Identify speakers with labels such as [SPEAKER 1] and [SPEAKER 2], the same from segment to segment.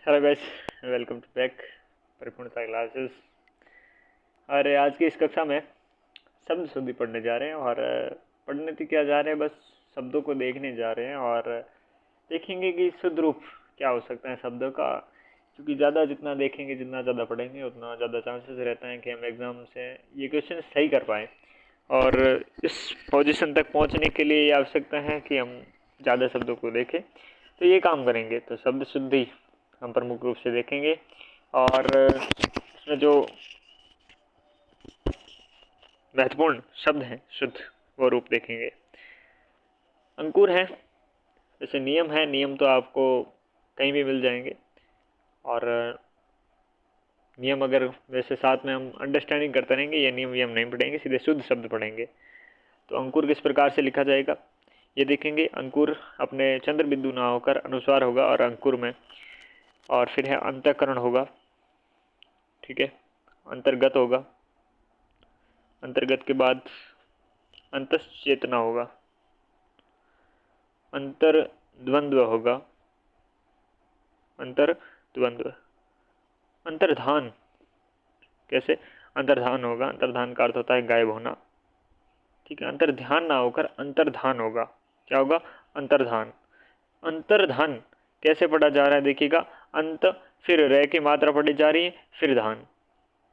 [SPEAKER 1] Hello guys, welcome to back Paripurnata classes. और आज की इस कक्षा में शब्द शुद्धि पढ़ने जा रहे हैं और पढ़ने तो क्या जा रहे हैं, बस शब्दों को देखने जा रहे हैं और देखेंगे कि शुद्ध रूप क्या हो सकता है शब्दों का। क्योंकि ज़्यादा जितना देखेंगे, जितना ज़्यादा पढ़ेंगे, उतना ज़्यादा चांसेस रहता है कि हम एग्ज़ाम से ये क्वेश्चन सही कर पाएँ। और इस पोजीशन तक पहुंचने के लिए ये आवश्यकता है कि हम ज़्यादा शब्दों को देखें। तो ये काम करेंगे तो शब्द शुद्धि हम प्रमुख रूप से देखेंगे और इसमें जो महत्वपूर्ण शब्द हैं शुद्ध, वो रूप देखेंगे। अंकुर है, जैसे नियम है, नियम तो आपको कहीं भी मिल जाएंगे और नियम अगर वैसे साथ में हम अंडरस्टैंडिंग करते रहेंगे, ये नियम हम नहीं पढ़ेंगे, सीधे शुद्ध शब्द पढ़ेंगे। तो अंकुर किस प्रकार से लिखा जाएगा ये देखेंगे। अंकुर अपने चंद्र बिंदु ना होकर अनुस्वार होगा और अंकुर में, और फिर है अंतःकरण होगा, ठीक है, अंतर्गत होगा, अंतर्गत के बाद अंतश्चेतना होगा, अंतर्द्वंद्व होगा, अंतर्द्वंद्व, अंतर्धान। कैसे अंतर्धान होगा? अंतर्धान का अर्थ होता है गायब होना, ठीक है। अंतर्ध्यान ना होकर अंतर्धान होगा। क्या होगा? अंतर्धान। अंतर्धान कैसे पढ़ा जा रहा है देखिएगा, अंत फिर रे की मात्रा पढ़ी जा रही है, फिर धान।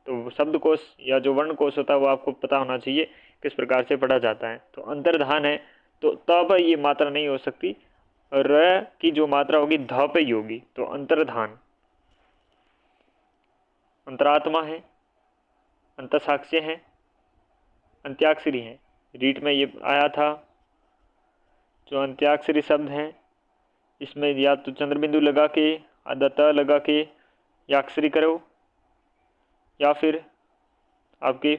[SPEAKER 1] तो शब्द कोश या जो वर्ण कोश होता है वो आपको पता होना चाहिए किस प्रकार से पढ़ा जाता है। तो अंतर्धान है तो त पर ये मात्रा नहीं हो सकती, र की जो मात्रा होगी ध पे ही होगी, तो अंतर्धान। अंतरात्मा है, अंतसाक्ष्य है, अंत्याक्षरी है। रीट में ये आया था। जो अंत्याक्षरी शब्द हैं इसमें या तो चंद्र बिंदु लगा के आधा त लगा के याक्षरी करो, या फिर आपकी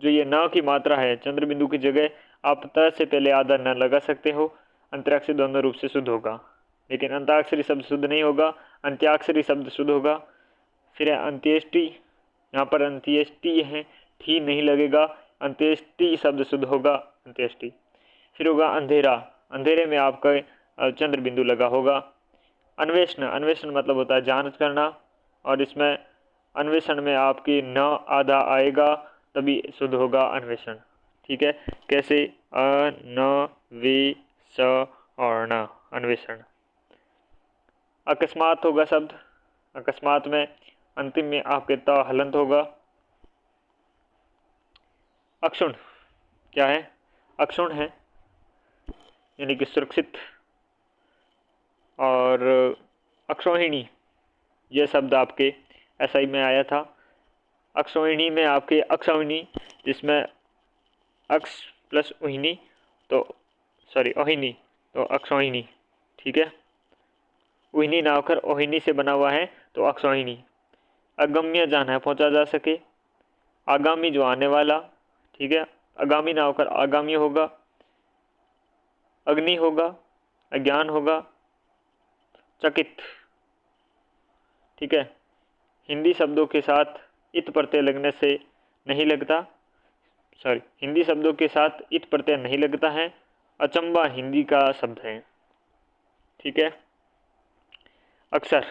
[SPEAKER 1] जो ये न की मात्रा है चंद्र बिंदु की जगह आप त से पहले आधा न लगा सकते हो। अंतराक्षरी दोनों रूप से शुद्ध होगा, लेकिन अंताक्षरी शब्द शुद्ध नहीं होगा, अंत्याक्षरी शब्द शुद्ध होगा। फिर है अंत्येष्टि, यहाँ पर अंत्येष्टि है, ठी नहीं लगेगा, अंत्येष्टि शब्द शुद्ध होगा, अंत्येष्टि। फिर होगा अंधेरा, अंधेरे में आपका चंद्र बिंदु लगा होगा। अन्वेषण, अन्वेषण मतलब होता है जांच करना, और इसमें अन्वेषण में आपकी न आधा आएगा तभी शुद्ध होगा अन्वेषण, ठीक है। कैसे? अ न वे स और न, अन्वेषण। अकस्मात होगा शब्द, अकस्मात में अंतिम में आपके त हलंत होगा। अक्षुण क्या है? अक्षुण है यानी कि सुरक्षित। और अक्षौहिणी यह शब्द आपके SI में आया था। अक्षौहिणी में आपके अक्षौहिणी, जिसमें अक्ष प्लस उहिनी तो सॉरी ओहिनी, तो अक्षौहिणी, ठीक है। उहिनी ना होकर ओहिनी से बना हुआ है तो अक्षौहिणी। अगम्य जाना है, पहुंचा जा सके। आगामी जो आने वाला, ठीक है, आगामी ना होकर आगामी होगा। अग्नि होगा, अज्ञान होगा, चकित, ठीक है। हिंदी शब्दों के साथ इत प्रत्यय लगने से नहीं लगता, सॉरी, हिंदी शब्दों के साथ इत प्रत्यय नहीं लगता है। अचंबा हिंदी का शब्द है, ठीक है। अक्सर,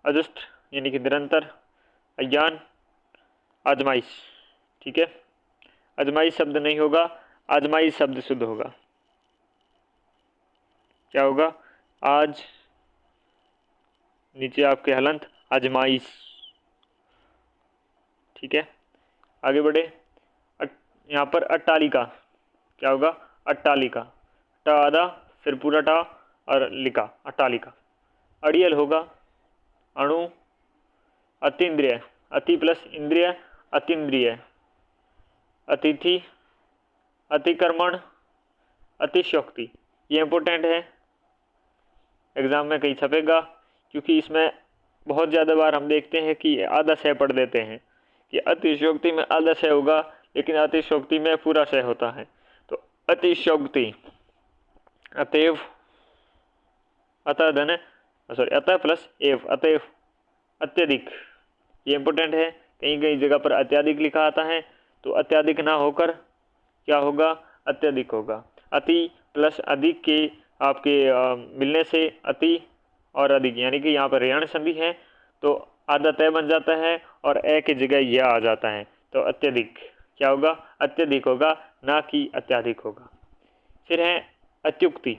[SPEAKER 1] अजुष्ट यानी कि निरंतर। अज्ञान, आजमाइश, ठीक है। आजमाइश शब्द नहीं होगा, आजमाइश शब्द शुद्ध होगा। क्या होगा? आज नीचे आपके हलंत, आजमाइश, ठीक है। आगे बढ़े। यहाँ पर अट्टालिका, क्या होगा? अट्टालिका, ट आधा फिर पूरा टा और लिका, अट्टालिका। अड़ियल होगा, अणु। अतीन्द्रिय, अति प्लस इंद्रिय, अतीन्द्रिय। अतिथि, अतिक्रमण, अतिशयोक्ति। ये इंपॉर्टेंट है, एग्जाम में कहीं छपेगा, क्योंकि इसमें बहुत ज़्यादा बार हम देखते हैं कि आधा शय पढ़ देते हैं कि अतिशयोक्ति में आधा शय होगा, लेकिन अतिशयोक्ति में पूरा शय होता है। तो अतिशयोक्ति, अतएव, अतः धन, सॉरी, अतः प्लस एव, अतएव, अत्यधिक। ये इंपॉर्टेंट है, कहीं कहीं जगह पर अत्याधिक लिखा आता है, तो अत्याधिक ना होकर क्या होगा? अत्यधिक होगा। अति प्लस अधिक के आपके मिलने से अति और अधिक, यानी कि यहाँ पर ऋण संधि है तो आधा तय बन जाता है और ए की जगह यह आ जाता है, तो अत्यधिक क्या होगा, अत्यधिक होगा, ना कि अत्याधिक होगा। फिर है अत्युक्ति।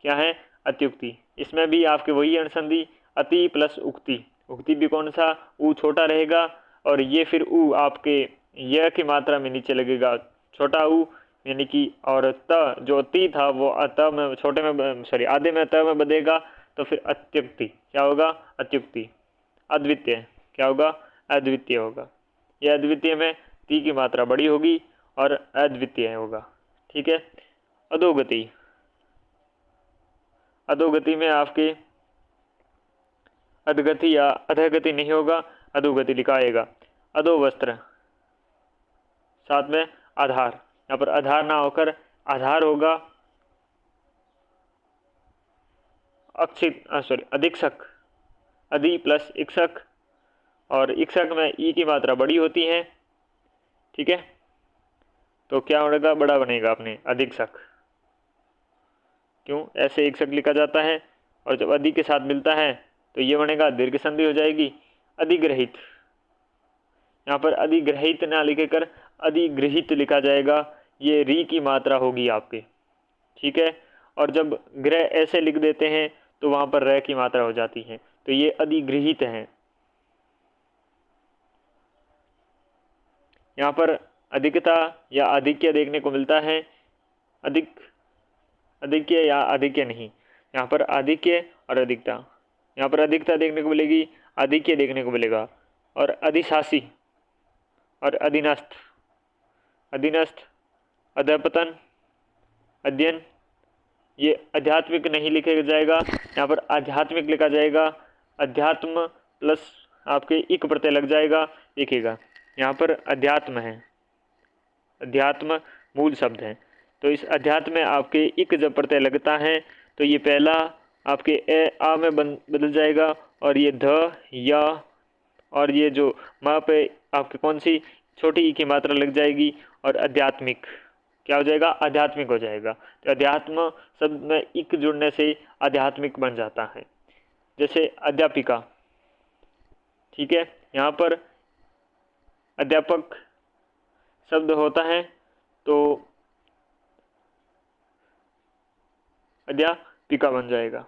[SPEAKER 1] क्या है, अत्युक्ति। इसमें भी आपके वही ऋण संधि अति प्लस उक्ति। उक्ति भी कौन सा, ऊ छोटा रहेगा और ये फिर ऊ आपके य की मात्रा में नीचे लगेगा, छोटा ऊ, यानी कि और त जो ती था वो अत में छोटे में सॉरी आधे में त में बदलेगा, तो फिर अत्युक्ति क्या होगा, अत्युक्ति। अद्वितीय क्या होगा, अद्वितीय होगा। यह अद्वितीय में ती की मात्रा बड़ी होगी और अद्वितीय होगा। ठीक है। अधोगति। अधोगति में आपके अधगति या अधगति नहीं होगा, अधोगति लिखा आएगा। अधो वस्त्र, साथ में आधार, यहाँ पर आधार ना होकर आधार होगा। अक्षित अधिक्षक, अधि प्लस इक्षक, और इक्षक में ई की मात्रा बड़ी होती है। ठीक है, तो क्या बनेगा, बड़ा बनेगा अपने अधीक्षक। क्यों, ऐसे इक्षक लिखा जाता है, और जब अधि के साथ मिलता है तो ये बनेगा दीर्घ संधि हो जाएगी। अधिग्रहित, यहाँ पर अधिग्रहित ना लिखकर अधिगृहित लिखा जाएगा, ये री की मात्रा होगी आपके। ठीक है, और जब ग्रह ऐसे लिख देते हैं तो वहाँ पर र की मात्रा हो जाती है, तो ये अधिगृहित है। यहाँ पर अधिकता या आधिक्य देखने को मिलता है, अधिक्य या आधिक्य नहीं, यहाँ पर आधिक्य और अधिकता। यहाँ पर अधिकता देखने को मिलेगी, आधिक्य देखने को मिलेगा। और अधिशासी और अधीनस्थ, अधीनस्थ, अधपतन, अध्ययन, ये आध्यात्मिक नहीं लिखा जाएगा, यहाँ पर आध्यात्मिक लिखा जाएगा। अध्यात्म प्लस आपके इक प्रत्यय लग जाएगा, देखिएगा यहाँ पर अध्यात्म है, अध्यात्म मूल शब्द है, तो इस अध्यात्म में आपके इक जब प्रत्यय लगता है तो ये पहला आपके ए आ में बदल जाएगा, और ये ध या और ये जो माँ पे आपके कौन सी छोटी ई की मात्रा लग जाएगी, और आध्यात्मिक क्या हो जाएगा, आध्यात्मिक हो जाएगा। तो अध्यात्म शब्द में इक जुड़ने से आध्यात्मिक बन जाता है। जैसे अध्यापिका, ठीक है, यहाँ पर अध्यापक शब्द होता है तो अध्यापिका बन जाएगा।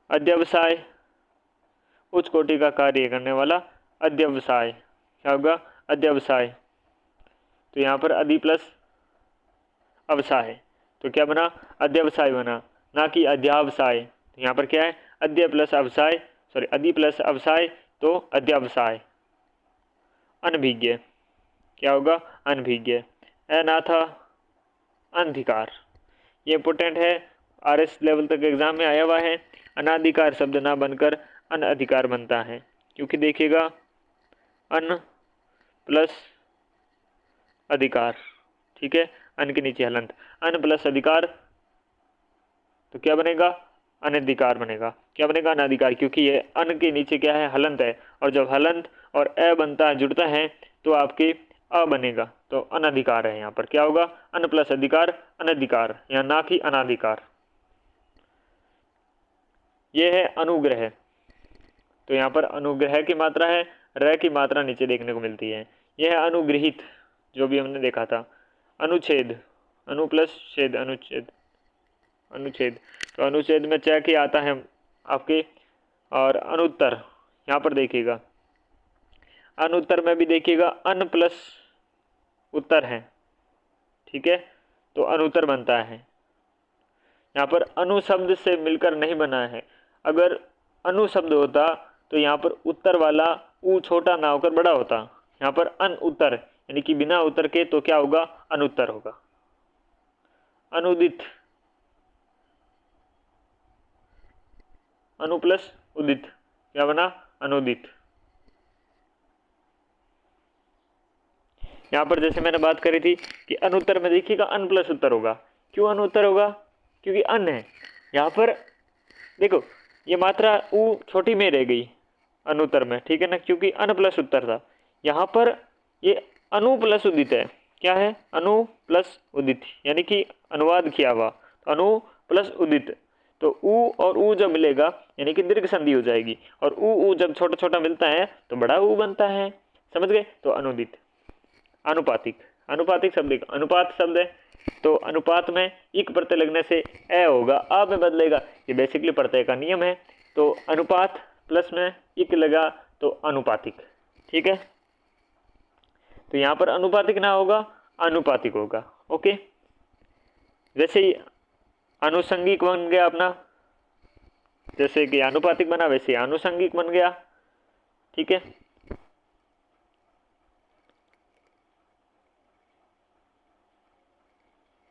[SPEAKER 1] अध्यवसाय, उच्च कोटि का कार्य करने वाला अध्यवसाय, क्या होगा, अध्यवसाय। तो यहाँ पर अधि प्लस अवसाय, तो क्या बना, अध्यवसाय बना, ना कि अध्यावसाय। तो यहाँ पर क्या है, अध्य प्लस अवसाय, सॉरी अधि प्लस अवसाय, तो अध्यवसाय। अनभिज्ञ, क्या होगा, अनभिज्ञ। अनाथा, अनधिकार, ये इंपोर्टेंट है, RS लेवल तक एग्जाम में आया हुआ है। अनाधिकार शब्द ना बनकर अनअधिकार बनता है, क्योंकि देखिएगा अन प्लस अधिकार, ठीक है, अन के नीचे हलंत, अन प्लस अधिकार, तो क्या बनेगा, अनधिकार बनेगा। क्या बनेगा, अनाधिकार, क्योंकि ये अन के नीचे क्या है, हलंत है, और जब हलंत और अ बनता है, जुड़ता है, तो आपके अ बनेगा, तो अनधिकार है। यहाँ पर क्या होगा, अन प्लस अधिकार, अनधिकार, यहाँ ना कि अनाधिकार। ये है अनुग्रह, तो यहाँ पर अनुग्रह की मात्रा है, र की मात्रा नीचे देखने को मिलती है। यह है अनुग्रहित, जो भी हमने देखा था। अनुच्छेद, अनु प्लस छेद, अनुच्छेद, अनुच्छेद, तो अनुच्छेद में च के आता है आपके। और अनुत्तर, यहाँ पर देखिएगा अनुत्तर में भी देखिएगा अन प्लस उत्तर है, ठीक है, तो अनुत्तर बनता है। यहाँ पर अनु शब्द से मिलकर नहीं बना है, अगर अनु शब्द होता तो यहाँ पर उत्तर वाला ऊ छोटा ना होकर बड़ा होता। यहाँ पर अन उत्तर यानी कि बिना उत्तर के, तो क्या होगा, अनुत्तर होगा। अनुदित, अनु प्लस उदित, क्या बना, अनुदित। यहाँ पर जैसे मैंने बात करी थी कि अनुत्तर में देखिएगा अन प्लस उत्तर होगा। क्यों अनुत्तर होगा, क्योंकि अन है। यहाँ पर देखो ये मात्रा ऊ छोटी में रह गई अनुत्तर में, ठीक है ना, क्योंकि अन प्लस उत्तर था। यहाँ पर ये अनु प्लस उदित है, क्या है, अनु प्लस उदित, यानी कि अनुवाद किया हुआ, अनु प्लस उदित। तो उ और उ जब मिलेगा यानी कि दीर्घ संधि हो जाएगी, और उ जब छोटा छोटा मिलता है तो बड़ा उ बनता है, समझ गए। तो अनुदित। अनुपातिक, अनुपातिक शब्द एक अनुपात शब्द है, तो अनुपात में इक प्रत्यय लगने से ए होगा, अ में बदलेगा, ये बेसिकली प्रत्यय का नियम है। तो अनुपात प्लस में इक लगा तो अनुपातिक, ठीक है। तो यहाँ पर अनुपातिक ना होगा, अनुपातिक होगा, ओके। वैसे ही आनुषंगिक बन गया अपना, जैसे कि अनुपातिक बना वैसे आनुषंगिक बन गया, ठीक है।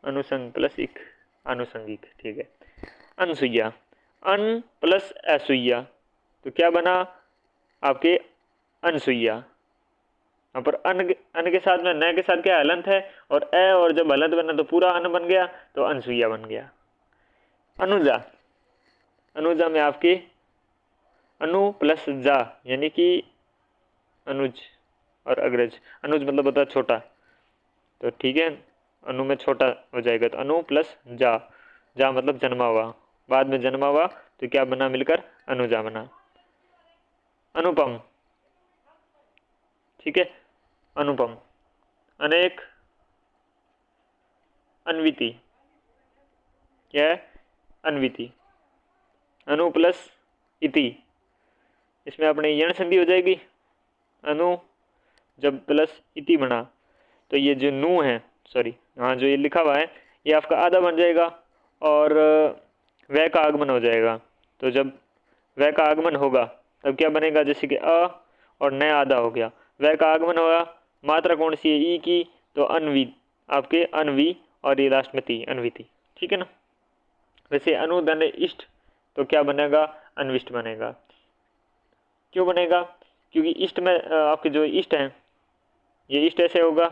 [SPEAKER 1] अनुसंग प्लस इक, आनुषंगिक, ठीक है। अनसुईया, अन प्लस असुईया, तो क्या बना आपके अनसुईया। यहाँ पर अन के साथ में न के साथ क्या हलंत है, और ए और जब हलंत बना तो पूरा अन बन गया, तो अनसुईया बन गया। अनुजा, अनुजा में आपके अनु प्लस जा, यानी कि अनुज और अग्रज, अनुज मतलब होता है छोटा, तो ठीक है, अनु में छोटा हो जाएगा, तो अनु प्लस जा, जा मतलब जन्मा हुआ, बाद में जन्मा हुआ, तो क्या बना मिलकर, अनुजा बना। अनुपम, ठीक है, अनुपम। अनेक, अन्विति, क्या है, अन्विति। अनु प्लस इति, इसमें अपने यण संधि हो जाएगी, अनु जब प्लस इति बना तो ये जो नू है, सॉरी हाँ जो ये लिखा हुआ है, ये आपका आधा बन जाएगा, और वह का आगमन हो जाएगा। तो जब वह का आगमन होगा तब क्या बनेगा, जैसे कि अ और न आधा हो गया, वह का आगमन होगा, मात्रा कौन सी है, ई की, तो अनवी, आपके अनवी, और ये लास्ट में ती, अनविति, ठीक है ना। वैसे अनुधन इष्ट, तो क्या बनेगा, अनविष्ट बनेगा। क्यों बनेगा, क्योंकि इष्ट में आपके जो इष्ट हैं, ये इष्ट ऐसे होगा,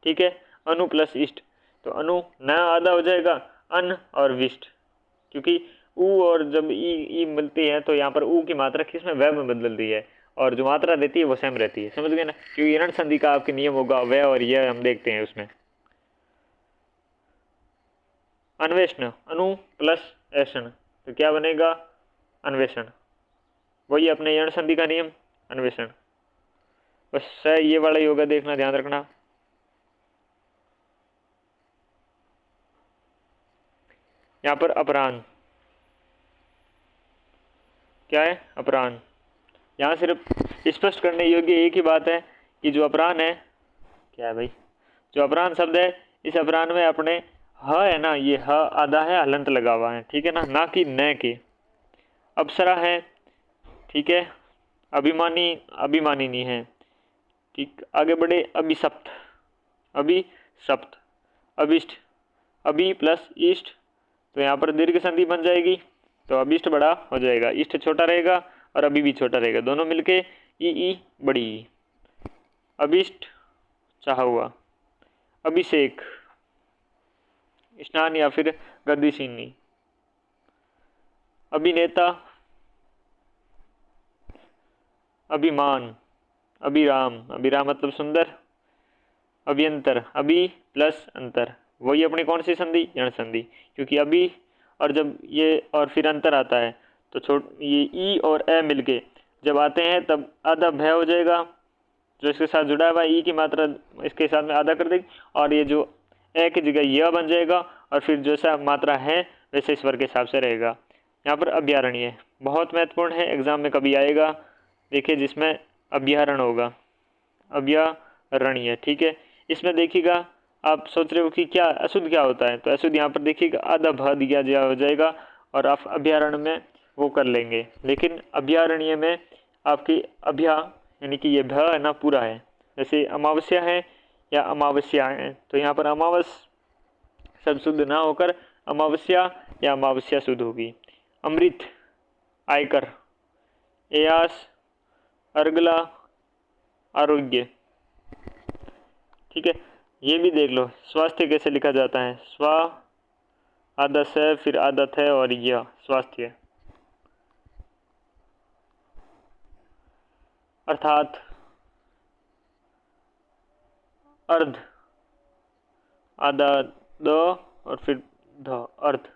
[SPEAKER 1] ठीक है, अनु प्लस इष्ट, तो अनु न आधा हो जाएगा, अन और विष्ट, क्योंकि उ और जब ई मिलती है तो यहाँ पर उ की मात्रा किस में, वह में बदल दी है, और जो मात्रा देती है वो सेम रहती है, समझ गए ना, क्योंकि ऋण संधि का आपके नियम होगा वह और यह, हम देखते हैं उसमें। अन्वेषण, अनु प्लस ऐषण, तो क्या बनेगा, अन्वेषण, वही अपने यण संधि का नियम, अन्वेषण। बस ये वाला ही होगा, देखना, ध्यान रखना। यहाँ पर अपराह्न, क्या है, अपराह्न। यहाँ सिर्फ स्पष्ट करने योग्य एक ही बात है कि जो अपराह्न है, क्या है भाई, जो अपराह्न शब्द है, इस अपराह्न में अपने ह है ना, ये ह आधा है, हलंत लगा हुआ है, ठीक है ना कि न के। अप्सरा है, ठीक है, अभिमानी, अभिमानिनी है, ठीक। आगे बढ़े, अभिशप्त, अभिशप्त, अभिष्ट, अभि प्लस इष्ट, तो यहाँ पर दीर्घ संधि बन जाएगी, तो अभिष्ट बड़ा हो जाएगा, इष्ट छोटा रहेगा, और अभी भी छोटा रहेगा, दोनों मिलके ई बड़ी ई। अभिष्ट चाहा हुआ, अभिषेक, स्नान या फिर गद्दीशीनी। अभिनेता, अभिमान, अभिराम, अभिराम मतलब सुंदर। अभियंतर, अभि प्लस अंतर, वही अपनी कौन सी संधि, यण संधि, क्योंकि अभी और जब ये और फिर अंतर आता है तो ये ई और ए मिलके जब आते हैं तब आधा भय हो जाएगा, जो इसके साथ जुड़ा हुआ ई की मात्रा इसके साथ में आधा कर देगी, और ये जो ए की जगह यह बन जाएगा, और फिर जैसा मात्रा है वैसे स्वर के हिसाब से रहेगा। यहाँ पर अभ्यारण्य बहुत महत्वपूर्ण है, एग्जाम में कभी आएगा, देखिए जिसमें अभ्यारण होगा, अभ्यारण्य, ठीक है। इसमें देखिएगा, आप सोच रहे हो कि क्या अशुद्ध क्या होता है, तो अशुद्ध यहाँ पर देखिएगा आधा भ दिया हो जाएगा, और आप अभ्यारण्य में वो कर लेंगे, लेकिन अभ्यारण्य में आपकी अभ्या यानी कि ये भ है ना पूरा है, जैसे अमावस्या है या अमावस्या है, तो यहाँ पर अमावस सब शुद्ध ना होकर अमावस्या या अमावस्या शुद्ध होगी। अमृत, आयकर, एयास, अर्गला, आरोग्य, ठीक है। ये भी देख लो स्वास्थ्य कैसे लिखा जाता है, स्वा आधा से फिर आधा थे और यह स्वास्थ्य, अर्थात, अर्ध, आधा द और फिर ध, अर्थ,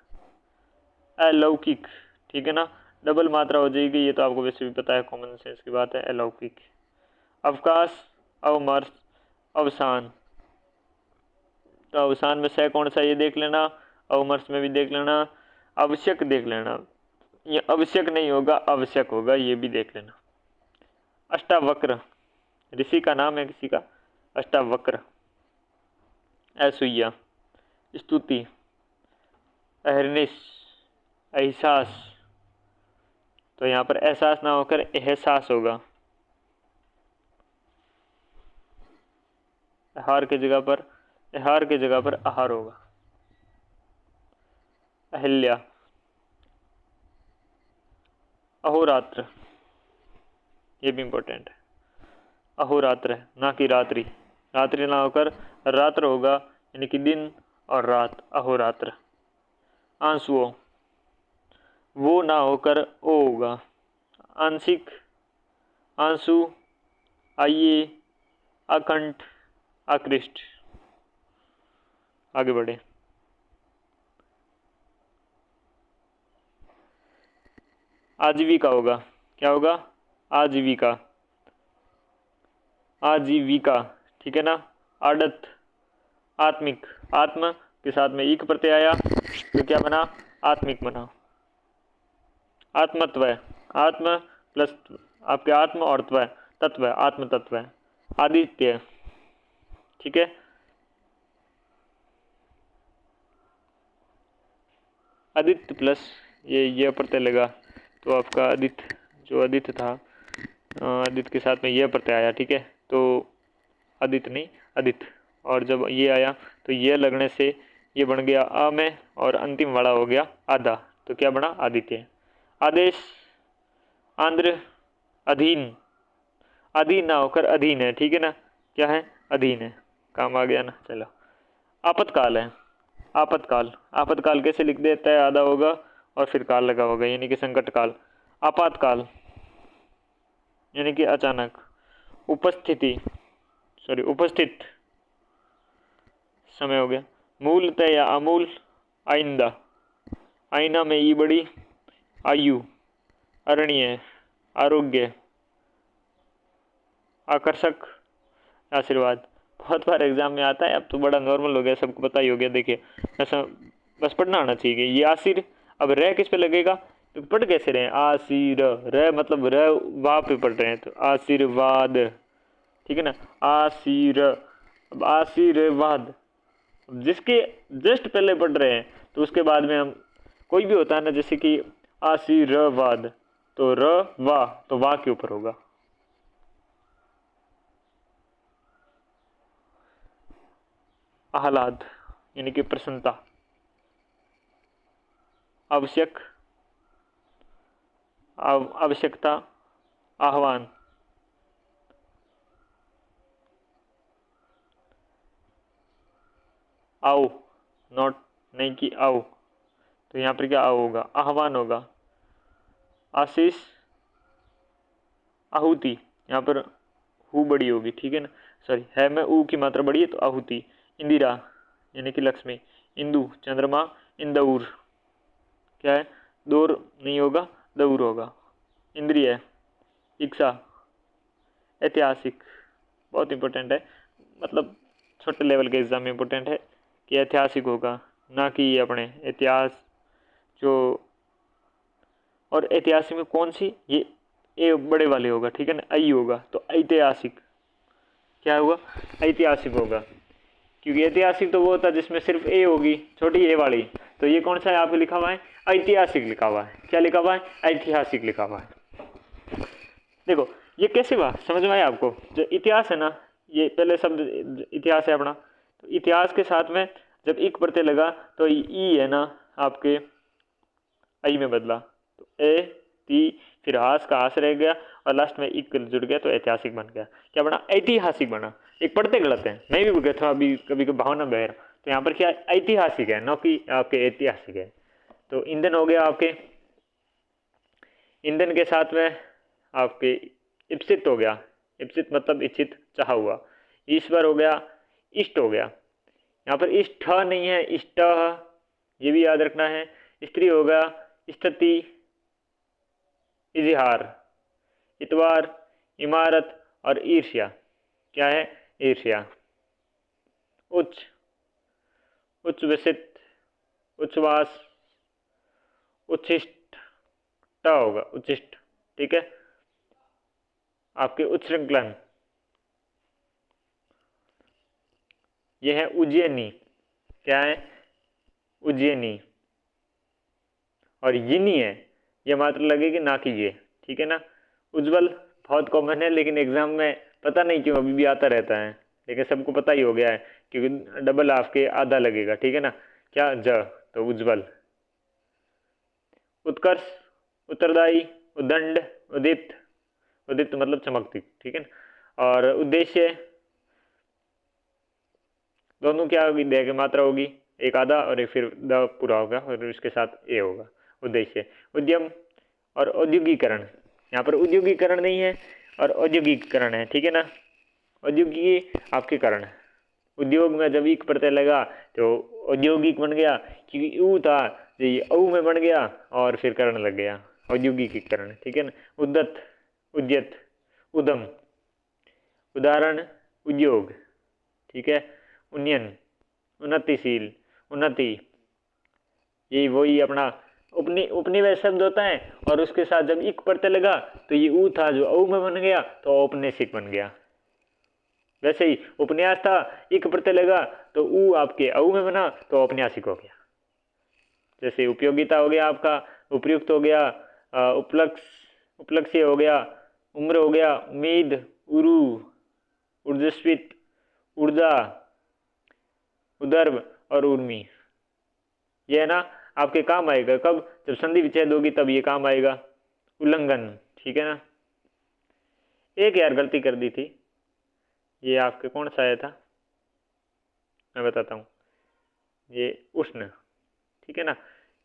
[SPEAKER 1] अलौकिक, ठीक है ना, डबल मात्रा हो जाएगी, ये तो आपको वैसे भी पता है, कॉमन सेंस की बात है, अलौकिक। अवकाश, अवमर्श, अवसान, तो अवसान में से कौन सा ये देख लेना, अवमर्श में भी देख लेना, आवश्यक देख लेना, ये आवश्यक नहीं होगा, आवश्यक होगा, ये भी देख लेना। अष्टावक्र, ऋषि का नाम है किसी का, अष्टावक्र। असूया, स्तुति, अहरनिश, एहसास, तो यहाँ पर एहसास ना होकर एहसास होगा, आहार की जगह पर आहार होगा। अहिल्या, अहोरात्र, ये भी इंपॉर्टेंट है, अहोरात्र ना कि रात्रि, रात्रि ना होकर रात्र होगा, यानी कि दिन और रात, अहोरात्र। आंसुओं, वो ना होकर ओ होगा, आंशिक, आंसू, आइए, अकंठ, आकृष्ट। आगे बढ़े। आजीविका होगा, क्या होगा, आजीविका, आजीविका, ठीक है ना। आड़त, आत्मिक, आत्म के साथ में एक प्रत्यय आया तो क्या बना, आत्मिक बना। आत्मत्व, आत्म प्लस आपके आत्म और त्व, तत्व, आत्म तत्व। आदित्य, ठीक है, आदित्य प्लस ये प्रत्यय लगा तो आपका आदित्य, जो आदित्य था, आदित्य के साथ में यह प्रत्यय आया, ठीक है, तो आदित्य नहीं आदित्य, और जब ये आया तो ये लगने से ये बन गया अ में, और अंतिम वाला हो गया आधा, तो क्या बना, आदित्य। आदेश, आंध्र, अधीन, अधीन ना होकर अधीन है, ठीक है ना, क्या है, अधीन है, काम आ गया ना। चलो, आपातकाल है, आपातकाल, आपातकाल कैसे लिख देता है, आधा होगा और फिर काल लगा होगा, यानी कि संकट काल। आपातकाल यानी कि अचानक। उपस्थिति, सॉरी उपस्थित, समय हो गया। मूलतः या अमूल, आइंदा, आईना में ई बड़ी, आयु, अरण्य, आरोग्य, आकर्षक, आशीर्वाद। बहुत बार एग्जाम में आता है, अब तो बड़ा नॉर्मल हो गया, सबको पता ही हो गया। देखिए ऐसा बस पढ़ना आना चाहिए। ये आसिर, अब रह किस पे लगेगा, तो पढ़ कैसे रहे, आसिर, रह मतलब रह वाह पे पढ़ रहे हैं, तो आशीर्वाद, ठीक है ना, आसिर, अब आशीर्वाद, जिसके जस्ट पहले पढ़ रहे हैं तो उसके बाद में हम कोई भी होता है ना, जैसे कि आशीर्वाद, तो र वाह, तो वाह के ऊपर होगा। आह्लाद यानी कि प्रसन्नता। आवश्यक, आवश्यकता, आह्वान। आओ, नॉट नहीं कि आओ, तो यहाँ पर क्या आओ होगा, आह्वान होगा। आशीष, आहुति, यहाँ पर हु बड़ी होगी, ठीक है ना, सॉरी है में ऊ की मात्रा बड़ी है तो आहुति। इंदिरा यानी कि लक्ष्मी। इंदु, चंद्रमा, इंदौर, क्या है, दूर नहीं होगा, दौर होगा। इंद्रिय, इच्छा, ऐतिहासिक, बहुत इंपॉर्टेंट है, मतलब छोटे लेवल के एग्जाम में इंपॉर्टेंट है कि ऐतिहासिक होगा, ना कि अपने इतिहास जो, और ऐतिहासिक में कौन सी, ये बड़े वाले होगा, ठीक है ना, आई होगा, तो ऐतिहासिक, क्या होगा, ऐतिहासिक होगा, क्योंकि ऐतिहासिक तो वो होता है जिसमें सिर्फ ए होगी, छोटी ए वाली, तो ये कौन सा है आपको लिखा हुआ है, ऐतिहासिक लिखा हुआ है, क्या लिखा हुआ है, ऐतिहासिक लिखा हुआ है। देखो ये कैसे हुआ, समझ में आया आपको, जो इतिहास है ना, ये पहले शब्द इतिहास है अपना, तो इतिहास के साथ में जब एक प्रत्यय लगा तो ई है ना आपके आई में बदला, तो ए ती, फिर हास का हास रह गया और लास्ट में इक जुड़ गया, तो ऐतिहासिक बन गया, क्या बना, ऐतिहासिक बना। एक पढ़ते गलत है, मैं भी गया था अभी, कभी कभी भावना बह रहा, तो यहाँ पर क्या ऐतिहासिक है, न कि आपके ऐतिहासिक है। तो ईंधन हो गया आपके, ईंधन के साथ में आपके इप्सित हो गया, इप्सित मतलब इच्छित, चाहा हुआ। ईश्वर हो गया, इष्ट हो गया। यहाँ पर इष्ट नहीं है, इष्ट, ये भी याद रखना है। स्त्री होगा स्थिति, इजहार, इतवार, इमारत और ईर्ष्या। क्या है? ईर्ष्या। उच्च, उच्छ्वसित, उच्छ्वास, उच्छिष्ट, ट होगा उच्छिष्ट। ठीक है, आपके उच्छृंखलन। यह है उज्जैनी। क्या है? उज्जैनी। और यिनी है, ये मात्र लगेगी ना कि ये। ठीक है ना। उज्जवल बहुत कॉमन है, लेकिन एग्जाम में पता नहीं क्यों अभी भी आता रहता है, लेकिन सबको पता ही हो गया है क्योंकि डबल आपके आधा लगेगा। ठीक है ना। क्या? ज, तो उज्जवल। उत्कर्ष, उत्तरदायी, उद्दंड, उदित, उदित मतलब चमकती। ठीक है ना। और उद्देश्य, दोनों क्या होगी? दे की मात्रा होगी, एक आधा और एक फिर द पूरा होगा और उसके साथ ए होगा। उद्देश्य। उद्यम और औद्योगिकरण, यहाँ पर उद्योगीकरण नहीं है और औद्योगिकरण है। ठीक है ना। औद्योगिक आपके करण, उद्योग में जब एक प्रत्यय लगा तो औद्योगिक बन गया, क्योंकि ऊ था तो ये औ में बन गया और फिर करण लग गया, औद्योगिकीकरण। ठीक है ना। उद्दत, उद्यत, उद्यम। उदाहरण, उद्योग। ठीक है। उन्नयन, उन्नतिशील, उन्नति। यही वही अपना उपनिवेश शब्द होता है और उसके साथ जब इक प्रत्यय लगा तो ये ऊ था जो औ में बन गया तो औपनिवेशिक बन गया। वैसे ही उपन्यास था, इक प्रत्यय लगा तो ऊ आपके औ में बना तो औपन्यासिक हो गया। जैसे उपयोगिता हो गया आपका, उपयुक्त हो गया, उपलक्ष्य हो गया, उम्र हो गया, उम्मीद, उरु, ऊर्जस्वित, ऊर्जा, उदर्भ और उर्मी। ये है ना आपके काम आएगा कब? जब संधि विच्छेद होगी तब ये काम आएगा। उल्लंघन। ठीक है ना। एक यार गलती कर दी थी, ये आपके कौन सा आया था, मैं बताता हूँ। ये उष्ण। ठीक है ना।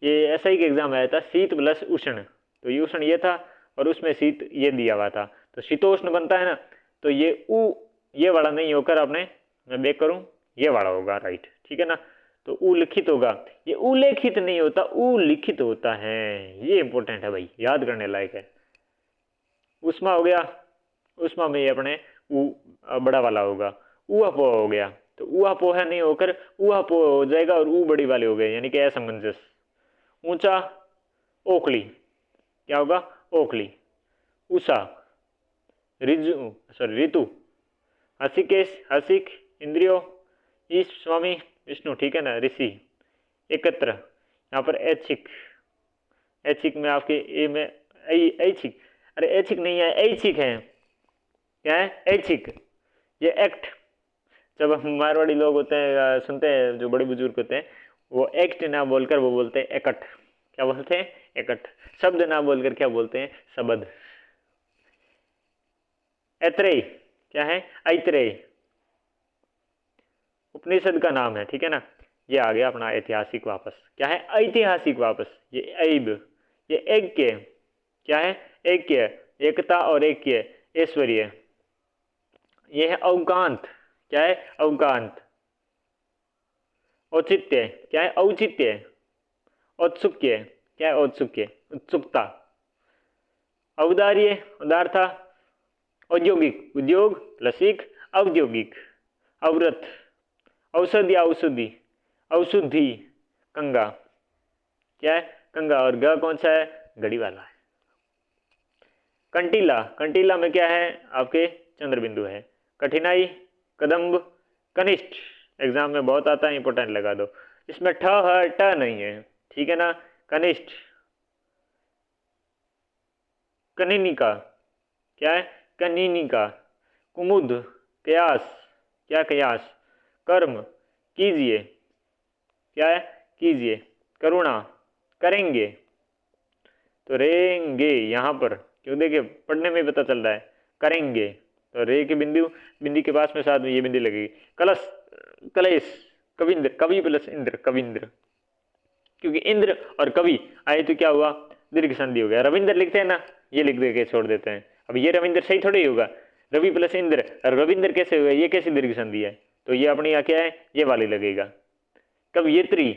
[SPEAKER 1] ये ऐसा ही एग्जाम आया था, शीत प्लस उष्ण, तो ये उष्ण ये था और उसमें शीत ये दिया हुआ था, तो शीतोष्ण बनता है ना। तो ये उ, ये वाला नहीं होकर आपने, मैं बेक करूँ, ये वाला होगा राइट। ठीक है ना। तो उलिखित होगा, ये उल्लेखित नहीं होता, उलिखित होता है। ये इंपॉर्टेंट है भाई, याद करने लायक है। उष्मा हो गया, उष्मा में ये अपने उ बड़ा वाला होगा। ऊहापोह हो गया, तो ऊहापोह नहीं होकर ऊहापोह हो जाएगा और ऊ बड़ी वाले हो गए, यानी कि असमंजस। ऊंचा, ओखली। क्या होगा? ओखली। उषा, रिजु, सॉरी ऋतु। हसिकेश, हसिक, इंद्रियो, ईश स्वामी विष्णु। ठीक है ना। ऋषि। एकत्र, यहाँ पर ऐच्छिक, ऐच्छिक में आपके ए में ऐच्छिक, अरे ऐच्छिक नहीं है, ऐच्छिक है। क्या है? ऐच्छिक। ये एक्ट, जब हम मारवाड़ी लोग होते हैं सुनते हैं, जो बड़े बुजुर्ग होते हैं, वो एक्ट ना बोलकर वो बोलते हैं एकट। क्या बोलते हैं? एकट। शब्द ना बोलकर क्या बोलते हैं? शब्द। ऐत्रेय, क्या है? ऐत्रेय, उपनिषद का नाम है। ठीक है ना। ये आ गया अपना ऐतिहासिक वापस। क्या है? ऐतिहासिक वापस। ये ऐब, ये ऐक्य। क्या है? ऐक्य, एकता और ऐक्य, ऐश्वर्य। ये है अवकांत। क्या है? अवकांत। औचित्य, क्या है? औचित्य। औत्सुक्य, क्या है? औत्सुक्य, उत्सुकता। औदार्य, उदारता। औद्योगिक, उद्योग प्लस एक, औद्योगिक। अवृत, औषधि, औषधि, औषधि, कंगा। क्या है? कंगा। और ग कौन सा है? घड़ी वाला है। कंटीला, कंटीला में क्या है? आपके चंद्र बिंदु है। कठिनाई, कदम्ब, कनिष्ठ, एग्जाम में बहुत आता है, इंपोर्टेंट लगा दो। इसमें ठ है, ट नहीं है। ठीक है ना। कनिष्ठ। कनिनिका, क्या है? कनिनिका। कुमुद, कयास, क्या? कयास। कर्म, कीजिए, क्या है? कीजिए। करुणा, करेंगे, तो रेंगे यहाँ पर, क्यों? देखिए पढ़ने में पता चल रहा है, करेंगे, तो रे के बिंदी के पास में साथ में ये बिंदी लगेगी। कलश, कलेश, कविंद्र, कवि प्लस इंद्र, कविंद्र, क्योंकि इंद्र और कवि आए तो क्या हुआ? दीर्घ संधि हो गया। रविंद्र लिखते हैं ना, ये लिख दे के छोड़ देते हैं। अब ये रविंद्र सही थोड़ी होगा, रवि प्लस इंद्र, रविंद्र कैसे होगा? ये कैसे दीर्घ संधि है? तो ये अपनी यहाँ क्या है, ये वाली लगेगा। कवयित्री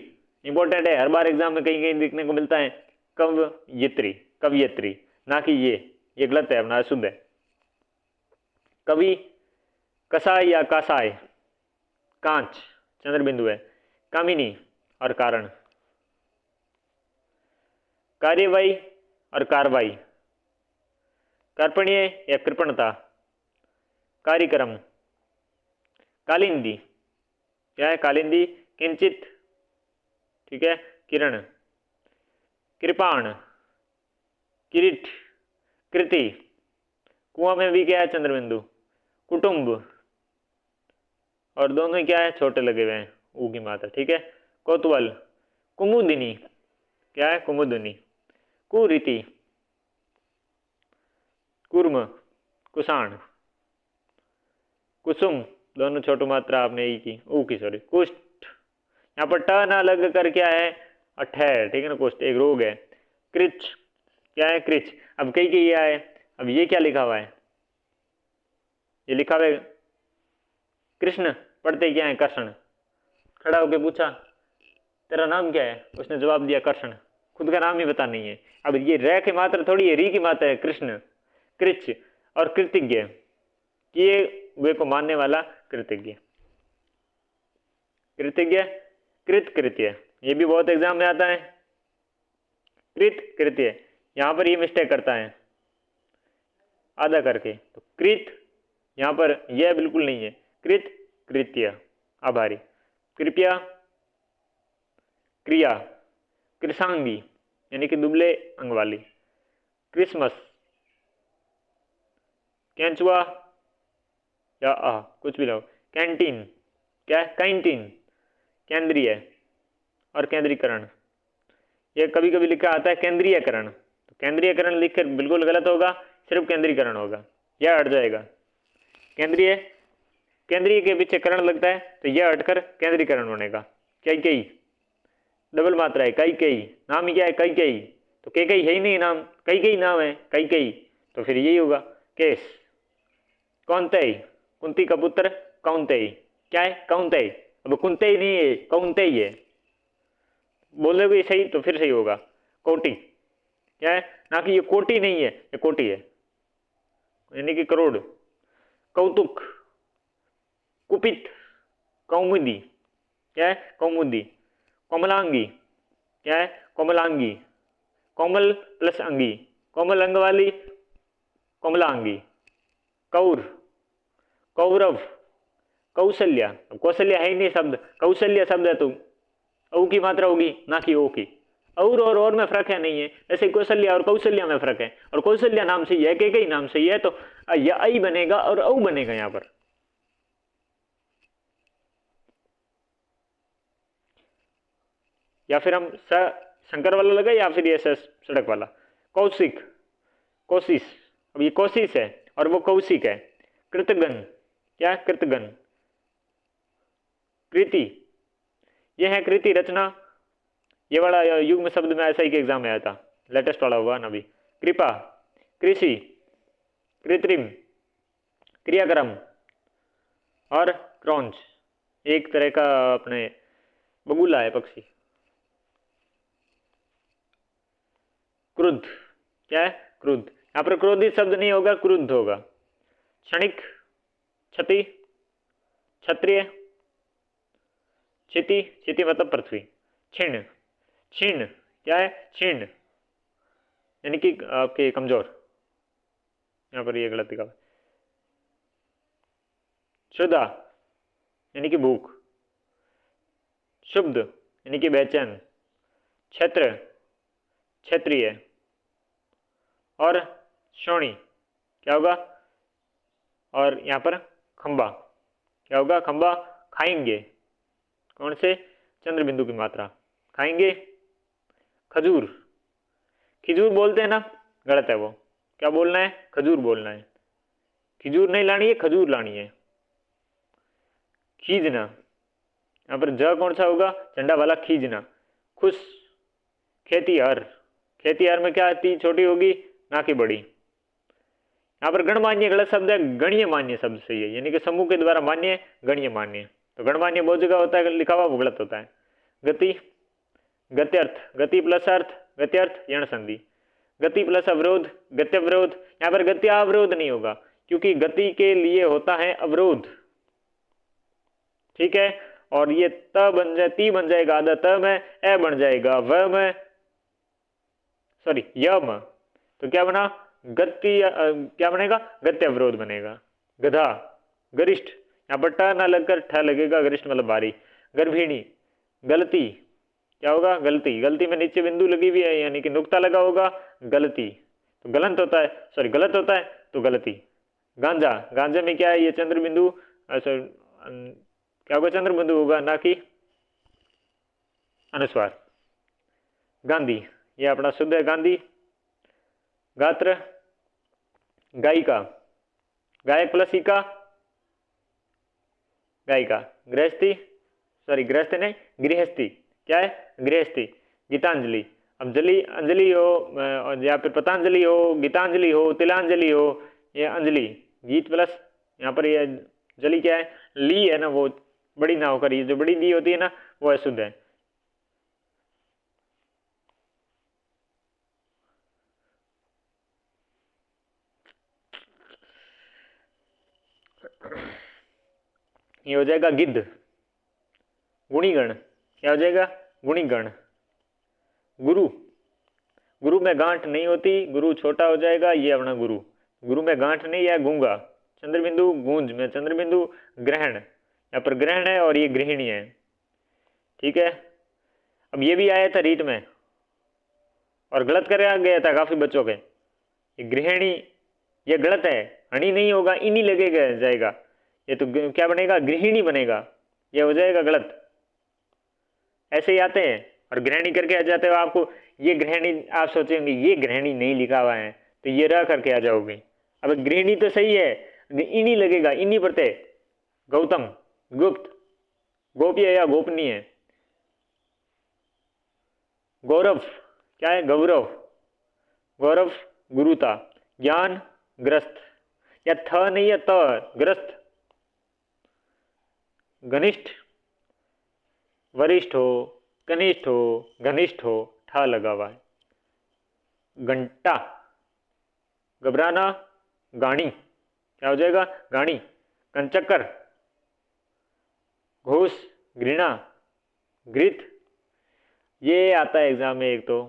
[SPEAKER 1] इंपॉर्टेंट है, हर बार एग्जाम में कहीं कहीं देखने को मिलता है कवयित्री, कवयित्री, ना कि ये गलत है, अपना अशुद्ध है। कवि कसाय या कासाय, कांच चंद्र बिंदु है। कामिनी और कारण। कार्यवाही और कार्रवाई, कार्पण्य या कृपणता। कार्यक्रम। कालिंदी क्या है, कालिंदी किंचित, ठीक है, किरण। कृपाण, किरीट, कृति, कुआं में भी क्या है, चंद्रबिंदु। कुटुंब, और दोनों ही क्या है, छोटे लगे हुए हैं, ऊ की मात्रा, ठीक है। कोतवल, कुमुदिनी क्या है, कुमुदिनी। कुरीति, कुर्म, कुषाण। कुसुम, दोनों छोटू मात्रा आपने ई की, ऊ की सॉरी। कुष्ठ, यहाँ पर ट ना लग कर क्या है, अठैर, ठीक है ना, कुष्ठ एक रोग है। कृच क्या है, कृच। अब कई कई आए, अब ये क्या लिखा हुआ है, ये लिखा हुआ है कृष्ण, पढ़ते क्या है, कर्षण। खड़ा होके पूछा तेरा नाम क्या है, उसने जवाब दिया कर्षण, खुद का नाम ही पता नहीं है। अब ये रे की मात्रा थोड़ी है, री की मात्रा है, कृष्ण। कृच और कृतज्ञ, किए हुए को मानने वाला कृतज्ञ। कृतज्ञ, कृत कृत्य, ये भी बहुत एग्जाम में आता है। कृत कृत्य, यहां पर ये मिस्टेक करता है आधा करके, तो कृत यहां पर यह बिल्कुल नहीं है, कृत कृत्य, आभारी। कृपया, क्रिया। कृषांगी यानी कि दुबले अंग वाली। क्रिसमस, कैंचुआ या कुछ भी लो। कैंटीन क्या है, कैंटीन, केंद्रीय और केंद्रीकरण। यह कभी कभी लिखा आता है केंद्रीयकरण, तो केंद्रीयकरण लिखकर बिल्कुल गलत होगा, सिर्फ केंद्रीकरण होगा, यह हट जाएगा। केंद्रीय, केंद्रीय के पीछे करण लगता है तो यह हटकर केंद्रीकरण बनेगा। कई कई डबल मात्रा है, कई कई, नाम ही क्या है, कई कई, तो कई कई है ही नहीं नाम, कई कई नाम है, कई कई, तो फिर यही होगा। केस। कौनतेय, कुंती का पुत्र कौनतेय, क्या है, कौनतेय। अब कुंतेय नहीं है, कौनतेय है, बोलोगे सही तो फिर सही होगा। कोटि क्या है, ना कि ये कोटि नहीं है, ये कोटि है, यानी कि करोड़। कौतुक, कुपित, कौमुदी क्या है, कौमुदी। कोमलांगी क्या है, कोमलांगी, कोमल प्लस अंगी, कोमल अंग वाली कोमलांगी। कौर, कौरव, कौशल्या, कौशल्या है ही नहीं शब्द, कौशल्य शब्द है, तो औ की मात्रा होगी, ना कि ओ की। और में फर्क है, नहीं है, ऐसे कौशल्या और कौशल्या में फर्क है, और कौशल्या नाम से ही है, कई नाम से ही है, तो या आई बनेगा और औ बनेगा यहां पर। या फिर हम शंकर वाला लगा, या फिर ये सड़क वाला। कौशिक, कोशिश, अब ये कोशिश है और वो कौशिक है। कृतगन क्या, कृतगन। कृति, यह है कृति, रचना, ये वाला युग में शब्द में ऐसा ही के एग्जाम में आया था, लेटेस्ट वाला हुआ ना अभी। कृपा, कृषि, कृत्रिम, क्रियाक्रम और क्रॉन्च, एक तरह का अपने बगुला है, पक्षी। क्रुद्ध क्या है, क्रुद्ध, यहां पर क्रोधित शब्द नहीं होगा, क्रुद्ध होगा। क्षणिक, क्षति, क्षत्रिय, क्षिति, क्षिति मतलब पृथ्वी। क्षीण, क्षीण क्या है, क्षीण यानी कि आपके कमजोर, यहां पर ये गलत लिखा। क्षुधा यानी कि भूख। शुद्ध यानी कि बेचैन। क्षेत्र, क्षेत्रीय। और शोणी क्या होगा, और यहां पर खंबा क्या होगा, खंबा। खाएंगे, कौन से, चंद्र बिंदु की मात्रा, खाएंगे। खजूर, खिजूर बोलते हैं ना, गलत है वो, क्या बोलना है, खजूर बोलना है, खिजूर नहीं लानी है, खजूर लानी है। खींचना, यहाँ पर ज कौन सा होगा, झंडा वाला, खींचना। खुश, खेती हर, खेती हर में क्या आती, छोटी होगी, ना कि बड़ी। यहाँ पर गणमान्य गलत शब्द है, गणीय मान्य शब्द सही है, यानी कि समूह के द्वारा मान्य, गणीय मान्य। तो गणमान्य बहुत जगह होता है लिखा हुआ, वो गलत होता है। गति, गत्यर्थ, गति प्लस अर्थ, गत्यर्थ यण संधि। गति प्लस अवरोध, गत्यवरोध। यहाँ पर गत्यावरोध नहीं होगा क्योंकि गति के लिए होता है अवरोध, ठीक है। और ये त बन जाए, ती बन जाएगा आधा, त में ए बन जाएगा, व में सॉरी य में, तो क्या बना गति, क्या बनेगा गत्यवरोध बनेगा। गधा, गरिष्ठ, यहाँ पर ट ना लगकर ठ लगेगा, गरिष्ठ मतलब भारी। गर्भिणी, गलती, क्या होगा गलती, गलती में नीचे बिंदु लगी हुई है यानी कि नुक्ता लगा होगा, गलती, तो गलत होता है, सॉरी गलत होता है तो गलती। गांजा, गांजे में क्या है ये चंद्र बिंदु, क्या होगा चंद्र बिंदु होगा ना कि अनुस्वार। गांधी, ये अपना शुद्ध है गांधी। गात्र, गायिका, गायक प्लस इका, गायिका। गृहस्थी, सॉरी गृहस्थी नहीं गृहस्थी, क्या है गृहस्थी। गीतांजलि, अब जली अंजलि हो या फिर पतंजलि हो, गीतांजलि हो, तिलांजलि हो, ये अंजलि, गीत प्लस यहाँ पर ये जली क्या है ली है ना, वो बड़ी ना होकर ये जो बड़ी ली होती है ना वो अशुद्ध है। ये हो जाएगा गिद्ध। गुणीगण, क्या हो जाएगा गुणीगण। गुरु, गुरु में गांठ नहीं होती, गुरु छोटा हो जाएगा, ये अपना गुरु, गुरु में गांठ नहीं है, गूंगा। चंद्रबिंदु, गूंज में चंद्रबिंदु, ग्रहण, यहाँ पर ग्रहण है और ये गृहिणी है, ठीक है। अब ये भी आया था रीट में और गलत कर गया था काफी बच्चों के, ये गृहिणी ये गलत है, हणी नहीं होगा, इनी लगेगा जाएगा, ये तो क्या बनेगा गृहिणी बनेगा, ये हो जाएगा गलत। ऐसे ही आते हैं और गृहिणी करके आ जाते हो, आपको ये गृहिणी आप सोचेंगे ये गृहिणी नहीं लिखा हुआ है तो ये रह करके आ जाओगे। अब गृहिणी तो सही है, इनी लगेगा, इनी प्रत्यय। गौतम, गुप्त, गोप्य या गोपनीय। गौरव, क्या है गौरव, गौरव गुरुता। ज्ञान, ग्रस्त, या थ नहीं है त, ग्रस्त। घनिष्ठ, वरिष्ठ हो, कनिष्ठ हो, घनिष्ठ हो, ठा लगा हुआ है। घंटा, घबराना, गाणी, क्या हो जाएगा गाणी। कंचक्कर, घोष, घृणा, घृत, ये आता है एग्जाम में एक तो।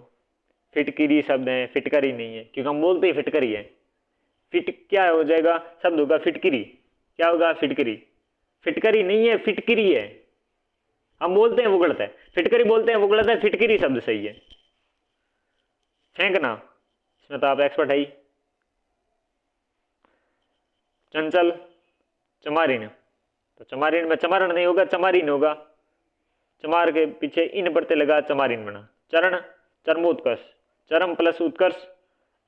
[SPEAKER 1] फिटकिरी शब्द है, फिटकरी नहीं है क्योंकि हम बोलते ही फिटकरी है। फिट क्या हो जाएगा शब्द होगा फिटकिरी, क्या होगा फिटकरी, फिटकरी नहीं है फिटकिरी है, हम बोलते हैं वो गलत है, फिटकरी बोलते हैं वो गलत है, फिटकिरी शब्द सही है। फेंकना, इसमें तो आप एक्सपर्ट है ही। चंचल, चमारिन, तो चमारिन में चमारण नहीं होगा, चमारिन होगा, चमार के पीछे इन प्रत्यय लगा, चमारिन बना। चरण, चरमोत्कर्ष, चरम प्लस उत्कर्ष,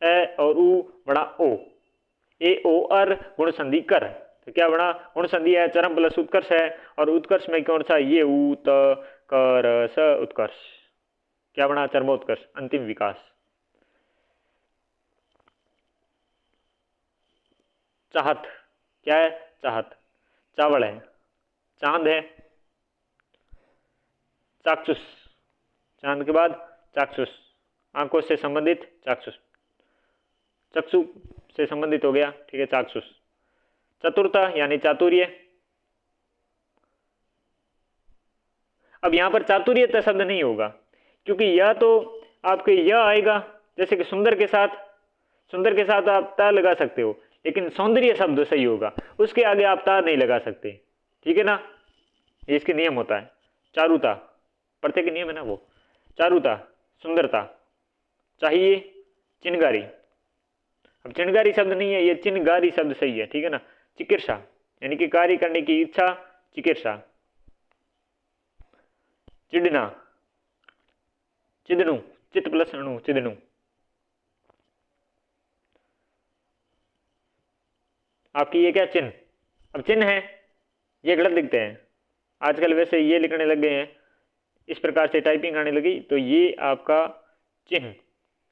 [SPEAKER 1] ए और उ बड़ा ओ, ए ओ अर गुण संधि कर, तो क्या बना गुण संधि है, चरम प्लस उत्कर्ष है, और उत्कर्ष में कौन सा ये उ त कर स उत्कर्ष, क्या बना चरमोत्कर्ष, अंतिम विकास। चाहत, क्या है चाहत, चावल है। चांद है, चाक्षुष, चांद के बाद चाक्षुष, आंखों से संबंधित चाक्षुष, चक्षु से संबंधित हो गया, ठीक है चाक्षुष। चतुरता यानी चातुर्य, अब यहां पर चातुर्य शब्द नहीं होगा क्योंकि यह तो आपके यह आएगा, जैसे कि सुंदर के साथ, सुंदर के साथ आप ता लगा सकते हो, लेकिन सौंदर्य शब्द सही होगा, उसके आगे आप ता नहीं लगा सकते, ठीक है ना, ये इसके नियम होता है। चारुता, प्रत्येक नियम है ना वो, चारुता सुंदरता। चाहिए, चिनगारी, अब चिनगारी शब्द नहीं है, ये चिनगारी शब्द सही है, ठीक है ना। चिकित्सा यानी कि कार्य करने की इच्छा, चिकित्सा। चिड़ना, चिदनु, चित प्लस अणु, चिदनु। आपकी ये क्या चिन्ह, अब चिन्ह है ये गलत लिखते हैं आजकल, वैसे ये लिखने लग गए हैं, इस प्रकार से टाइपिंग आने लगी, तो ये आपका चिन्ह,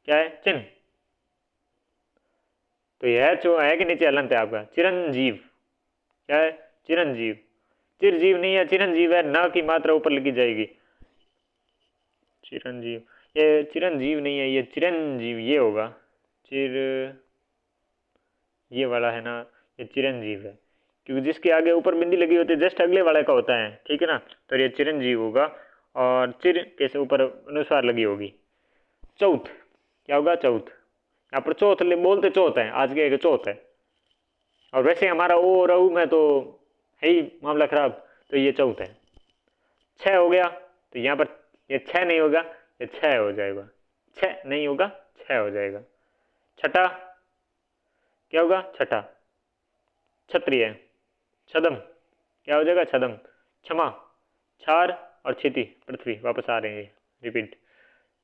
[SPEAKER 1] क्या है चिन्ह, तो यह जो है कि नीचे अलंत है आपका। चिरंजीव, क्या है चिरंजीव। चिरजीव नहीं है, चिरंजीव है, न की मात्रा ऊपर लिखी जाएगी। चिरंजीव, ये चिरंजीव नहीं है, ये चिरंजीव ये होगा। चिर, ये वाला है ना, ये चिरंजीव है, क्योंकि जिसके आगे ऊपर बिंदी लगी होती है जस्ट अगले वाले का होता है, ठीक है ना। तो ये चिरंजीव होगा, और चिर कैसे ऊपर अनुस्वार लगी होगी। चौथ क्या होगा, चौथ। यहाँ पर चौथ बोलते चौथ है, आज के चौथ है, और वैसे हमारा ओ रहू में तो है ही मामला खराब, तो ये चौथ है। छः हो गया, तो यहाँ पर ये छः नहीं होगा, ये छः हो जाएगा, छः नहीं होगा, छः हो जाएगा। छठा क्या होगा, छठा, क्षत्रिय, छदम क्या हो जाएगा, छदम। क्षमा, क्षार और क्षिति पृथ्वी, वापस आ रहे हैं रिपीट।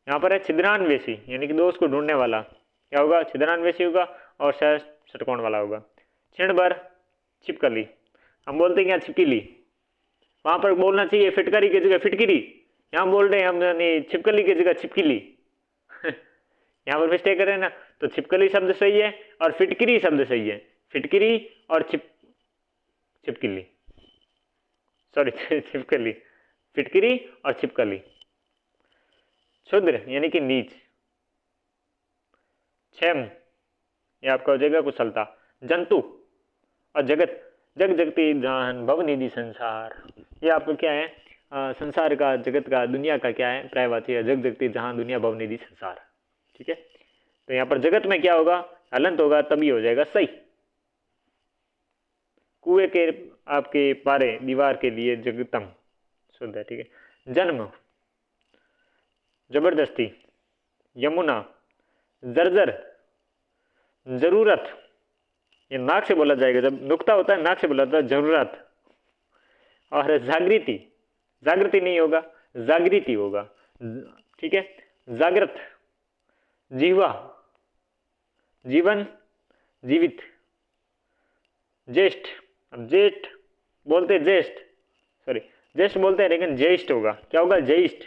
[SPEAKER 1] यहाँ पर है छिद्रान्वेषी, यानी कि दोष को ढूंढने वाला, क्या होगा, छिद्रान्वेषी होगा, और शायद षटकोण वाला होगा। क्षण भर, छिपकली, हम बोलते हैं क्या, छिपकली, वहाँ पर बोलना चाहिए फिटकरी की जगह फिटकिरी, यहाँ बोल रहे हैं हम छिपकली की जगह छिपकली। यहाँ पर मिस्टेक कर रहे हैं ना, तो छिपकली शब्द सही है और फिटकिरी शब्द सही है। फिटकिरी और छिपकली, सॉरी छिपकली, फिटकिरी और छिपकली। क्षुद्र यानी कि नीच। क्षेम, ये आपका हो जाएगा कुशलता। जंतु और जगत, जग जगती जहान भवनिधि संसार, ये आपको क्या है, संसार का, जगत का, दुनिया का क्या है, पर्यायवाची है, जग जगती जहान दुनिया भवनिधि संसार, ठीक है। तो यहाँ पर जगत में क्या होगा, हलंत होगा, तभी हो जाएगा सही। कुएं के आपके पारे दीवार के लिए जगतम, शुद्ध है, ठीक है। जन्म, जबरदस्ती। यमुना, जर्जर, जरूरत, ये नाक से बोला जाएगा, जब नुक्ता होता है नाक से बोला जाता है, जरूरत। और जागृति, जागृति नहीं होगा, जागृति होगा, ठीक है। जागृत, जीवा, जीवन, जीवित। ज्येष्ठ, अब ज्येष्ठ बोलते ज्येष्ठ, सॉरी ज्येष्ठ बोलते हैं, लेकिन ज्येष्ठ होगा, क्या होगा, ज्येष्ठ,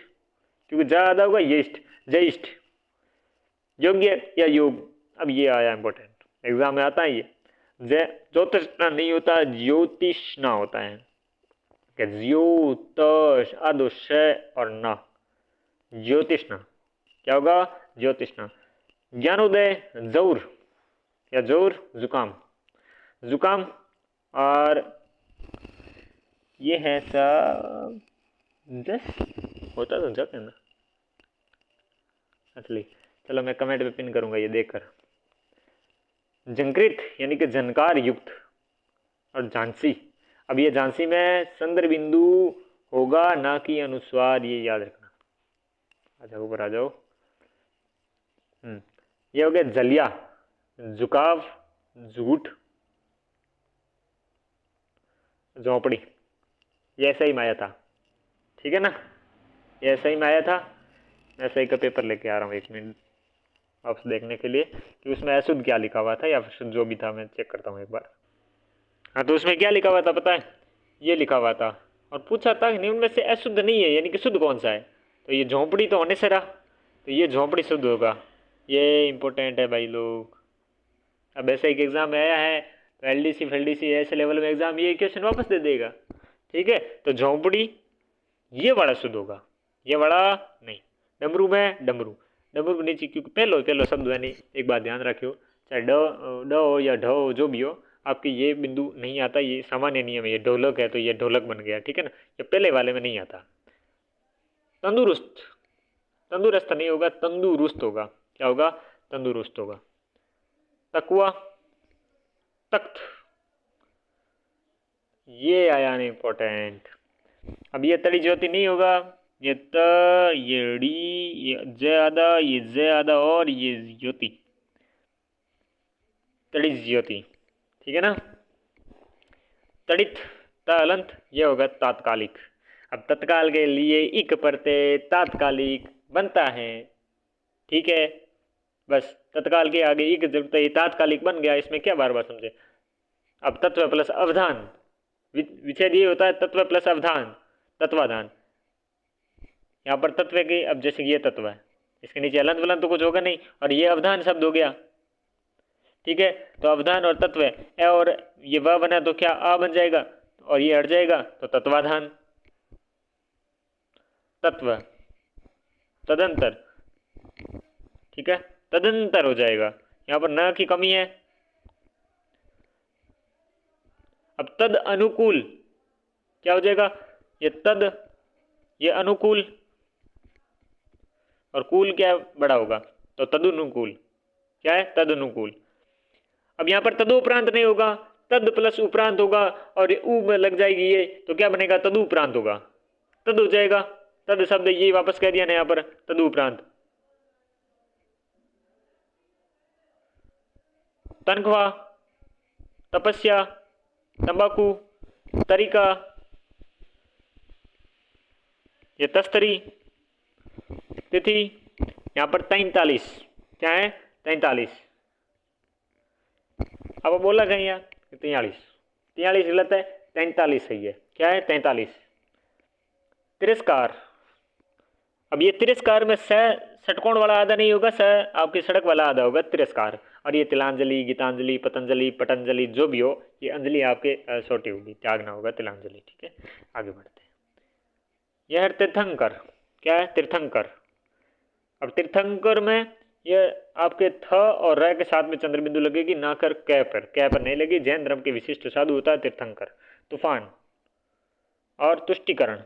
[SPEAKER 1] क्योंकि ज्यादा होगा ज्येष्ठ, ज्येष्ठ। योग्य या योग, अब ये आया इंपॉर्टेंट, एग्जाम में आता है ये। ज्योतिषना नहीं होता, ज्योतिषना होता है, ज्योतिष आदुष और ना, ज्योतिषना क्या होगा, ज्योतिषना। ज्ञानोदय, जोर या जोर, जुकाम, जुकाम। और ये है सब जस होता तो जग है ना असली। चलो मैं कमेंट पे पिन करूंगा ये देखकर। जंकृत यानी कि जनकार युक्त, और झांसी, अब ये झांसी में संदर्भ बिंदु होगा ना कि अनुस्वार, ये याद रखना। आ जाओ ऊपर आ जाओ। ये हो गया जलिया, झुकाव, झूठ, झोंपड़ी। ये ऐसा ही माया था, ठीक है ना, ये ऐसा ही माया था। मैं सही का पेपर लेके आ रहा हूँ, 1 मिनट वापस देखने के लिए कि उसमें अशुद्ध क्या लिखा हुआ था, या फिर शुद्ध जो भी था, मैं चेक करता हूँ एक बार। हाँ, तो उसमें क्या लिखा हुआ था पता है, ये लिखा हुआ था, और पूछा था कि उनमें से अशुद्ध नहीं है, यानी कि शुद्ध कौन सा है, तो ये झोंपड़ी तो होने से रहा, तो ये झोंपड़ी शुद्ध होगा। ये इंपॉर्टेंट है भाई लोग। अब ऐसा एक एग्जाम में आया है, तो LDC FLDC ऐसे लेवल में एग्जाम ये क्वेश्चन वापस दे देगा, ठीक है। तो झोंपड़ी ये वाला शुद्ध होगा, ये वाला नहीं। डमरू में डमरू, डमरू के नीचे, क्योंकि पहलो शब्द है नहीं, एक बात ध्यान रखियो, चाहे ड हो या ढ हो, जो भी हो, आपके ये बिंदु नहीं आता, ये सामान्य नियम है। ये ढोलक है तो ये ढोलक बन गया, ठीक है ना, ये पहले वाले में नहीं आता। तंदुरुस्त, तंदुरुस्त नहीं होगा, तंदुरुस्त होगा, क्या होगा, तंदुरुस्त होगा। तकवा, तख्त, ये आया नहीं इंपॉर्टेंट। अब ये तड़ी ज्योति नहीं होगा, ये त, ये डी, ये ज्यादा, ये ज्यादा, और ये ज्योति, तड़ी ज्योति, ठीक है ना। तड़ित, तालंत, ये होगा तात्कालिक। अब तत्काल के लिए इक प्रत्यय तात्कालिक बनता है, ठीक है। बस तत्काल के आगे इक जब ये तात्कालिक बन गया, इसमें क्या बार बार समझे। अब तत्व प्लस अवधान, विच्छेद ये होता है तत्व प्लस अवधान, तत्वाधान। यहाँ पर तत्व के, अब जैसे ये तत्व है, इसके नीचे अलंत वलंत तो कुछ होगा नहीं, और ये अवधान शब्द हो गया, ठीक है। तो अवधान और तत्व है, और ये व बना तो क्या आ बन जाएगा, और ये हट जाएगा तो तत्वाधान, तत्व, तदंतर, ठीक है, तदंतर हो जाएगा। यहाँ पर न की कमी है। अब तद अनुकूल क्या हो जाएगा, ये तद, ये अनुकूल, और कूल क्या बड़ा होगा तो तदनुकूल, क्या है, तदनुकूल। अब यहाँ पर तदुपरांत नहीं होगा, तद प्लस उपरांत होगा, और ये ऊ में लग जाएगी ये, तो क्या बनेगा, तदुपरांत होगा, तद हो जाएगा। तद शब्द ये वापस कह दिया ना यहाँ पर, तदुपरांत। तनख्वाह, तपस्या, तंबाकू, तरीका, ये तस्तरी, तिथि। यहाँ पर 43, क्या है, 43। अब बोला कहीं यार 43, 43 गलत है, 43 सही है। क्या है, 43। तिरस्कार, अब ये तिरस्कार में स षटकोण वाला आधा नहीं होगा, स आपकी सड़क वाला आधा होगा, तिरस्कार। और ये तिलांजलि, गीतांजलि, पतंजलि, पटंजलि, जो भी हो, ये अंजलि आपके छोटी होगी, त्यागना होगा तिलांजलि, ठीक है। आगे बढ़ते हैं। यह है तीर्थंकर, क्या है, तीर्थंकर। अब तीर्थंकर में ये आपके थ और र के साथ में चंद्र बिंदु लगेगी, ना कर कै पर नहीं लगी। जैन धर्म के विशिष्ट साधु होता है तीर्थंकर। तूफान और तुष्टिकरण,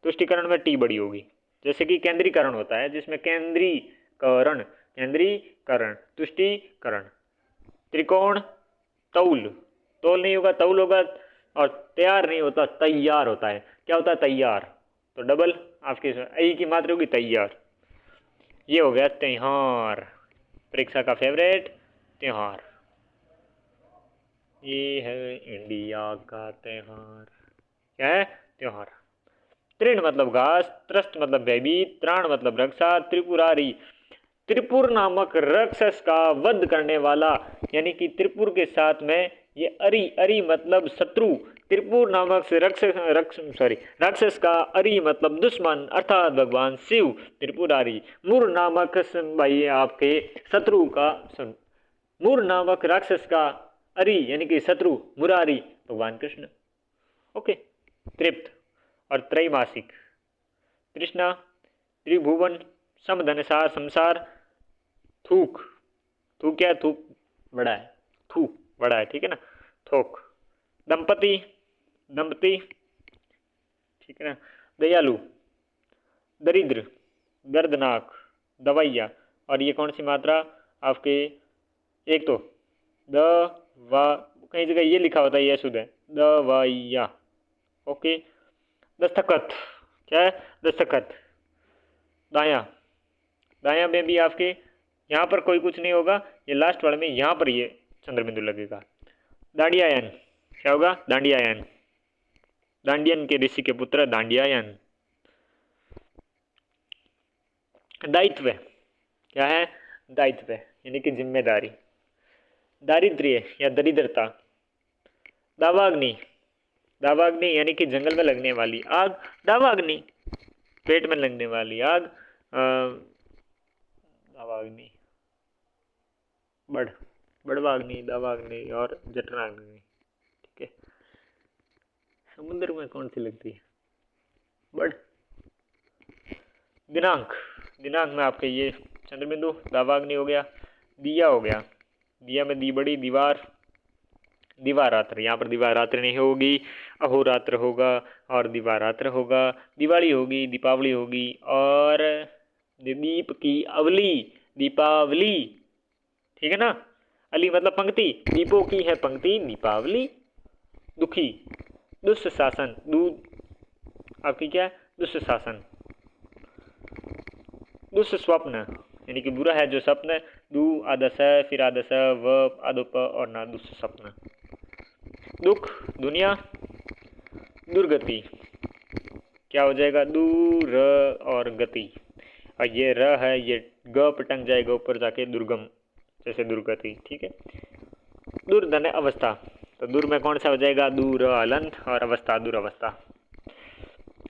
[SPEAKER 1] तुष्टिकरण में टी बड़ी होगी, जैसे कि केंद्रीकरण होता है जिसमें केंद्रीकरण, केंद्रीकरण, तुष्टिकरण। त्रिकोण, तौल, तौल नहीं होगा, तौल होगा। और तैयार नहीं होता, तैयार होता है। क्या होता है, तैयार, तो डबल आपकी आई की मात्रा होगी, तैयार। ये हो गया त्योहार, परीक्षा का फेवरेट त्योहार। ये है इंडिया का त्योहार, क्या है, त्योहार। तृण मतलब घास, त्रस्त मतलब भयभीत, त्राण मतलब रक्षा, त्रिपुरारी, त्रिपुर नामक राक्षस का वध करने वाला, यानी कि त्रिपुर के साथ में ये अरि, अरि मतलब शत्रु, त्रिपुर नामक से राक्षस का अरि मतलब दुश्मन, अर्थात भगवान शिव। त्रिपुरारी, मूर नामक भाई आपके शत्रु का, मूर नामक राक्षस का अरि यानी कि शत्रु, मुरारी भगवान कृष्ण। ओके। तृप्त और त्रैमासिक, तृष्णा, त्रिभुवन, समधनसार, संसार, थूक, थूक क्या है, थूक बड़ा है, थूक बड़ा है, ठीक है ना, थोक। दंपति, दंपति, ठीक है ना। दयालु, दरिद्र, दर्दनाक, दवाइया। और ये कौन सी मात्रा आपके, एक तो द वा, कई जगह ये लिखा होता है, ये शुद्ध है, दवाइया। ओके। दस्तखत, क्या है, दस्तखत। दाया, दाया में भी आपके यहाँ पर कोई कुछ नहीं होगा, ये लास्ट वाले में यहाँ पर ये चंद्र बिंदु लगेगा। दांडियायन, क्या होगा, दांडियायन, दांडियन के ऋषि के पुत्र दांडियायन। दायित्व, क्या है, दायित्व यानी कि जिम्मेदारी। दारिद्र्य या दरिद्रता। दावाग्नि, दावाग्नि यानी कि जंगल में लगने वाली आग, दावाग्नि पेट में लगने वाली आग, दावाग्नि, बड़वाग्नि, दावाग्नि और जठराग्नि, ठीक है। समुद्र में कौन सी लगती है, बड़। दिनांक, दिनांक में आपके ये चंद्रबिंदु, दावाग्नि हो गया। दिया हो गया, दिया में दी बड़ी, दीवार, दिवारात्र, यहाँ पर दिवारात्र नहीं होगी, अहोरात्र होगा और दिवारात्र होगा। दिवाली होगी, दीपावली होगी, और दीप की अवली, दीपावली, ठीक है ना। अली मतलब पंक्ति, दीपों की है पंक्ति, दीपावली। दुखी, दुष्शासन, आपकी क्या है, दुष्शासन। दुष्स्वप्न यानी कि बुरा है जो स्वप्न, दु आदस फिर आदस व आदोप और ना, दुष्स्वप्न। दुख, दुनिया। दुर्गति, क्या हो जाएगा, दूर और गति, और ये र है, ये ग पटंग जाएगा ऊपर जाके, दुर्गम जैसे दुर्गति, ठीक है। दुर्धन अवस्था, तो दूर में कौन सा हो जाएगा, दूर अलंत, और अवस्था दुरावस्था।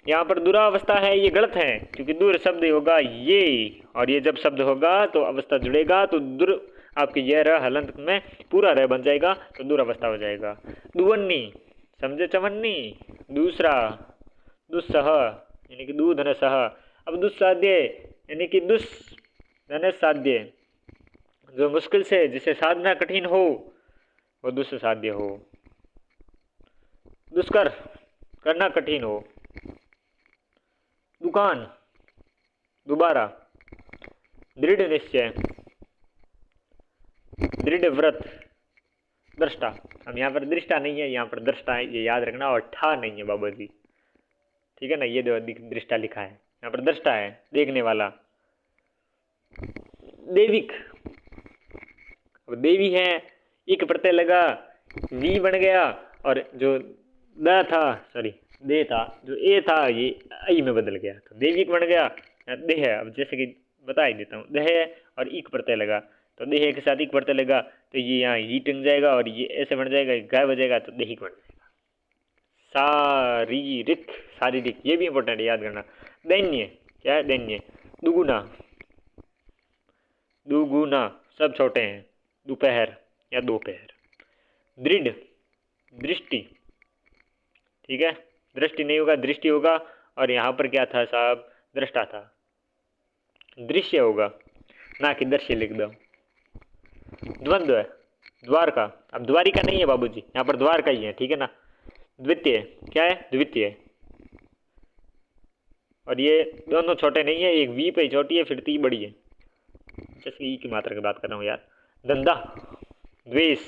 [SPEAKER 1] यहाँ पर दुरावस्था है, ये गलत है, क्योंकि दूर शब्द होगा ये, और ये जब शब्द होगा तो अवस्था जुड़ेगा, तो दुर आपके ये र हलंत में पूरा र बन जाएगा तो दुरावस्था हो जाएगा। दुवन्नी समझे चवन्नी। दूसरा दुस्सह यानी कि दू धन सह। अब दुस्साध्य यानी कि दुस धन साध्य, जो मुश्किल से जिसे साधना कठिन हो वो दुस्साध्य हो। दुष्कर करना कठिन हो। दुकान दोबारा। दृढ़ निश्चय, दृढ़ व्रत, दृष्टा। अब यहाँ पर दृष्टा नहीं है, यहाँ पर दृष्टा है, ये याद रखना। और ठा नहीं है बाबा जी, ठीक है ना, ये दृष्टा लिखा है, यहाँ पर दृष्टा है, देखने वाला। देविक, अब देवी है, एक प्रत्यय लगा, वी बन गया, और जो द था सॉरी दे था, जो ए था ये आई में बदल गया, तो देविक बन गया। देह है, अब जैसे कि बता ही देता हूँ, देह है और एक प्रत्यय लगा, तो देह के साथ एक प्रत्यय लगा तो ये यहाँ ही टंग जाएगा और ये ऐसे बन जाएगा, गाय बजेगा तो देहिक बन जाएगा। शारीरिक, शारीरिक ये भी इंपॉर्टेंट है, याद करना। दैन्य क्या है, दैन्य। दुगुना, दुगुना सब छोटे हैं। दोपहर या दोपहर। दृढ़, दृष्टि, ठीक है, दृष्टि नहीं होगा दृष्टि होगा, और यहाँ पर क्या था साहब, दृष्टा था। दृश्य होगा, ना कि दृश्य लिख दो। द्वंद्व है, द्वारका, अब द्वारिका नहीं है बाबूजी, यहाँ पर द्वारका ही है, ठीक है ना। द्वितीय क्या है, द्वितीय, और ये दोनों छोटे नहीं है, एक वी पे छोटी है फिर ती बड़ी है, जैसे ई की मात्रा की बात कर रहा हूँ यार। धंधा, द्वेष,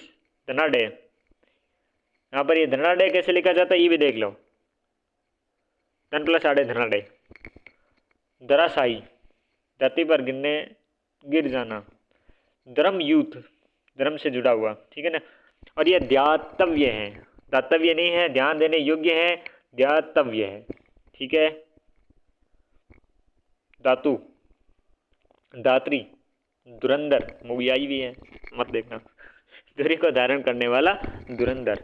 [SPEAKER 1] धनाढ़, यहाँ पर ये धनाढ़ कैसे लिखा जाता है ये भी देख लो, धन प्लस आड़े धनाढ़। दराशाई, धरती पर गिरने, गिर जाना। धर्म यूथ, धर्म से जुड़ा हुआ, ठीक है ना। और ये ध्यातव्य है, दातव्य नहीं है, ध्यान देने योग्य है, ध्यातव्य है, ठीक है। धातु, दात्री, धुरंधर, मूवी आई भी है मत देखना, धुरी को धारण करने वाला धुरंधर।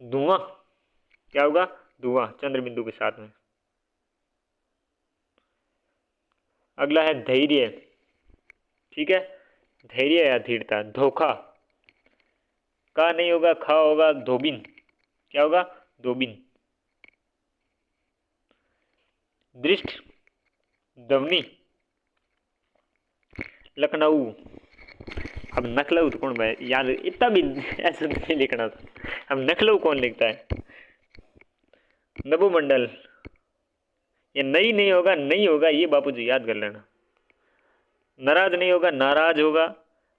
[SPEAKER 1] धुआं क्या होगा, धुआं चंद्र बिंदु के साथ में। अगला है धैर्य, ठीक है, धैर्य या धीरता। धोखा का नहीं होगा, खा होगा, धोबिन क्या होगा, धोबिन। दृष्ट, दवनी। लखनऊ, अब नखलऊ तो कौन भाई याद, इतना भी ऐसा नहीं लिखना था, अब नखलऊ कौन लिखता है। नभोमंडल, ये नहीं होगा, नहीं होगा, ये बापूजी याद कर लेना। नाराज नहीं होगा, नाराज होगा।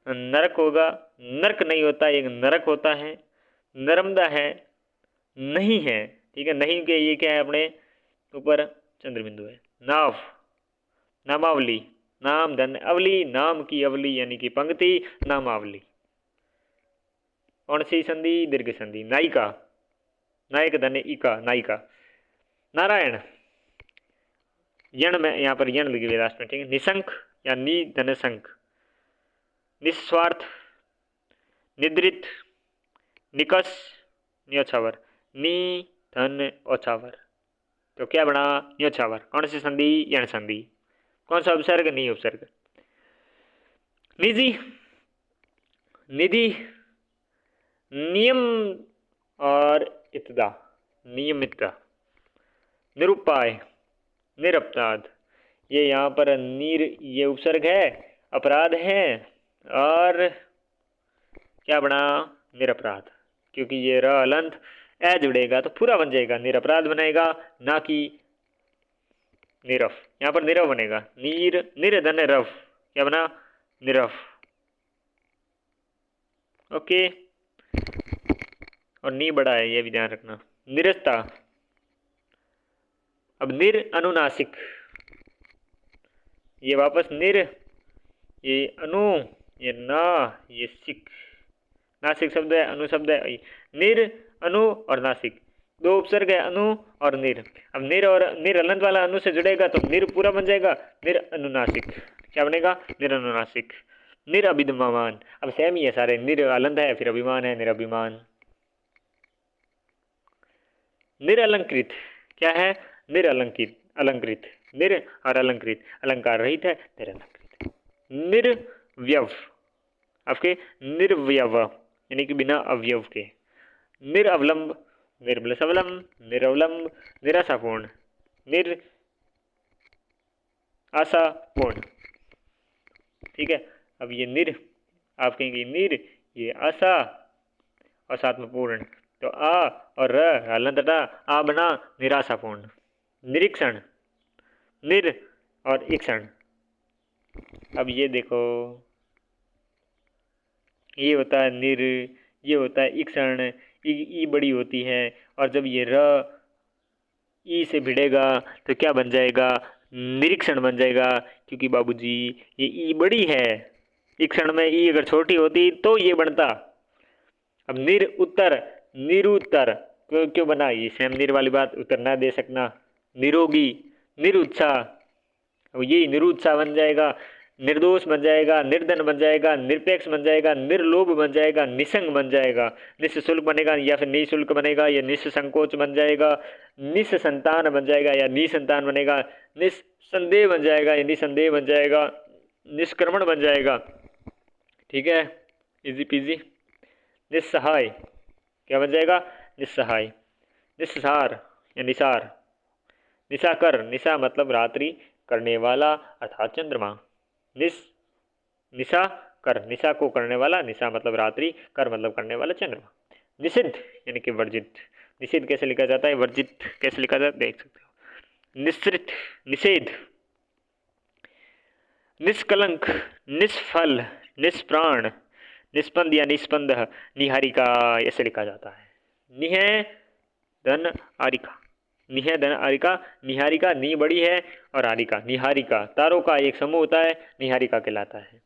[SPEAKER 1] नरक होगा, नरक नहीं होता, एक नरक होता है। नर्मदा है, नहीं है, ठीक है, नहीं के ये क्या है, अपने ऊपर चंद्र बिंदु है। नाव, नामावली, नाम धन अवली, नाम की अवली यानी कि पंक्ति, नामावली। कौन सी संधि, दीर्घ संधि। नायिका, नायक धन इका, नायिका। नारायण, यण में यहाँ पर यण लगी हुई लास्ट में, ठीक है। निशंक या नि धन शंख। निस्वार्थ, निद्रित, निकस, न्योछावर। नि धन ओछावर, तो क्या बना, न्योछावर। कौन सी संधि, यण संधि। कौन सा उपसर्ग, नहीं उपसर्ग। निधि, निधि, नियम और इत्दा, नियमितता। निरुपाय, निरपराध, ये यहाँ पर नीर ये उपसर्ग है, अपराध है, और क्या बना, निरपराध, क्योंकि ये र अलंत ए जुड़ेगा तो पूरा बन जाएगा, निरपराध बनेगा, ना कि निरफ। यहाँ पर निरव बनेगा, नीर निर्धन रफ, क्या बना, निरफ। ओके, और नी बड़ा है ये भी ध्यान रखना। निरस्ता, अब निर अनुनासिक, ये वापस निर, ये अनु, ये ना, ये सिक, नासिक शब्द है, अनु शब्द है। निर, अनु और नासिक, दो उपसर्ग है, अनु और निर। अब निर और निर अलंत वाला अनु से जुड़ेगा तो निर पूरा बन जाएगा, निर अनुनासिक, क्या बनेगा, निर अनुनासिक। निर अभिमान, अब सेम ही है सारे, निर अलंत है फिर अभिमान है, निरभिमान। निरअलंकृत क्या है, निरअलंकृत, अलंकृत, निर और अलंकृत, अलंकार रहित है, निरलंकृत। निर्व्यव, आपके निर्व्यव यानी कि बिना अवयव के। निरअवलंब, निर्प्लस अवलंब, निरवलंब, निराशापूर्ण, निर आशापूर्ण। ठीक है, अब ये निर आप कहेंगे निर, ये आशा और साथ में पूर्ण, तो आ और र हलंतटा आ बना निराशापूर्ण। निरीक्षण, निर और ईक्षण। अब ये देखो, ये होता है निर, ये होता है ईक्षण, ई बड़ी होती है, और जब ये र ई से भिड़ेगा तो क्या बन जाएगा, निरीक्षण बन जाएगा, क्योंकि बाबूजी ये ई बड़ी है, ईक्षण में ई अगर छोटी होती तो ये बनता। अब निर उत्तर, निरुत्तर क्यों बना, ये सेम निर वाली बात, उत्तर ना दे सकना। निरोगी, निरुत्साह, अब ये निरुत्साह बन जाएगा, निर्दोष बन जाएगा, निर्धन बन जाएगा, निरपेक्ष बन जाएगा, निर्लोभ बन जाएगा, निसंग बन जाएगा, निःशुल्क बनेगा या फिर निःशुल्क बनेगा, या निस्संकोच बन जाएगा, निस्संतान बन जाएगा या निसंतान बनेगा, निस्संदेह बन जाएगा या निसंदेह बन जाएगा, निष्क्रमण बन जाएगा। ठीक है, इजी पीजी। निस्सहाय क्या बन जाएगा, निस्सहाय। निस्सार या निसार, निशा कर, निशा मतलब रात्रि, करने वाला अर्थात चंद्रमा। निशा कर, निशा को करने वाला, निशा मतलब रात्रि, कर मतलब करने वाला चंद्रमा। निषिद्ध यानी कि वर्जित, निषिद्ध कैसे लिखा जाता है, वर्जित कैसे लिखा जाता है देख सकते हो। निश्रित, निषेध। निष्कलंक, निष्फल, निष्प्राण, निष्पंद या निष्पंद, निहारिका ऐसे लिखा जाता है। निह धन आरिका, निह धन आरिका, निहारिका नी बड़ी है और आरिका निहारिका, तारों का एक समूह होता है, निहारिका कहलाता है।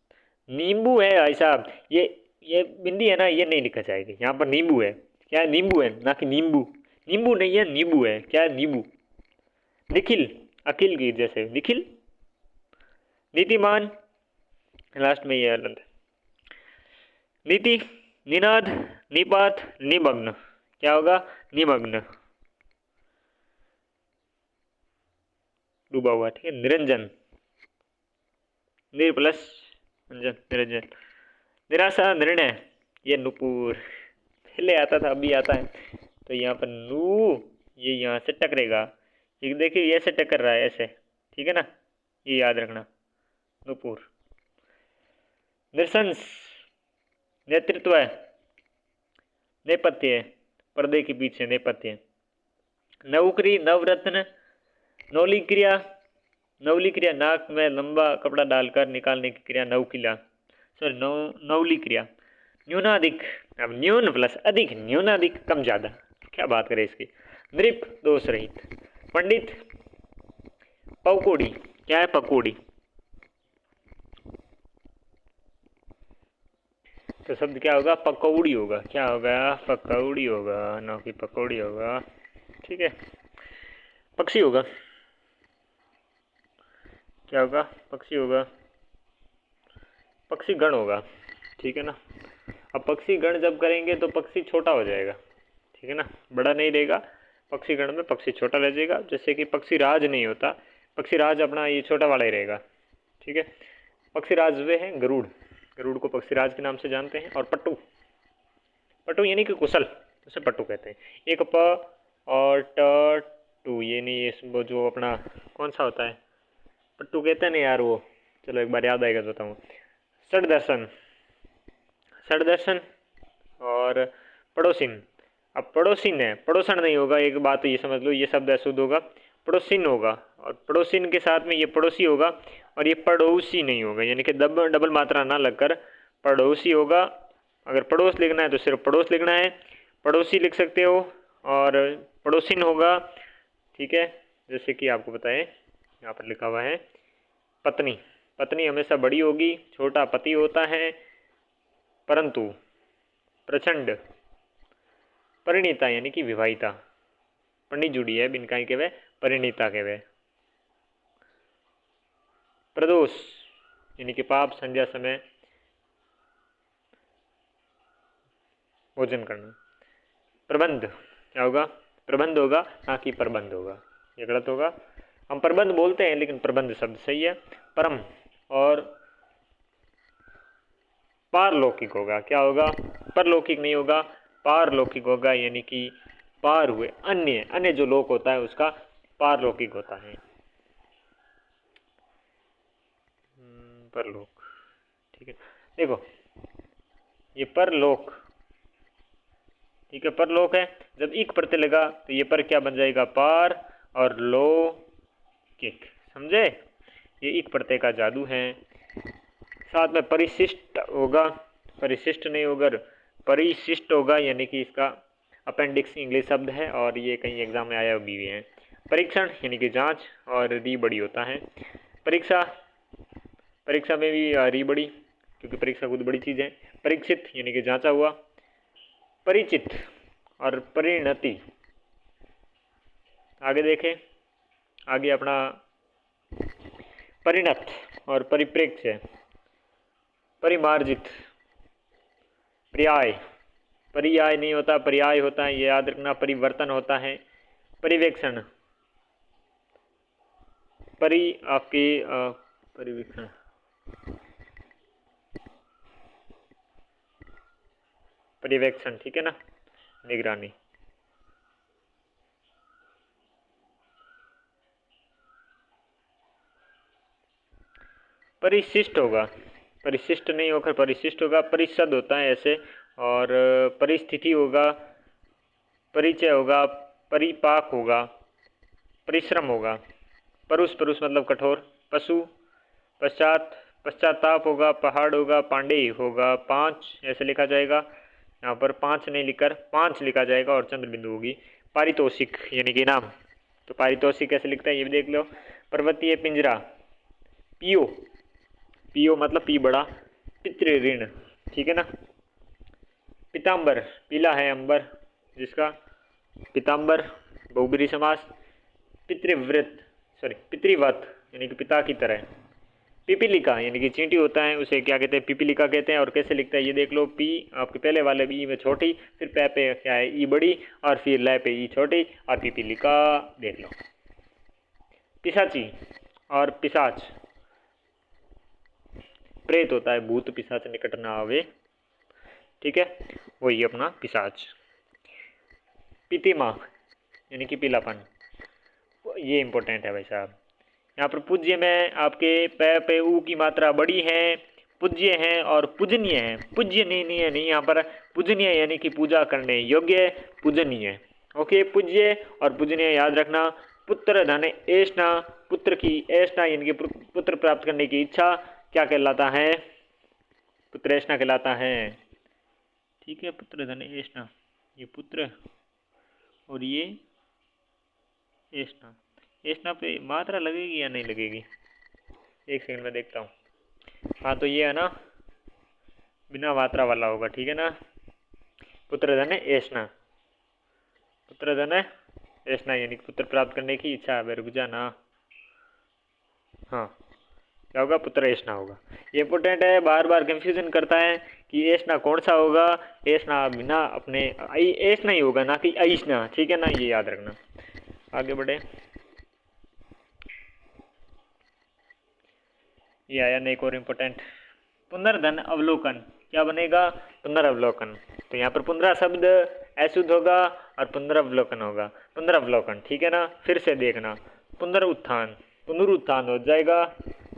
[SPEAKER 1] नींबू है भाई साहब, ये बिंदी है ना, ये नहीं लिखा जाएगी, यहाँ पर नींबू है, क्या है, नींबू है ना कि नींबू, नींबू नहीं है नींबू है, क्या है नींबू। निखिल, अखिल की जैसे निखिल। नीतिमान, लास्ट में ये अलंत। नीति, निनाद, निपात, निमग्न, क्या होगा, निमग्न, डूबा हुआ। ठीक है, निरंजन, निर प्लस अंजन, निरंजन। निराशा, निर्णय, ये नुपुर पहले आता था अभी आता है, तो यहाँ पर नू ये यहाँ से टकरेगा, ये देखिए ये ऐसे टकर रहा है ऐसे, ठीक है ना, ये याद रखना, नुपुर। निरसंस, नेतृत्व, नेपथ्य, पर्दे के पीछे नेपथ्य। नौकरी, नवरत्न, नौली क्रिया, नवली क्रिया नाक में लंबा कपड़ा डालकर निकालने की क्रिया, नवकिला सॉरी नवली क्रिया। न्यूनाधिक, अब न्यून प्लस अधिक, न्यूनाधिक कम ज्यादा, क्या बात करें इसकी। नृप, दोष रहित। पंडित, पकौड़ी, क्या है पकौड़ी, तो शब्द क्या होगा, पकौड़ी होगा, क्या होगा, पकौड़ी होगा, ना कि पकौड़ी होगा। ठीक है, पक्षी होगा, क्या होगा, पक्षी होगा, पक्षी गण होगा। ठीक है ना, अब पक्षी गण जब करेंगे तो पक्षी छोटा हो जाएगा, ठीक है ना, बड़ा नहीं रहेगा, पक्षी गण में पक्षी छोटा रह जाएगा, जैसे कि पक्षी राज नहीं होता, पक्षी राज अपना ये छोटा वाला ही रहेगा। ठीक है, पक्षी राज वे हैं गरुड़, गरुड़ को पक्षी राज के नाम से जानते हैं। और पट्टू, पट्टू यानी कि कुशल, उसे पट्टू कहते हैं। एक प और ट टू, ये नहीं, ये जो अपना कौन सा होता है, पट्टू कहते हैं ना यार वो, चलो एक बार याद आएगा तो बताऊँ। षड दर्शन, षड दर्शन और पड़ोसिन। अब पड़ोसिन है, पड़ोसन नहीं होगा, एक बात तो ये समझ लो, ये शब्द अशुद्ध होगा, पड़ोसिन होगा, और पड़ोसिन के साथ में ये पड़ोसी होगा, और ये पड़ोसी नहीं होगा, यानी कि डबल मात्रा ना लगकर पड़ोसी होगा। अगर पड़ोस लिखना है तो सिर्फ पड़ोस लिखना है, पड़ोसी लिख सकते हो, और पड़ोसिन होगा। ठीक है, जैसे कि आपको बताएं, यहाँ पर लिखा हुआ है पत्नी, पत्नी हमेशा बड़ी होगी, छोटा पति होता है, परंतु प्रचंड परिणीता यानी कि विवाहिता, पंडित जुड़ी है बिनकाई के वे, परिणीता के वे। प्रदोष यानी कि पाप, संध्या समय भोजन करना। प्रबंध क्या होगा, प्रबंध होगा ना कि प्रबंध होगा, ये गलत होगा, हम प्रबंध बोलते हैं लेकिन प्रबंध शब्द सही है। परम और पारलौकिक होगा। क्या होगा? परलौकिक नहीं होगा, पारलौकिक होगा, यानी कि पार हुए, अन्य अन्य जो लोक होता है उसका पारलौकिक होता है। परलोक, ठीक है। देखो ये परलोक, ठीक है, परलोक है। जब इक प्रत्यय लगा तो ये पर क्या बन जाएगा? पार और लौकिक, समझे? ये इक प्रत्यय का जादू है। साथ में परिशिष्ट होगा, परिशिष्ट नहीं होगा, परिशिष्ट होगा, यानी कि इसका अपेंडिक्स इंग्लिश शब्द है और ये कहीं एग्जाम में आया भी है। परीक्षण यानी कि जांच, और री बड़ी होता है। परीक्षा, परीक्षा में भी री बड़ी, क्योंकि परीक्षा खुद बड़ी चीज़ है। परीक्षित यानी कि जांचा हुआ। परिचित और परिणति, आगे देखें, आगे अपना परिणत और परिप्रेक्ष्य, परिमार्जित, पर्याय, पर्याय नहीं होता, पर्याय होता है, ये याद रखना। परिवर्तन होता है। परिवेक्षण, आपके परिवेक्षण, परिवेक्षण, ठीक है ना, निगरानी। परिशिष्ट होगा, परिशिष्ट नहीं होकर परिशिष्ट होगा। परिषद होता है ऐसे, और परिस्थिति होगा, परिचय होगा, परिपाक होगा, परिश्रम होगा। परुष, परुष मतलब कठोर। पशु, पश्चात, पश्चाताप होगा, पहाड़ होगा, पांडे होगा। पाँच ऐसे लिखा जाएगा, यहाँ पर पाँच नहीं लिखकर पाँच लिखा जाएगा और चंद्र बिंदु होगी। पारितोषिक यानी कि इनाम, तो पारितोषिक कैसे लिखता है ये भी देख लो। पर्वतीय पिंजरा, पियो, पियो मतलब पी बड़ा। पितृ ऋण, ठीक है ना। पीताम्बर, पीला है अंबर जिसका, पीताम्बर, बहुब्रीहि समास। पितृव्रत, सॉरी पितृवत यानी कि पिता की तरह। पिपीलिका यानी कि चींटी होता है, उसे क्या कहते हैं? पिपीलिका कहते हैं। और कैसे लिखता है ये देख लो। पी आपके पहले वाले ई में छोटी, फिर पै पे क्या है? ई बड़ी, और फिर लै पे ई छोटी, और पिपीलिका देख लो। पिशाची और पिशाच, प्रेत होता है, भूत पिशाच निकट ना आवे, ठीक है, वही अपना पिशाच। पितिमा यानी कि पीलापन, ये इंपॉर्टेंट है भाई साहब। यहाँ पर पूज्य में आपके पे ऊ की मात्रा बड़ी है, पूज्य है और पूजनीय है। पूज्य नहीं है, नहीं यहाँ पर पूजनीय यानी कि पूजा करने योग्य, पूजनीय। ओके, पूज्य और पूजनीय याद रखना। पुत्र धन ऐष्णा, पुत्र की ऐष्णा यानी कि पुत्र प्राप्त करने की इच्छा क्या कहलाता है? पुत्र ऐष्णा कहलाता है, ठीक है। पुत्र धन ऐष्णा, ये पुत्र और ये ऐष्णा, ऐष्णा पे मात्रा लगेगी या नहीं लगेगी? एक सेकंड में देखता हूँ। हाँ तो ये है ना, बिना मात्रा वाला होगा, ठीक है ना। पुत्र धन ऐष्णा, पुत्र धन ऐष्णा यानी पुत्र प्राप्त करने की इच्छा है। रुक जाना, हाँ क्या होगा? पुत्र ऐष्णा होगा। ये इंपॉर्टेंट है, बार बार कंफ्यूजन करता है कि ऐष्णा कौन सा होगा। ऐष्णा बिना अपने ऐष्णा ही होगा, ना कि ऐष्णा, ठीक है ना, ये याद रखना। आगे बढ़े, ये आया ना एक और इम्पोर्टेंट, पुनर्धन अवलोकन, क्या बनेगा? पुनर्वलोकन। तो यहाँ पर पुनरा शब्द अशुद्ध होगा और पुनर्वलोकन होगा। पुनर्वलोकन, ठीक है ना, फिर से देखना। पुनरुत्थान, पुनरुत्थान हो जाएगा,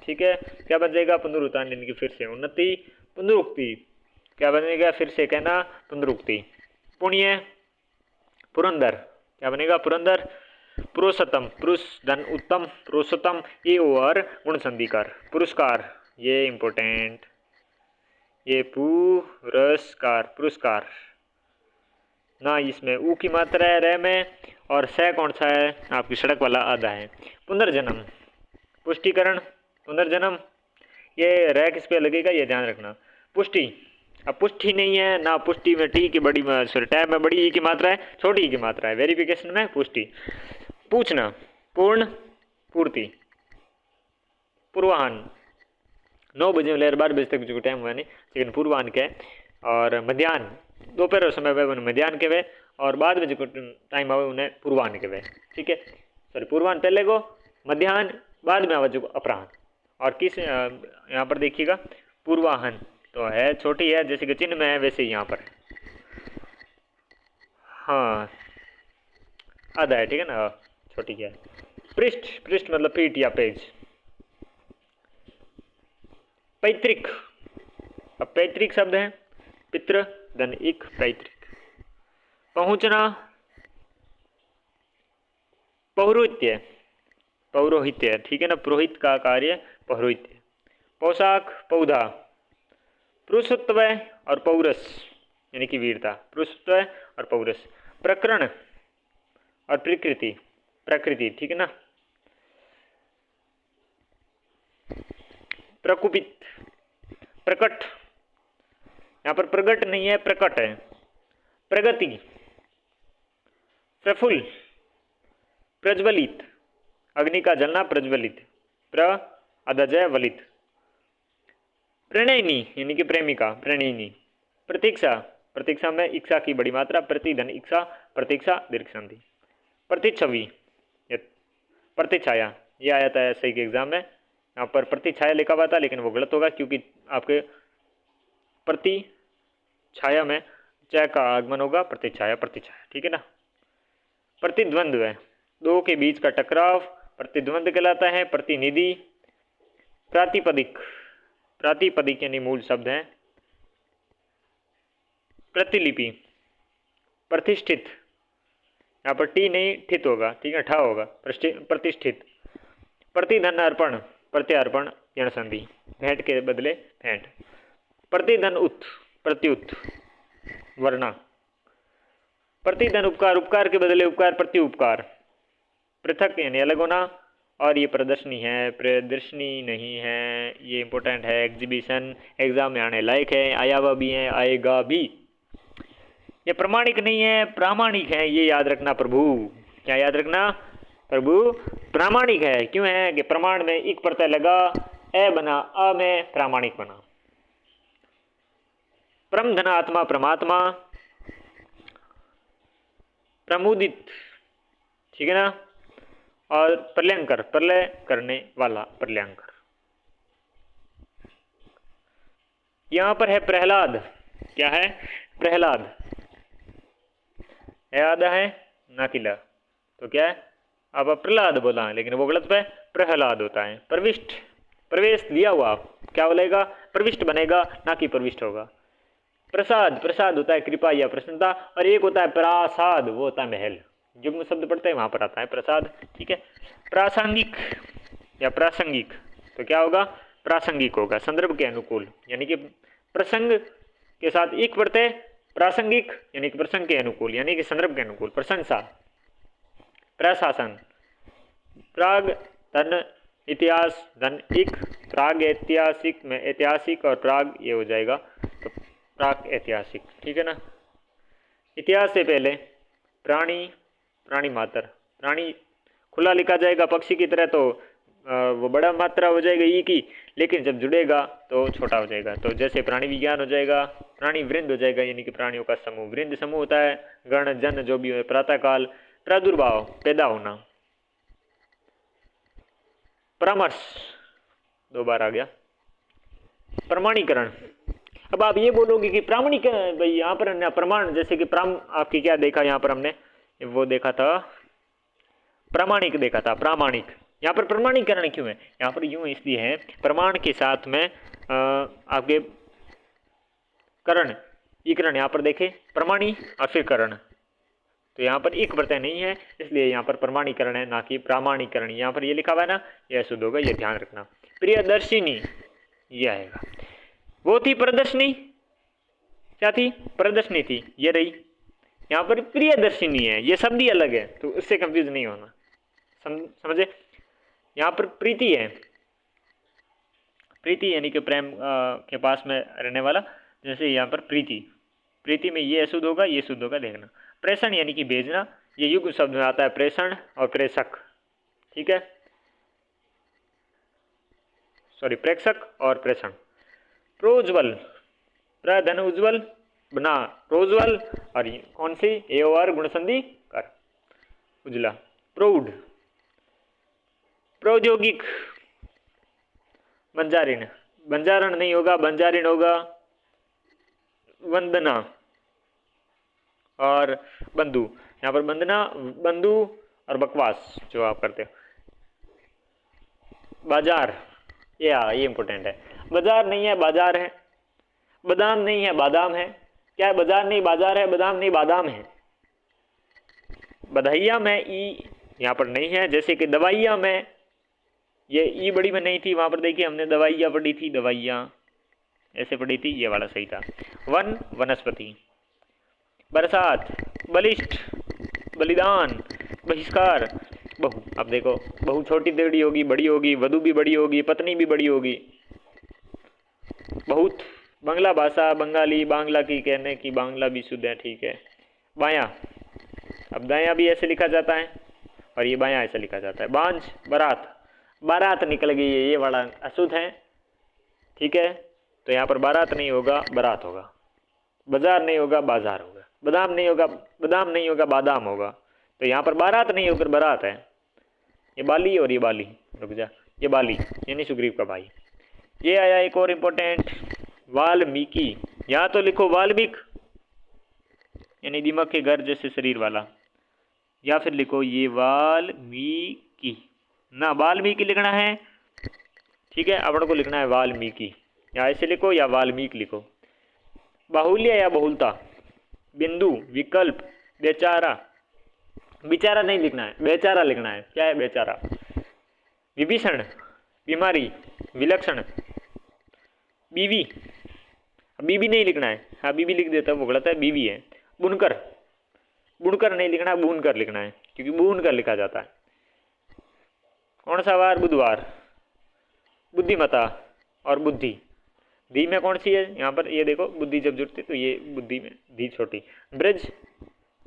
[SPEAKER 1] ठीक है। क्या बन जाएगा? पुनरुत्थान यानी कि फिर से उन्नति। पुनरुक्ति, क्या बनेगा? फिर से कहना, पुनरुक्ति। पुण्य, पुरंदर, क्या बनेगा? पुरंदर। पुरुषोत्तम, पुरुष धन उत्तम, पुरुषोत्तम, ये और गुण संधिकार। पुरस्कार, ये इंपॉर्टेंट, ये पुरस्कार, पुरस्कार ना, इसमें ऊ की मात्रा है रे में, और स कौन सा है? आपकी सड़क वाला आधा है। पुनर्जन्म, पुष्टिकरण, पुनर्जन्म, ये रे किस पे लगेगा ये ध्यान रखना। पुष्टि, अब पुष्टि नहीं है ना, पुष्टि में टी की बड़ी, सॉरी टैब में बड़ी ई की मात्रा है, छोटी ई की मात्रा है। वेरिफिकेशन में पुष्टि। पूछना, पूर्ण, पूर्ति। पूर्वाहन, 9 बजे लेकर 12 बजे तक जो टाइम हुआ नहीं, लेकिन पूर्वाहन के। और मध्याह्न, दोपहर समय पे उन्हें मध्याह्न के वे, और बाद में जो टाइम आवे उन्हें पूर्वाहन के वे, ठीक है। सॉरी पूर्वाहन पहले को, मध्याह्न बाद में आवाज अपराह्न। और किस यहाँ पर देखिएगा पूर्वाहन तो है छोटी है, जैसे कि चिन्ह में है वैसे ही यहाँ पर है। हाँ आधा है, ठीक है ना, छोटी क्या है। पृष्ठ, पृष्ठ मतलब पीठ या पेज। पैतृक, अब पैतृक शब्द है पितृ धन इक पैतृक। पहुंचना पौरोहित्य, पौरोहित्य ठीक है ना, पुरोहित का कार्य पौरोहित्य। पोशाक पौधा, पुरुषत्व और पौरस यानी कि वीरता, पुरुषत्व और पौरस। प्रकरण और प्रकृति, प्रकृति ठीक है ना। प्रकुपित, प्रकट, यहाँ पर प्रगट नहीं है प्रकट है। प्रगति, प्रफुल्ल, प्रज्वलित, अग्नि का जलना प्रज्वलित, प्र अदजय वलित। प्रणयनी यानी कि प्रेमिका प्रणयनी। प्रतीक्षा, प्रतीक्षा में इच्छा की बड़ी मात्रा, प्रतिधन इच्छा, प्रतीक्षा दीर्घ संधि। प्रतिच्छवि, प्रतिछाया, ये आया था एसआई के एग्जाम में, यहाँ पर प्रतिछाया लिखा हुआ था लेकिन वो गलत होगा क्योंकि आपके प्रति छाया में च का आगमन होगा, प्रतिछाया प्रतिछाया ठीक है ना। प्रतिद्वंद्व है दो के बीच का टकराव, प्रतिद्वंद्व कहलाता है। प्रतिनिधि, प्रातिपदिक, प्रातिपदिक यानी मूल शब्द है। प्रतिलिपि, प्रतिष्ठित, यहाँ पर टी नहीं ठित होगा ठीक है, ठा होगा, प्रतिष्ठित। प्रतिधन अर्पण, प्रत्यार्पण यण संधि, भेंट के बदले भेंट। प्रतिधन उत, प्रत्युत वर्णा। प्रतिधन उपकार, उपकार के बदले उपकार, प्रति उपकार। पृथक यानी अलग होना। और ये प्रदर्शनी है, प्रदर्शनी नहीं है, ये इंपॉर्टेंट है। एग्जीबिशन, एग्जाम में आने लायक है, आया हुआ भी है, आएगा भी। ये प्रमाणिक नहीं है, प्रामाणिक है, ये याद रखना प्रभु। क्या याद रखना प्रभु? प्रामाणिक है। क्यों है कि प्रमाण में एक प्रत्यय लगा, ए बना, अ में प्रामाणिक बना। परम धनात्मा परमात्मा। प्रमुदित ठीक है ना। और प्रलयंकर, प्रलय करने वाला प्रलयंकर। यहां पर है प्रहलाद, क्या है प्रहलाद, आधा है ना किला, तो क्या है अब प्रहलाद बोला लेकिन वो गलत है, प्रहलाद होता है। प्रविष्ट, प्रवेश दिया हुआ, क्या बोलेगा प्रविष्ट बनेगा ना कि प्रविष्ट होगा। प्रसाद, प्रसाद होता है कृपा या प्रसन्नता। और एक होता है प्रासाद, वो होता है महल, जुग्म शब्द पढ़ते हैं वहां पर आता है प्रसाद ठीक है। प्रासंगिक या प्रासंगिक, तो क्या होगा प्रासंगिक होगा, संदर्भ के अनुकूल यानी कि प्रसंग के साथ एक प्रत्यय, प्रासंगिक यानी कि प्रसंग के अनुकूल यानी कि संदर्भ के अनुकूल। प्रशंसा, प्रशासन, प्राग धन इतिहास धन इक, प्राग ऐतिहासिक में ऐतिहासिक और प्राग ये हो जाएगा तो प्राग ऐतिहासिक ठीक है ना। इतिहास से पहले प्राणी, प्राणी मात्र, प्राणी खुला लिखा जाएगा पक्षी की तरह तो वो बड़ा मात्रा हो जाएगा ई की, लेकिन जब जुड़ेगा तो छोटा हो जाएगा। तो जैसे प्राणी विज्ञान हो जाएगा, प्राणी वृंद हो जाएगा यानी कि प्राणियों का समूह। वृंद समूह होता है गण जन जो भी हो। प्रातःकाल, प्रादुर्भाव पैदा होना। परामर्श दो बार आ गया। प्रमाणीकरण, अब आप ये बोलोगे कि प्रामाणिक भाई यहाँ पर प्रमाण, जैसे कि आपकी क्या देखा यहाँ पर हमने, वो देखा था प्रामाणिक देखा था, प्रामाणिक। यहाँ पर प्रमाणीकरण क्यों है, यहाँ पर यूं इसलिए है प्रमाण के साथ में आपके करण, इकरण यहाँ पर देखे प्रमाणी और फिर करण, तो यहाँ पर एक प्रत्यय नहीं है इसलिए यहाँ पर प्रमाणीकरण है ना कि प्रामाणीकरण। यहाँ पर ये लिखा हुआ है ना, यह शुद्ध होगा, ये ध्यान रखना। प्रियदर्शिनी ये आएगा। वो थी प्रदर्शनी, क्या थी प्रदर्शनी थी, ये रही। यहाँ पर प्रियदर्शिनी है, ये शब्द ही अलग है तो उससे कंफ्यूज नहीं होना, समझे। यहाँ पर प्रीति है, प्रीति यानी कि प्रेम के पास में रहने वाला, जैसे यहाँ पर प्रीति, प्रीति में ये अशुद्ध होगा ये शुद्ध होगा देखना। प्रेषण यानी कि भेजना, ये युग शब्द में आता है प्रेषण और प्रेषक ठीक है, सॉरी प्रेक्षक और प्रेषण। प्रोज्वल, प्रधन उज्ज्वल बना प्रोज्वल, और कौन सी ए और गुण संधि कर उजला। प्रौढ़, प्रौद्योगिक, बंजारिन, बंजारण नहीं होगा, बंजारिन होगा। वंदना और बंधु, यहाँ पर वंदना, बंधु और बकवास जो आप करते हो। बाजार, ये इंपॉर्टेंट है। बाजार नहीं है, बाजार है। बादाम नहीं है, बादाम है। क्या है? बाजार नहीं बाजार है, बादाम नहीं बादाम है। बधाइया में ई यहाँ पर नहीं है, जैसे कि दवाइया में, ये ई बड़ी में नहीं थी, वहां पर देखिए हमने दवाइया पढ़ी थी, दवाइया ऐसे पढ़ी थी, ये वाला सही था। वन, वनस्पति। बरसात, बलिष्ठ, बलिदान, बहिष्कार। बहु, अब देखो बहु छोटी बड़ी होगी, बड़ी होगी, वधु भी बड़ी होगी, पत्नी भी बड़ी होगी। बहुत, बांग्ला भाषा, बंगाली, बांग्ला की कहने की, बांग्ला भी शुद्ध है, ठीक है। बायां, अब दायां भी ऐसे लिखा जाता है और ये बायां ऐसे लिखा जाता है। बांझ, बारात, बारात निकल गई है, ये वाला अशुद्ध है, ठीक है। तो यहाँ पर बारात नहीं होगा, बारात होगा। बाजार नहीं होगा, बाजार होगा। बादाम नहीं होगा, बादाम नहीं होगा, बादाम होगा। तो यहाँ पर बारात नहीं होकर बारात है। ये बाली और ये बाली, रुक जा, ये बाली यानी सुग्रीव का भाई। ये आया एक और इम्पोर्टेंट, वाल्मीकि। यहाँ तो लिखो वाल्मीक यानी दिमाग के घर जैसे शरीर वाला, या फिर लिखो ये वाल्मीकि, ना वाल्मीकि लिखना है, ठीक है। अपन को लिखना है वाल्मीकि, या ऐसे लिखो या वाल्मीकि लिखो। बाहुल्य या बहुलता, बिंदु, विकल्प, बेचारा। बेचारा नहीं लिखना है, बेचारा लिखना है। क्या है बेचारा? विभीषण, बीमारी, विलक्षण, बीवी। बीबी नहीं लिखना है, हाँ बीबी लिख देता है वो गलत है, बीवी है। बुनकर, बुनकर नहीं लिखना है, बुनकर लिखना है, क्योंकि बुनकर लिखा जाता है। कौन सा वार? बुधवार। बुद्धिमता और बुद्धि, धी में कौन सी है यहाँ पर? ये देखो बुद्धि जब जुड़ती तो ये बुद्धि में धी छोटी। ब्रज,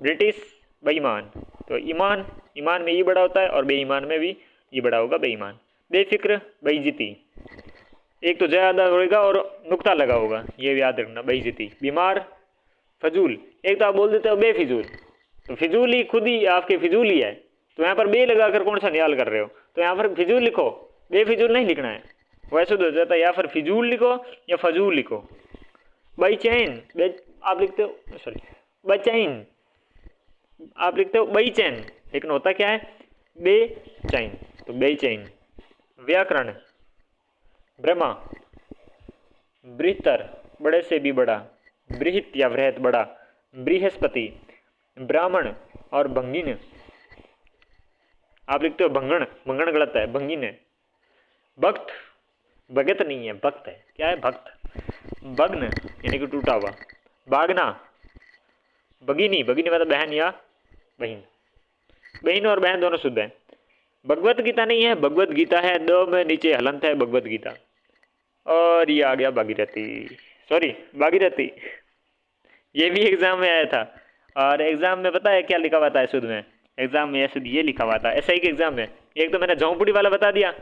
[SPEAKER 1] ब्रिटिश, बेईमान। तो ईमान, ईमान में ई बड़ा होता है और बेईमान में भी ई बड़ा होगा, बेईमान। बेफिक्र, बेइज्जती, एक तो ज्यादा होगा और नुक्ता लगा होगा, ये भी याद रखना, बेइज्जती। बीमार, फजूल, एक तो आप बोल देते हो बेफिजूल, तो फिजूल ही खुद ही आपके फिजूल ही है, तो यहाँ पर बे लगाकर कौन सा न्याल कर रहे हो? तो यहाँ पर फिजूल लिखो, बेफिजूल नहीं लिखना है, वैसे तो हो जाता है। या फिर फिजूल लिखो या फजूल लिखो। बेचैन, आप लिखते हो, सॉरी बेचैन आप लिखते हो बेचैन, लेकिन होता क्या है? बेचैन, तो बेचैन। व्याकरण, ब्रह्मा, बृहत्तर, बड़े से भी बड़ा, बृहत या बृहत बड़ा, बृहस्पति, ब्राह्मण और भंगिन। आप लिखते हो भंगण, भंगण गलत है, भंगिन है। भक्त, भगत नहीं है, भक्त है। क्या है? भक्त। भग्न यानी कि टूटा हुआ। बागना, भगिनी, भगिनी मतलब बहन या बहन। बहन और बहन दोनों शुद्ध है। भगवत गीता नहीं है, भगवत गीता है, दो में नीचे हलंत है, भगवत गीता। और ये आ गया भागीरथी, सॉरी भागीरथी, ये भी एग्जाम में आया था। और एग्जाम में पता है क्या लिखा हुआ था शुद्ध में? एग्जाम में शुद्ध ये लिखा हुआ था, ऐसा ही कि एग्जाम में एक तो मैंने झोंपड़ी वाला बता दिया,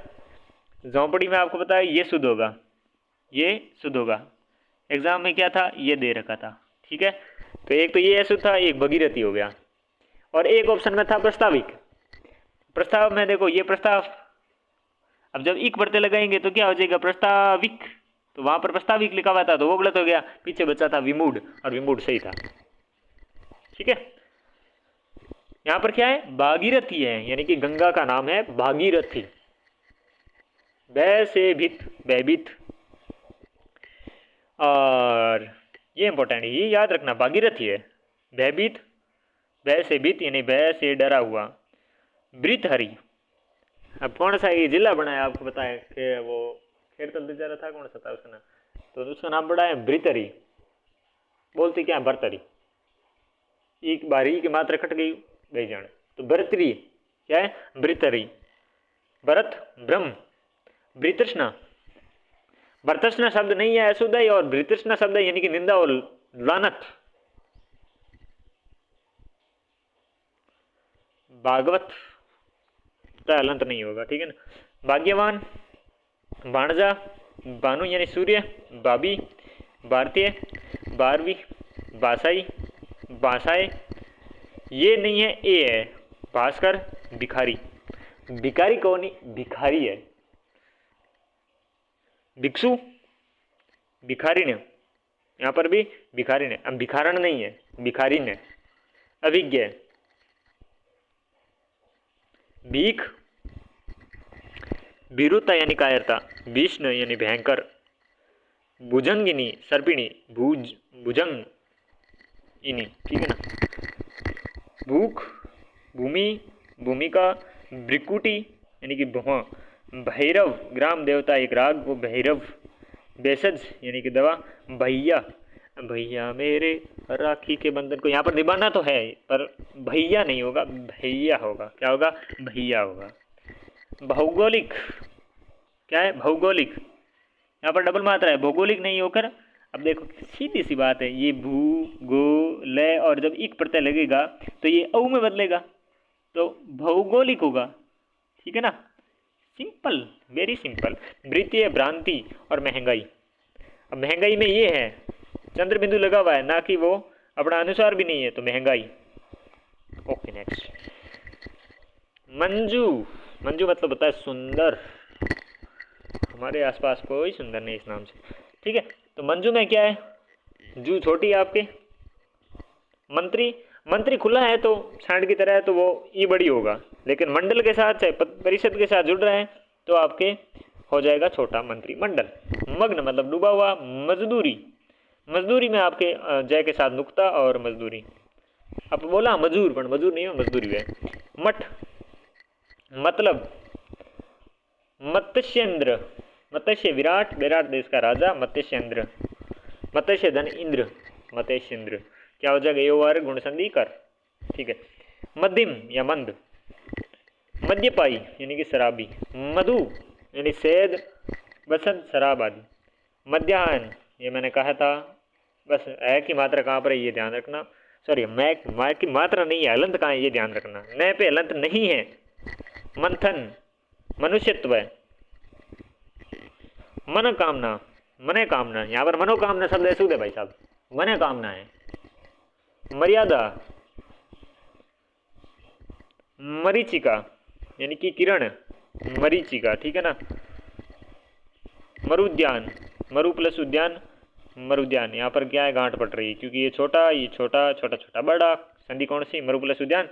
[SPEAKER 1] झोंपड़ी में आपको पता है ये शुद्ध होगा, ये शुद्ध होगा। एग्जाम में क्या था? ये दे रखा था, ठीक है। तो एक तो ये अशुद्ध था, एक भगीरथी हो गया, और एक ऑप्शन में था प्रस्ताविक। प्रस्ताव में देखो ये प्रस्ताव, अब जब इक पढ़ते लगाएंगे तो क्या हो जाएगा? प्रस्ताविक, तो वहां पर प्रस्ताविक लिखा हुआ था तो वो गलत हो गया, पीछे बचा था विमूढ़, और विमूढ़ सही था, ठीक है। यहां पर क्या है? भागीरथी है, यानी कि गंगा का नाम है भागीरथी। भय से भीत, भयभीत। और ये इंपॉर्टेंट है, ये याद रखना, भागीरथी है। भयभीत, भय से भीत यानी भय से डरा हुआ। भृतहरि, अब कौन सा ये जिला बनाया आपको पता है कि वो खेरतल दिजारा था, कौन सा था उसका नाम? तो उसका नाम पड़ा है भृतहरि, बोलते क्या? भरतरी। एक बारी की मात्रा कट गई, गई जान, तो भरतरी क्या है? भृतहरि। भरत, ब्रह्म। भृतृष्णा, भरतृष्णा शब्द नहीं है, अशुद्ध है, और भृतृष्णा शब्द है यानी कि निंदा और लानत। भागवत, हलंत नहीं होगा, ठीक है ना। भाग्यवान, भाणजा, भानु यानी सूर्य, भाभी, भारतीय, बारहवीं, भाषाई, भाषाएं, ये नहीं है, ए है। भास्कर, भिखारी। भिखारी कौन है? भिखारी है। भिक्षु, भिखारी ने, यहाँ पर भी भिखारी ने, अब भिखारण नहीं है, भिखारी ने। अभिज्ञ, भीख, भीरुता यानी कायरता, भीष्ण यानी भयंकर, भुजंगिनी सर्पिणी, भुजंग इनी, ठीक है ना। भूख, भूमि, भूमिका, भ्रिकुटी यानी कि भुआ, भैरव ग्राम देवता एक राग वो भैरव, भेषज यानी कि दवा, भैया, भैया मेरे राखी के बंधन को, यहाँ पर निभाना तो है पर भैया नहीं होगा, भैया होगा। क्या होगा? भैया होगा। भौगोलिक, क्या है? भौगोलिक, यहाँ पर डबल मात्रा है, भौगोलिक नहीं होकर। अब देखो सीधी सी बात है, ये भू गो ल और जब इक प्रत्यय लगेगा तो ये औ में बदलेगा, तो भौगोलिक होगा, ठीक है ना। Simple, very simple. वृत्तीय, भ्रांति और महंगाई। अब महंगाई में ये है चंद्र बिंदु लगा हुआ है, ना कि वो अपना अनुसार भी नहीं है, तो महंगाई। Okay next. मंजू, मंजू मतलब होता है सुंदर, हमारे आसपास कोई सुंदर नहीं इस नाम से, ठीक है। तो मंजू में क्या है? जू छोटी है आपके। मंत्री, मंत्री खुला है तो सांड की तरह है, तो वो ई बड़ी होगा, लेकिन मंडल के साथ चाहे परिषद के साथ जुड़ रहा है तो आपके हो जाएगा छोटा, मंत्री मंडल। मग्न मतलब डूबा हुआ। मजदूरी, मजदूरी में आपके जय के साथ नुक्ता और मजदूरी। अब बोला मजूर, पर मजूर नहीं हो, मजदूरी है। मठ मतलब मत्स्येंद्र, मत्स्य विराट, विराट देश का राजा मत्स्येंद्र। मत्स्य धन इंद्र, मत्स्येंद्र। क्या हो जाएगा? योवार गुण संधि कर, ठीक है। मध्यम या मंद, मद्यपाई यानी कि शराबी। मधु यानी शहद, बसंत, शराब आदि। मध्याह्न, ये मैंने कहा था, बस है की मात्रा कहाँ पर है ये ध्यान रखना। सॉरी, मैं की मात्रा नहीं है, हलंत कहाँ है ये ध्यान रखना, न पे हलंत नहीं है। मंथन, मनुष्यत्व। मनोकामना, मने कामना, यहाँ पर मनोकामना शब्द ऐसे है भाई साहब, मने कामना है। मर्यादा, मरीचिका यानी कि किरण, मरीचिका, ठीक है ना। मरुद्यान, मरु प्लस उद्यान, मरुद्यान। यहाँ पर क्या है? गांठ पड़ रही है, क्योंकि ये छोटा, ये छोटा, छोटा छोटा बड़ा। संधि कौन सी? मरु प्लस उद्यान,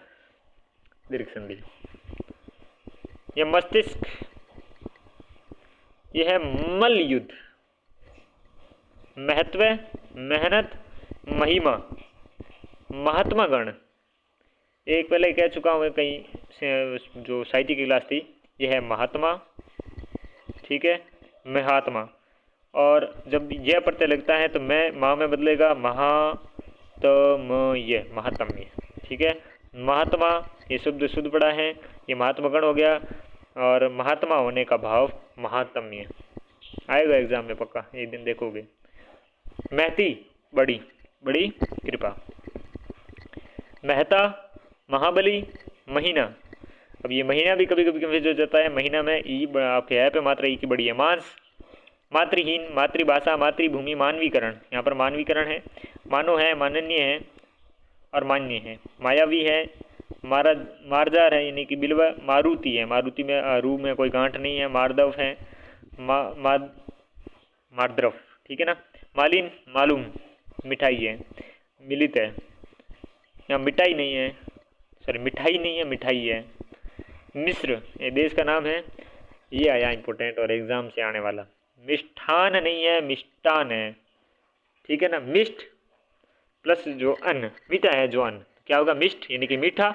[SPEAKER 1] दीर्घ संधि। ये मस्तिष्क, ये है मल युद्ध। महत्व, मेहनत, महिमा, महात्मा गण। एक पहले कह चुका हूँ कहीं जो साहित्य की क्लास थी, यह है महात्मा, ठीक है, महात्मा। और जब यह प्रत्यय लगता है तो मैं माँ में बदलेगा महात्म्य, महात्म्य, ठीक है। महात्मा ये शब्द शुद्ध पड़ा है, ये महात्मा गण हो गया, और महात्मा होने का भाव महात्म्य आएगा एग्जाम में पक्का, एक दिन देखोगे। महती, बड़ी, बड़ी कृपा। मेहता, महाबली, महीना। अब ये महीना भी कभी कभी कंफ्यूज हो जाता है, महीना में ई आपके है पे मात्रा ई की बड़ी है। मांस, मातृहीन, मातृभाषा, मातृभूमि, मानवीकरण। यहाँ पर मानवीकरण है, मानो है, माननीय है और मान्य है। मायावी है, मारजार है यानी कि बिल्वा। मारुति है, मारुति में रू में कोई गांठ नहीं है। मारदव है, मारद्रव, ठीक है ना। मालिन, मालूम, मिठाई है। मिलित है, यहाँ मिठाई नहीं है, सॉरी मिठाई नहीं है, मिठाई है। मिस्र ये देश का नाम है, ये आया इंपॉर्टेंट और एग्जाम से आने वाला। मिष्ठान नहीं है, मिष्टान है, ठीक है ना। मिष्ट प्लस जो अन्न, मीठा है जो अन्न, क्या होगा? मिष्ट यानी कि मीठा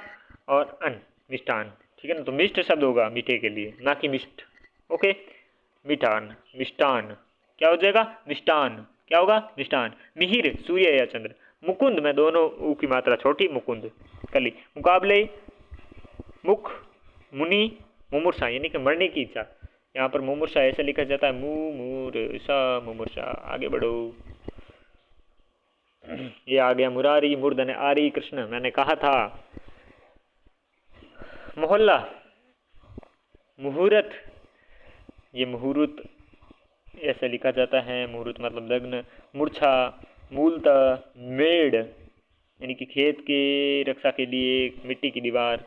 [SPEAKER 1] और अन्न, मिष्टान, ठीक है ना। तो मिष्ट शब्द होगा मीठे के लिए, ना कि मिष्ट, ओके। मिठान, मिष्टान, क्या हो जाएगा? मिष्टान, क्या होगा? मिष्टान। मिहिर, सूर्य या चंद्र। मुकुंद में दोनों ऊ की मात्रा छोटी, मुकुंद, कली। मुकाबले, मुख, मुनि, मुमूर्षा यानी कि मरने की इच्छा। यहाँ पर मुमूर्षा ऐसे लिखा जाता है, मुमूर्षा, मुमूर्षा। आगे बढ़ो, ये आ गया मुरारी, मूर्धन आरी, कृष्ण, मैंने कहा था। मोहल्ला, मुहूर्त, ये मुहूर्त ऐसे लिखा जाता है, मुहूर्त मतलब लग्न। मूर्छा, मूलतः, मेड़ यानी कि खेत के रक्षा के लिए मिट्टी की दीवार।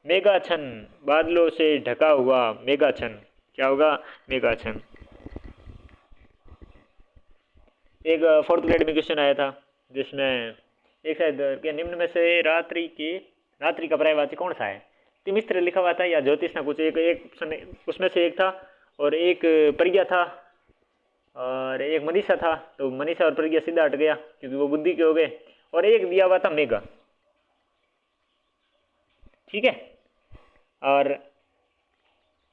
[SPEAKER 1] मेघाच्छन, बादलों से ढका हुआ मेघाच्छन, क्या होगा? मेघाच्छन। एक फोर्थ ग्रेड में क्वेश्चन आया था जिसमें एक शायद के निम्न में से रात्रि का पर्यायवाची कौन सा है? तिमिस्त्र लिखा हुआ था या ज्योतिष ना कुछ एक उसमें से एक था, और एक प्रज्ञा था और एक मनीषा था। तो मनीषा और प्रज्ञा सीधा हट गया क्योंकि वो बुद्धि के हो गए, और एक दिया हुआ था मेघा। ठीक है। और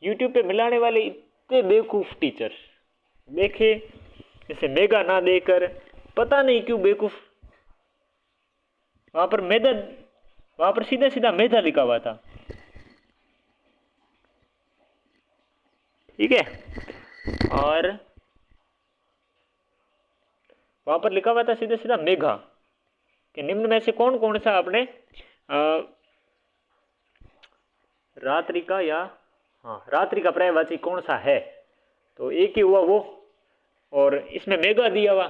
[SPEAKER 1] यूट्यूब पे मिलाने वाले इतने बेवकूफ़ टीचर देखे, जैसे मेघा ना देकर पता नहीं क्यों बेवकूफ़, वहां पर सीधा सीधा मेधा लिखा हुआ था। ठीक है। और वहां पर लिखा हुआ था सीधा सीधा मेघा कि निम्न में से कौन कौन सा आपने रात्रि का या रात्रि का पर्यायवाची कौन सा है? तो एक ही हुआ वो, और इसमें मेघा दिया हुआ,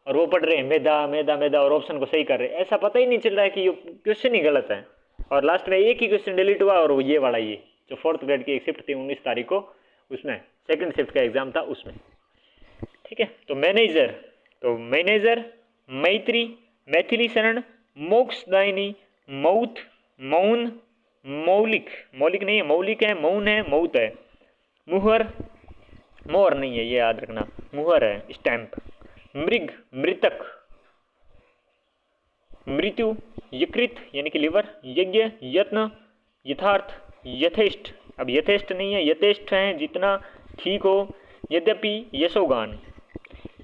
[SPEAKER 1] और वो पढ़ रहे हैं मेधा मेधा मेधा और ऑप्शन को सही कर रहे हैं। ऐसा पता ही नहीं चल रहा है कि ये क्वेश्चन ही गलत है। और लास्ट में एक ही क्वेश्चन डिलीट हुआ, और वो ये वाला, ये जो फोर्थ ग्रेड की एक शिफ्ट थी 19 तारीख को, उसमें सेकंड शिफ्ट का एग्जाम था उसमें। ठीक है। तो मैनेजर, मैत्री, मैथिली शरण, मोक्षदायिनी, मौत, मौन, मौलिक, मौलिक नहीं है, मौलिक है, मौन है, मौत है, मुहर, मोहर नहीं है, ये याद रखना, मुहर है, स्टैंप, मृग, मृतक, मृत्यु, यकृत यानी कि लिवर, यज्ञ, यत्न, यथार्थ, यथेष्ट, अब यथेष्ट नहीं है, यथेष्ट है जितना ठीक हो, यद्यपि, यशोगान,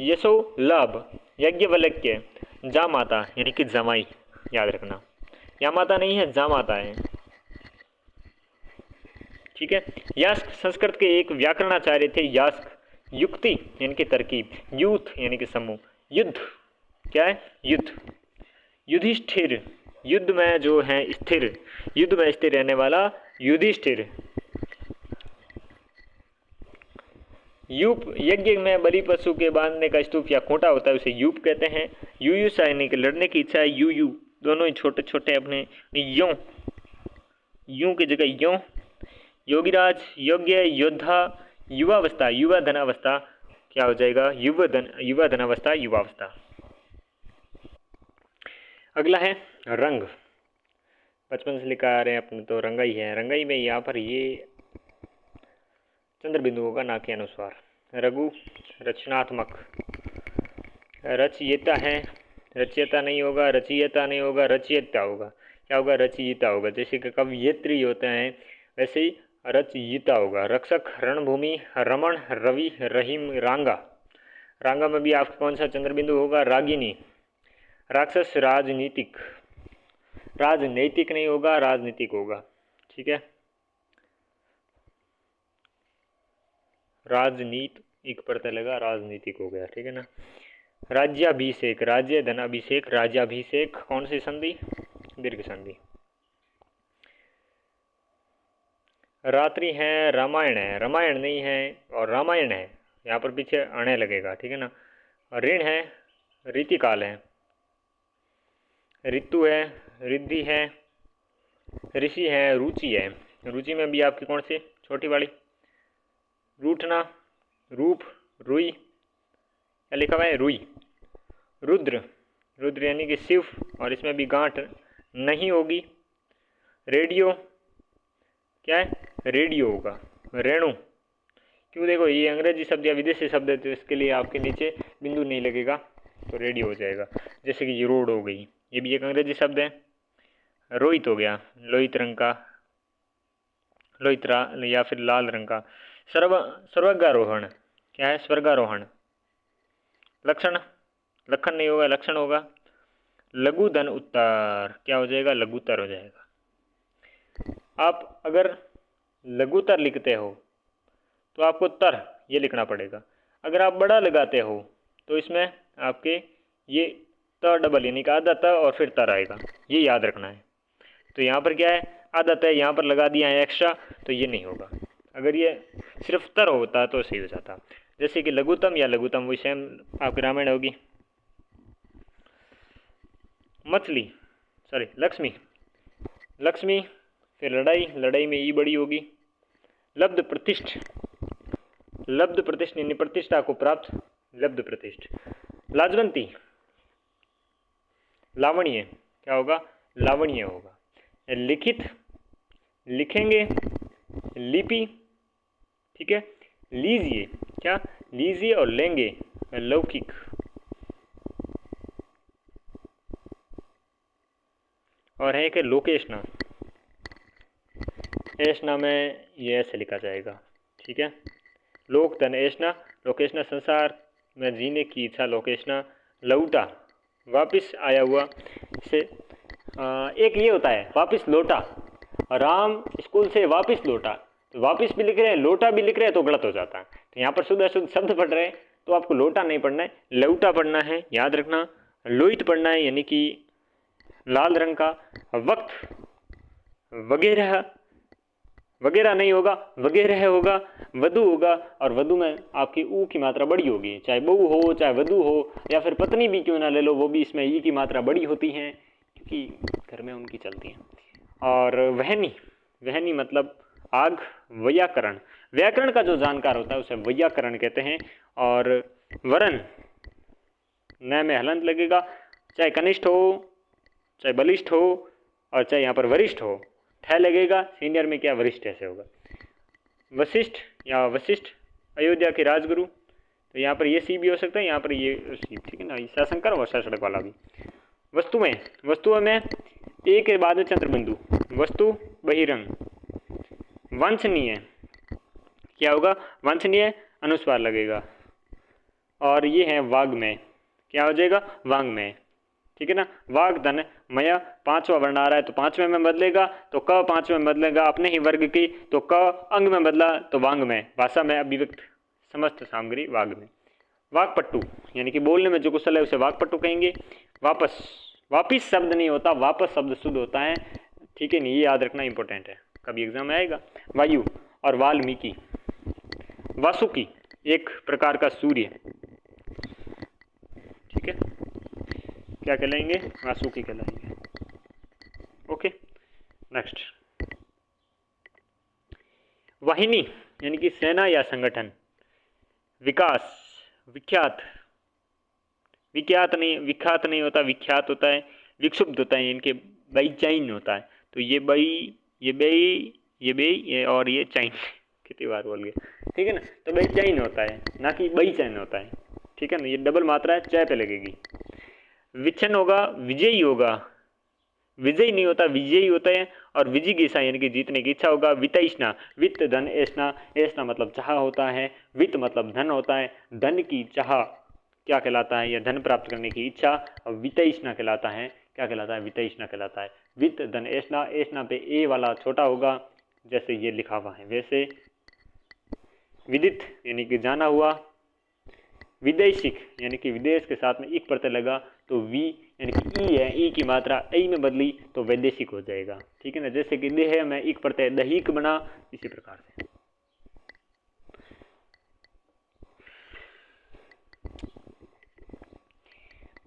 [SPEAKER 1] यशो लाभ, यज्ञवल्क्य, जामाता यानी कि जमाई, याद रखना, यामाता नहीं है, जामाता है। ठीक है। यास्क संस्कृत के एक व्याकरणाचार्य थे। यास्क युक्ति यानी कि तरकीब, यूथ यानी कि समूह, युद्ध क्या है? युद्ध, युधिष्ठिर युद्ध में जो है स्थिर, युद्ध में स्थिर रहने वाला युधिष्ठिर। यूप, यज्ञ में बलि पशु के बांधने का स्तूप या खूंटा होता है, उसे यूप कहते हैं। युयुषा यानी कि लड़ने की इच्छा है, यू दोनों ही छोटे छोटे अपने यूं की जगह यों। योगीराज, योग्य, योद्धा, युवावस्था, युवा धनावस्था, क्या हो जाएगा? युवा धनावस्था, युवावस्था। अगला है रंग, बचपन से लिखा आ रहे हैं अपने तो रंगाई है। रंगाई में यहाँ पर ये चंद्र बिंदुओं का ना के अनुसार। रघु रचनात्मक, रचयिता है, रचयिता नहीं होगा, रचयिता नहीं होगा, रचयिता होगा। क्या होगा? रचयिता होगा। जैसे कि कवयित्री होते हैं वैसे ही रचयिता होगा। रक्षक, रणभूमि, रमण, रवि, रहीम, रांगा, रांगा में भी आपका कौन सा चंद्र बिंदु होगा? रागिनी। राक्षस, राजनीतिक, राजनैतिक नहीं होगा, राजनीतिक होगा। ठीक है। राजनीत एक पड़ता लगा, राजनीतिक हो गया। ठीक है ना। राज्याभिषेक, राज्य धन अभिषेक, राज्याभिषेक, कौन सी संधि? दीर्घ संधि। रात्रि है, रामायण है, रामायण नहीं है और रामायण है, यहाँ पर पीछे अणे लगेगा। ठीक है ना। ऋण है, रीतिकाल है, ऋतु है, रिद्धि है, ऋषि है, रुचि है। रुचि में भी आपकी कौन सी? छोटी वाली। रूठना, रूप, रुई, क्या लिखा हुआ है? रुई। रुद्र, रुद्र यानी कि शिव, और इसमें भी गांठ नहीं होगी। रेडियो, क्या है? रेडियो होगा। रेणु, क्यों? देखो ये अंग्रेजी शब्द या विदेशी शब्द है तो इसके लिए आपके नीचे बिंदु नहीं लगेगा, तो रेडियो हो जाएगा। जैसे कि ये रोड हो गई, ये भी एक अंग्रेजी शब्द है। रोहित हो गया, लोहित रंग का, लोहित या फिर लाल रंग का। स्वर्गारोहण, क्या है? स्वर्गारोहण। लक्षण, लक्षण नहीं होगा, लक्षण होगा। लघु धन उत्तर, क्या हो जाएगा? लघुतर हो जाएगा। आप अगर लघुतर लिखते हो तो आपको तर ये लिखना पड़ेगा। अगर आप बड़ा लगाते हो तो इसमें आपके ये त डबल यानी कि आधा त और फिर तर आएगा, ये याद रखना है। तो यहाँ पर क्या है? आधा त यहाँ पर लगा दिया है एक्स्ट्रा, तो ये नहीं होगा। अगर ये सिर्फ तर होता तो सही हो जाता। जैसे कि लघुतम या लघुतम, वो सेम आपकी रामायण होगी। लक्ष्मी, लक्ष्मी फिर लड़ाई, लड़ाई में ई बड़ी होगी। लब्ध प्रतिष्ठ, लब्ध प्रतिष्ठ यानी प्रतिष्ठा को प्राप्त, लब्ध प्रतिष्ठ। लाजवंती, लावण्य, क्या होगा? लावण्य होगा। लिखित, लिखेंगे, लिपि, ठीक है। लीजिए, क्या? लीजिए और लेंगे, लौकिक। और है कि लोकेशना, ऐशना में ये ऐसे लिखा जाएगा, ठीक है। लोक धन ऐशना, लोकेशना संसार में जीने की इच्छा, लोकेशना। लौटा, वापिस आया हुआ। से एक ये होता है वापिस लौटा, राम स्कूल से वापिस लौटा, तो वापिस भी लिख रहे हैं, लौटा भी लिख रहे हैं तो गलत हो जाता है। तो यहाँ पर शुद्ध अशुद्ध शब्द पढ़ रहे हैं तो आपको लौटा नहीं पढ़ना है, लौटा पढ़ना है, याद रखना। लोहित पढ़ना है यानी कि लाल रंग का। वक्त, वगैरह, वगैरह नहीं होगा, वगैरह होगा। वधु होगा, और वधु में आपकी ऊ की मात्रा बड़ी होगी, चाहे बहू हो, चाहे वधु हो, या फिर पत्नी भी क्यों ना ले लो, वो भी इसमें ई की मात्रा बड़ी होती है क्योंकि घर में उनकी चलती हैं। और वहनी, वहनी मतलब आग। व्याकरण, व्याकरण का जो जानकार होता है उसे व्याकरण कहते हैं। और वरण, न में हलंत लगेगा, चाहे कनिष्ठ हो, चाहे बलिष्ठ हो, और चाहे यहाँ पर वरिष्ठ हो, ठह लगेगा। सीनियर में क्या? वरिष्ठ ऐसे होगा। वशिष्ठ या वशिष्ठ, अयोध्या के राजगुरु, तो यहाँ पर ये सी भी हो सकता है, यहाँ पर ये सी, ठीक है ना। शासंकर और सड़क वाला भी। वस्तुएं, वस्तुओं में एक के बाद चंद्रबिंदु, वस्तु बहिरंग। वांछनीय, क्या होगा? वांछनीय, अनुस्वार लगेगा। और ये है वाग्मय, क्या हो जाएगा? वांग्मय, ठीक है ना। वाग धन मया, पांचवा वर्ण आ रहा है तो पांचवें में बदलेगा, तो क पांचवें में बदलेगा अपने ही वर्ग की, तो क अंग में बदला तो वांग्मय, भाषा में अभिव्यक्त समस्त सामग्री वाग्मय। वाकपट्टू यानी कि बोलने में जो कुशल है उसे वाकपट्टू कहेंगे। वापस, वापिस शब्द नहीं होता, वापस शब्द शुद्ध होता है, ठीक है नहीं, ये याद रखना इंपॉर्टेंट है, कभी एग्जाम में आएगा। वायु और वाल्मीकि। वासुकी, एक प्रकार का सूर्य, ठीक है, क्या कहलाएंगे? वासुकी कहलाएंगे। Okay, next. वाहिनी यानी कि सेना या संगठन। विकास, विख्यात, विख्यात नहीं, विख्यात नहीं होता, विख्यात होता है। विक्षुब्ध होता है, इनके बेचैन होता है, तो ये बई, ये बेई, ये बेई, ये और ये चैन, कितनी बार बोल गए, ठीक है ना। तो बेचैन होता है, ना कि बेचैन होता है, ठीक है ना। ये डबल मात्रा है, चय पे लगेगी। विच्छन होगा, विजयी होगा, विजयी नहीं होता, विजयी होता है। और विजिगीषा यानी कि जीतने की इच्छा होगा। वितैष्णा, वित्त धन ऐष्णा, ऐष्णा मतलब चाह होता है, वित्त मतलब धन होता है, धन की चाह क्या कहलाता है? या धन प्राप्त करने की इच्छा, और वितैष्णा कहलाता है, क्या कहलाता है? वितैष्णा कहलाता है। वित्त धन ऐष्णा, ऐष्णा पे ए वाला छोटा होगा, जैसे ये लिखा हुआ है वैसे। विदित यानी कि जाना हुआ। विदेशिक यानी कि विदेश के साथ में एक प्रत्यय लगा तो वी यानी कि ई है, ई की मात्रा ई में बदली तो वैदेशिक हो जाएगा, ठीक है ना। जैसे कि देह में एक प्रत्यय दहीक बना, इसी प्रकार से।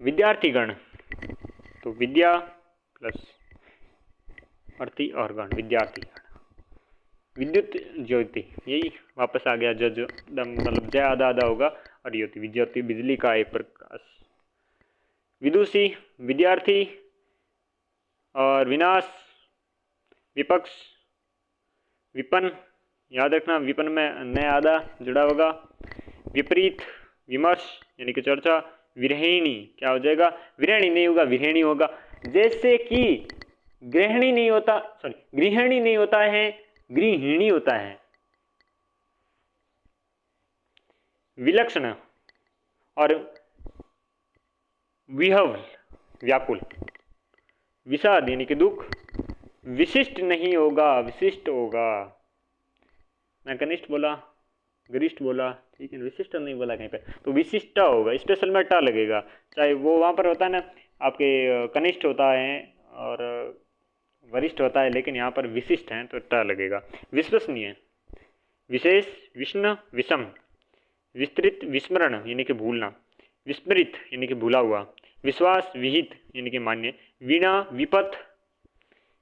[SPEAKER 1] विद्यार्थीगण, तो विद्या प्लस अर्थी और गण, विद्यार्थीगण। विद्युत ज्योति, यही वापस आ गया, जो मतलब जय आधा आधा होगा, और ज्योति, विद्युत बिजली का एक प्रकाश। विदुषी, विद्यार्थी, और विनाश, विपक्ष, विपन, याद रखना विपन में नए आधा जुड़ा होगा। विपरीत, विमर्श यानी कि चर्चा। विरहिणी, क्या हो जाएगा? विरहिणी नहीं होगा, विरहिणी होगा। जैसे कि गृहिणी नहीं होता, सॉरी गृहिणी नहीं होता है, गृहिणी होता है। विलक्षण और विहवल, व्याकुल। विषाद यानी कि दुख। विशिष्ट नहीं होगा, विशिष्ट होगा। मैं कनिष्ठ बोला, गरिष्ठ बोला, ठीक है, विशिष्ट नहीं बोला कहीं पे, तो विशिष्ट होगा, स्पेशल में टा लगेगा। चाहे वो वहाँ पर होता है ना, आपके कनिष्ठ होता है और वरिष्ठ होता है, लेकिन यहाँ पर विशिष्ट है तो टा लगेगा। विश्वसनीय, विशेष, विष्णु, विषम। विस्तृत, विस्मरण यानी कि भूलना। विस्मृत यानी कि भूला हुआ। विश्वास, विहित यानी कि मान्य। वीणा, विपथ,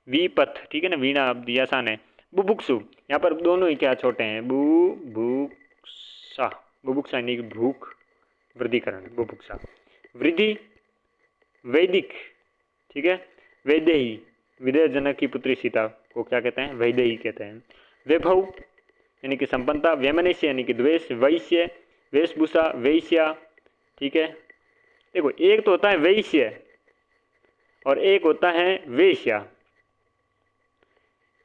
[SPEAKER 1] विपथ, ठीक है ना, वीणा अब ये आसान है। बुभुक्षु, यहाँ पर दोनों ही क्या छोटे हैं, बुभुक्षा, बुभुक्षा यानी कि भूख, वृद्धिकरण, बुभुक्षा। वृद्धि, वैदिक, ठीक है, वैदेही, विदेह जनक की पुत्री सीता को क्या कहते हैं, वैदेही कहते हैं। वैभव यानी कि संपन्नता, वैमनस्य यानी कि द्वेष, वैश्य, वेशभूषा, वैश्या, ठीक है। देखो एक तो होता है वैश्य और एक होता है वेश्या,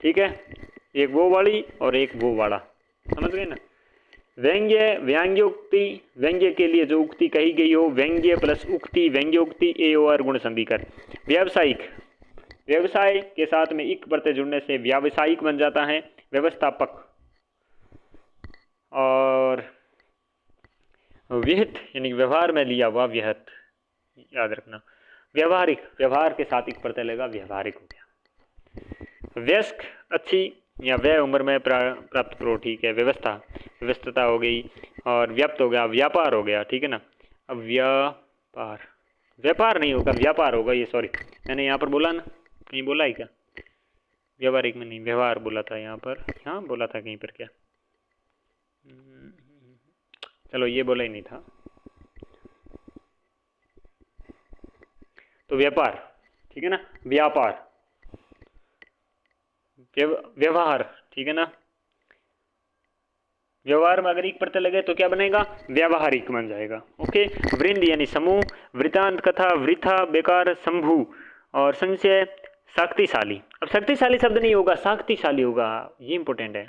[SPEAKER 1] ठीक है, एक वो वाली और एक वो वाला, समझ गए ना। व्यंग्य, व्यंग्योक्ति, व्यंग्य के लिए जो उक्ति कही गई हो, व्यंग्य प्लस उक्ति, व्यंग्योक्ति, ए और गुण संधि कर। व्यावसायिक, व्यवसाय के साथ में इक प्रत्यय जुड़ने से व्यावसायिक बन जाता है, व्यवस्थापक। और विहित यानी व्यवहार में लिया हुआ, विहित याद रखना। व्यवहारिक, व्यवहार के साथ एक प्रत्यय लेगा, व्यवहारिक हो गया। वयस्क, अच्छी या वह उम्र में प्राप्त करो, ठीक है। व्यवस्था, व्यवस्थता हो गई। और व्याप्त हो गया, व्यापार हो गया, ठीक है ना। अब व्यापार, व्यापार नहीं होगा, व्यापार होगा ये, सॉरी मैंने यहाँ पर बोला ना, कहीं बोला है क्या, व्यवहारिक में नहीं, व्यवहार बोला था यहाँ पर, हाँ बोला था कहीं पर क्या, चलो ये बोला ही नहीं था। तो व्यापार, ठीक है ना, व्यापार, व्यवहार, ठीक है ना। व्यवहार में अगर एक प्रत्यय लगे तो क्या बनेगा, व्यावहारिक बन जाएगा, ओके। वृंद यानी समूह, वृतांत, कथा, वृथा, बेकार, शंभु और संशय, शक्तिशाली। अब शक्तिशाली शब्द नहीं होगा, शक्तिशाली होगा, ये इंपॉर्टेंट है,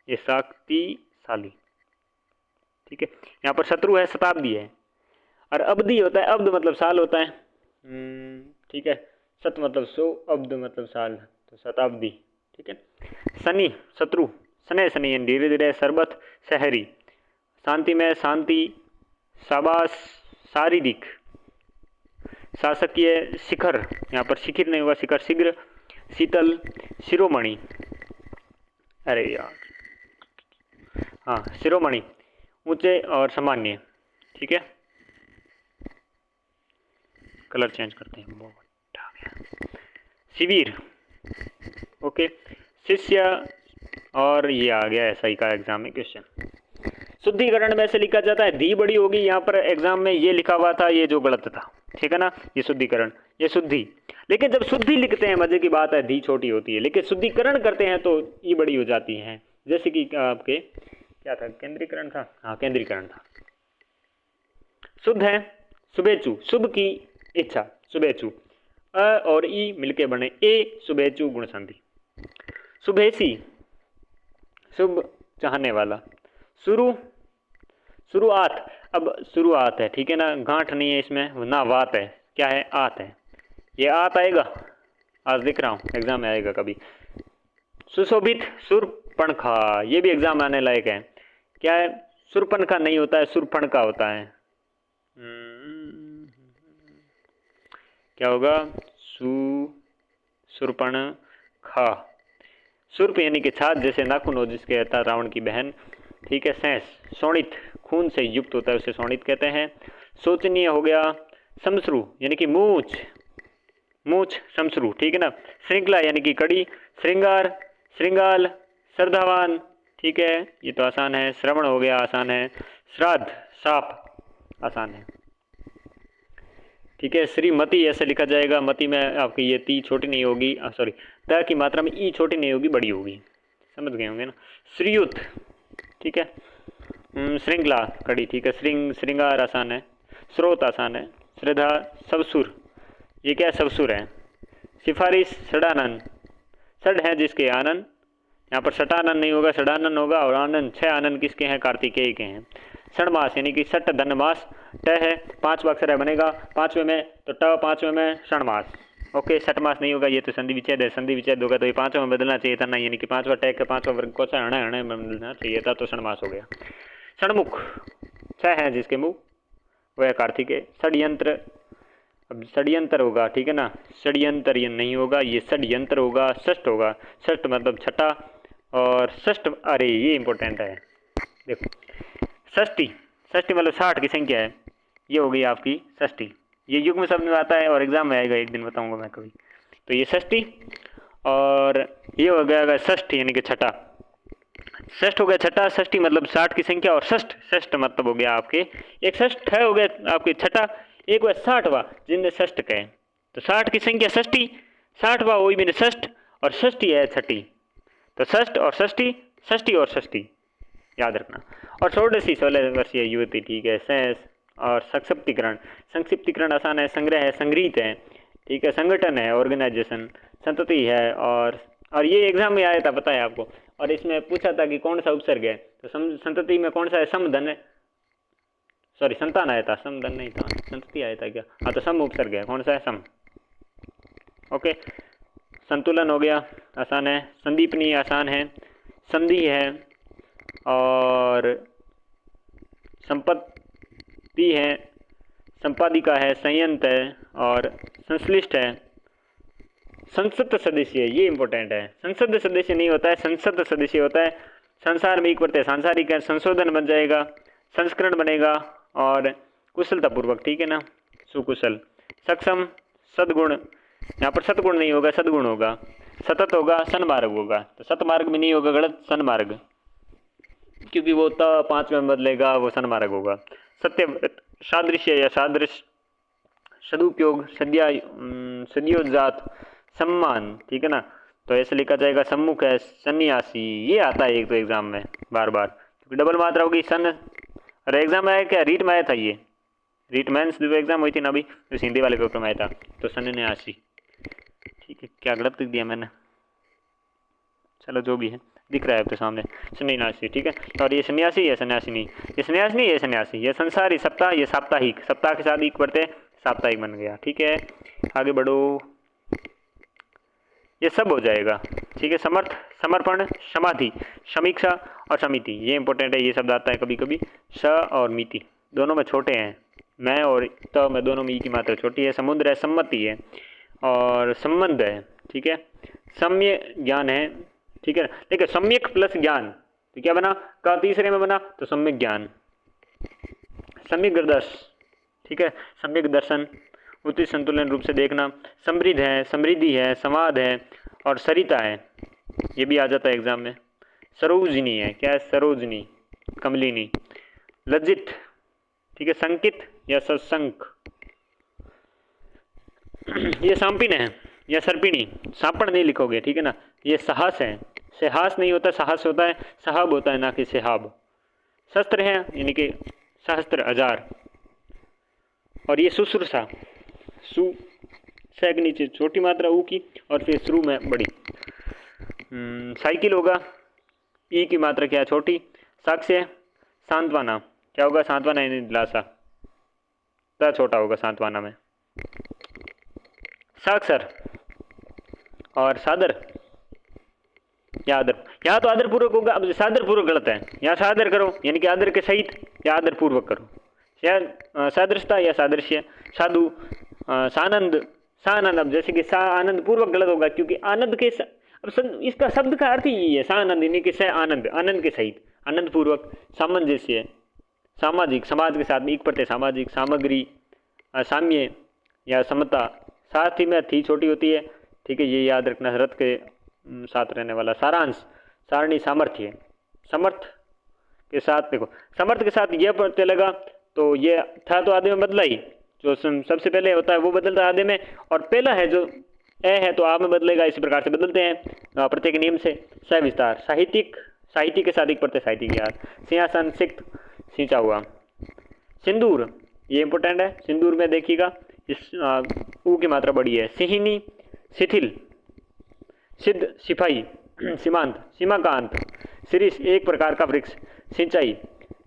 [SPEAKER 1] ये शक्तिशाली, ठीक है। यहाँ पर शत्रु है, शताब्दी है, और अब्दी होता है, अब्द मतलब साल होता है, ठीक है। सत मतलब 100, अब्द मतलब साल, तो शताब्दी, ठीक है। शनि, शत्रु, शनै शनि धीरे धीरे, शरबत, शहरी, शांति में, शांति, शाबाश, शारीरिक, शासकीय, शिखर, यहाँ पर शिखिर नहीं होगा, शिखर, शीघ्र, शीतल, शिरोमणि, अरे यार हाँ शिरोमणि, ऊंचे और सामान्य, ठीक है। कलर चेंज करते हैं, बहुत आ गया। शिविर, ओके। शिष्य, और ये आ गया एसआई का एग्जाम में क्वेश्चन। शुद्धिकरण में से लिखा जाता है, धी बड़ी होगी, यहाँ पर एग्जाम में ये लिखा हुआ था, ये जो गलत था, ठीक है ना। ये शुद्धिकरण, ये शुद्धि, लेकिन जब शुद्धि लिखते हैं मजे की बात है, धी छोटी होती है, लेकिन शुद्धिकरण करते हैं तो ये बड़ी हो जाती है। जैसे कि आपके क्या था, केंद्रीकरण था, हाँ केंद्रीकरण था। शुद्ध है, शुभेच्छु, शुभ की इच्छा, शुभेच्छु, अ और ई मिलके बने ए, शुभेच्छु गुण संधि। शुभेसी, शुभ चाहने वाला। शुरू, शुरुआत, अब शुरुआत है, ठीक है ना, गांठ नहीं है इसमें, ना वात है, क्या है, आत है, ये आत आएगा, आज दिख रहा हूँ एग्जाम में आएगा कभी। सुशोभित, सुरपणखा, ये भी एग्जाम आने लायक है, क्या है, सुरपणखा नहीं होता है, सुरपणखा होता है, क्या होगा, सुरपणखा। सुर्प यानी कि छाछ, जैसे नाखून हो जिसके कहता रावण की बहन, ठीक है। सैंस, शोणित, खून से युक्त होता है उसे शोणित कहते हैं। शोचनीय हो गया। समश्रु यानी कि मूछ, मूछ समश्रु, ठीक है ना। श्रृंखला यानी कि कड़ी। श्रृंगार, श्रृंगाल, श्रद्धावान, ठीक है, ये तो आसान है। श्रवण हो गया, आसान है। श्राद्ध, साप, आसान है, ठीक है। श्रीमती ऐसे लिखा जाएगा, मती में आपकी ये ती छोटी नहीं होगी, सॉरी त की मात्रा में ई छोटी नहीं होगी, बड़ी होगी, समझ गए होंगे ना। श्रीयुत, ठीक है। श्रृंखला, कड़ी, ठीक है। श्रृंगार आसान है। स्रोत आसान है। श्रद्धा, सबसुर, ये क्या सबसुर है। सिफारिश, षडानंद, षड है जिसके आनंद, यहाँ पर षटानंद नहीं होगा, षडानंद होगा। और आनंद, 6 आनंद किसके हैं, कार्तिकेय के हैं। षणमास यानी कि षट धनमास, ट है, 5वां अक्षर है, बनेगा 5वें में, तो ट 5वें में षणमास, ओके। षटमास नहीं होगा, ये तो संधि विच्छेद है, संधि विच्छेद होगा तो ये 5वें में बदलना चाहिए था ना, यानी कि 5वां टैग का 5वां वर्ग को हणे में बदलना चाहिए था, तो षणमास हो गया। षणमुख, 6 है जिसके मुख, वह कार्तिकेय। षड्यंत्र, अब षड्यंत्र होगा, ठीक है ना, षड्यंत्र ये नहीं होगा, ये षड्यंत्र होगा। षष्ठ होगा, षष्ठ मतलब छठा, और षष्ठ, अरे ये इंपॉर्टेंट है, देखो षष्ठी, षष्ठी मतलब 60 की संख्या है, ये हो गई आपकी षष्ठी। ये युग्म शब्द में आता है और एग्जाम में आएगा, एक दिन बताऊंगा मैं कभी। तो ये षष्ठी, और ये हो गया षष्ठ यानी कि छठा। षष्ठ हो गया छठा, षष्ठी मतलब 60 की संख्या, और षष्ठ षष्ठ मतलब हो गया आपके एक षष्ठ है, हो गया आपके छठा, एक हुआ 60वां जिनने षष्ठ कहे। तो 60 की संख्या षष्ठी, 60वां वही मैंने षष्ठ, और षष्ठी है छठी। तो षष्ठ और षष्ठी, षष्ठी और षष्ठी याद रखना। और षोडशी 16 वर्षीय युवती, ठीक है। सेंस और संक्षिप्तीकरण, संक्षिप्तीकरण आसान है, संग्रह है, संग्रहित है, ठीक है। संगठन है, ऑर्गेनाइजेशन, संतति है, और ये एग्जाम में आया था पता है आपको, और इसमें पूछा था कि कौन सा उपसर्ग है, तो संतति में कौन सा है, समधन है, सॉरी संतान आया था, समधन नहीं था, संतति आया था क्या, हाँ तो सम उपसर्ग है, कौन सा है, सम। ओके, संतुलन हो गया, आसान है। संदीपनी आसान है, संधि है, और संपत्ति है, संपादिका है, संयंत्र है, और संश्लिष्ट है। संसद सदस्य, ये इंपॉर्टेंट है, संसद सदस्य नहीं होता है, संसद सदस्य होता है। संसार में एक प्रत्यय सांसारिक है, संशोधन बन जाएगा, संस्करण बनेगा, और कुशलतापूर्वक, ठीक है ना, सुकुशल। सक्षम, सद्गुण, यहाँ पर सतगुण नहीं होगा, सद्गुण होगा। सतत होगा, सन्मार्ग होगा, तो सतमार्ग में नहीं होगा, गलत, सन्मार्ग, क्योंकि वो तो 5 में बदलेगा, वो सन्मार्ग होगा। सत्यव्रत, सादृश्य या सादृश, सदुपयोग, सद्योजात, सम्मान, ठीक है ना, तो ऐसे लिखा जाएगा। सम्मुख है, सन्यासी, ये आता है एक तो एग्जाम में बार बार, क्योंकि डबल मात्रा होगी सन। और एग्जाम में आया क्या, रीट में आया था, ये रीट मेंस जो एग्जाम हुई थी ना अभी, जो हिंदी वाले पेपर में आया था, तो सन्यासी, ठीक है। क्या गलत लिख दिया मैंने, चलो जो भी है, दिख रहा है आपके सामने, सन्यासी, ठीक है। और ये सन्यासी है, सन्यासी नहीं, ये सन्यासी नहीं, ये सन्यासी, ये संसारी, सप्ताह, ये साप्ताहिक, सप्ताह के साथ एक बढ़ते साप्ताहिक बन गया, ठीक है। आगे बढ़ो, ये सब हो जाएगा, ठीक है। समर्थ, समर्पण, समाधि, समीक्षा और समिति, ये इंपॉर्टेंट है, ये शब्द आता है कभी कभी। स और मिति दोनों में छोटे हैं, मैं और त में दोनों में ई की मात्रा छोटी है। समुद्र है, सम्मति है, और संबंध है, ठीक है। सम्य ज्ञान है, ठीक है। देखिए सम्यक प्लस ज्ञान, तो क्या बना, का तीसरे में बना, तो सम्यक ज्ञान, सम्यक दर्श, ठीक है, सम्यक दर्शन, उचित संतुलन रूप से देखना। समृद्ध है, समृद्धि है, संवाद है, और सरिता है, ये भी आ जाता है एग्जाम में। सरोजनी है, क्या है, सरोजनी, कमलिनी। लज्जित, ठीक है, संकित या सत्संग, ये सांपिन है या सर्पिणी, सांपण नहीं लिखोगे, ठीक है ना। ये साहस है, साहस नहीं होता, साहस होता है, साहब होता है, ना कि सेहाब। शस्त्र है, यानी कि सहस्त्र, हजार। और ये शुश्रूषा, सु से के नीचे छोटी मात्रा ऊ की, और फिर शुरू में बड़ी। साइकिल होगा, ई की मात्रा क्या है, छोटी। साक्ष्य, सांत्वना, क्या होगा, सांत्वना यानी दिलासा, तो छोटा होगा सांत्वना में। साक्षर और सादर या आदर, यहाँ तो आदर पूर्वक होगा, अब सादर पूर्वक गलत है, यहाँ सादर करो यानी कि आदर के सहित, या आदर पूर्वक करो, या सादृशता या सादृश्य। साधु, सानंद, सानंद, अब जैसे कि सा आनंद पूर्वक गलत होगा, क्योंकि आनंद के अब इसका शब्द का अर्थ ही है सानंद, यानी कि स आनंद, आनंद के सहित, आनंद पूर्वक। सामंजस्य, सामाजिक, समाज के साथ में एक प्रत्यय सामाजिक। सामग्री, साम्य या समता, साथ ही में थी छोटी होती है, ठीक है, ये याद रखना, रथ के साथ रहने वाला। सारांश, सारणी, सामर्थ्य, समर्थ के साथ, देखो समर्थ के साथ यह प्रत्यय लगा, तो ये था तो आधे में बदला ही, जो सबसे पहले होता है वो बदलता है आधे में, और पहला है जो ए है तो आ में बदलेगा, इसी प्रकार से बदलते हैं प्रत्येक नियम से। सविस्तार, साहित्यिक, साहित्य के साथ एक प्रत्यय साहित्यिक याद। सिंहासन, सिक्त, सींचा हुआ। सिंदूर, ये इंपॉर्टेंट है, सिंदूर में देखिएगा इस ऊ की मात्रा बड़ी है। सिहिनी, शिथिल, सिद्ध, सिपाही, सीमांत, सीमाकांत। शिरीष, एक प्रकार का वृक्ष। सिंचाई,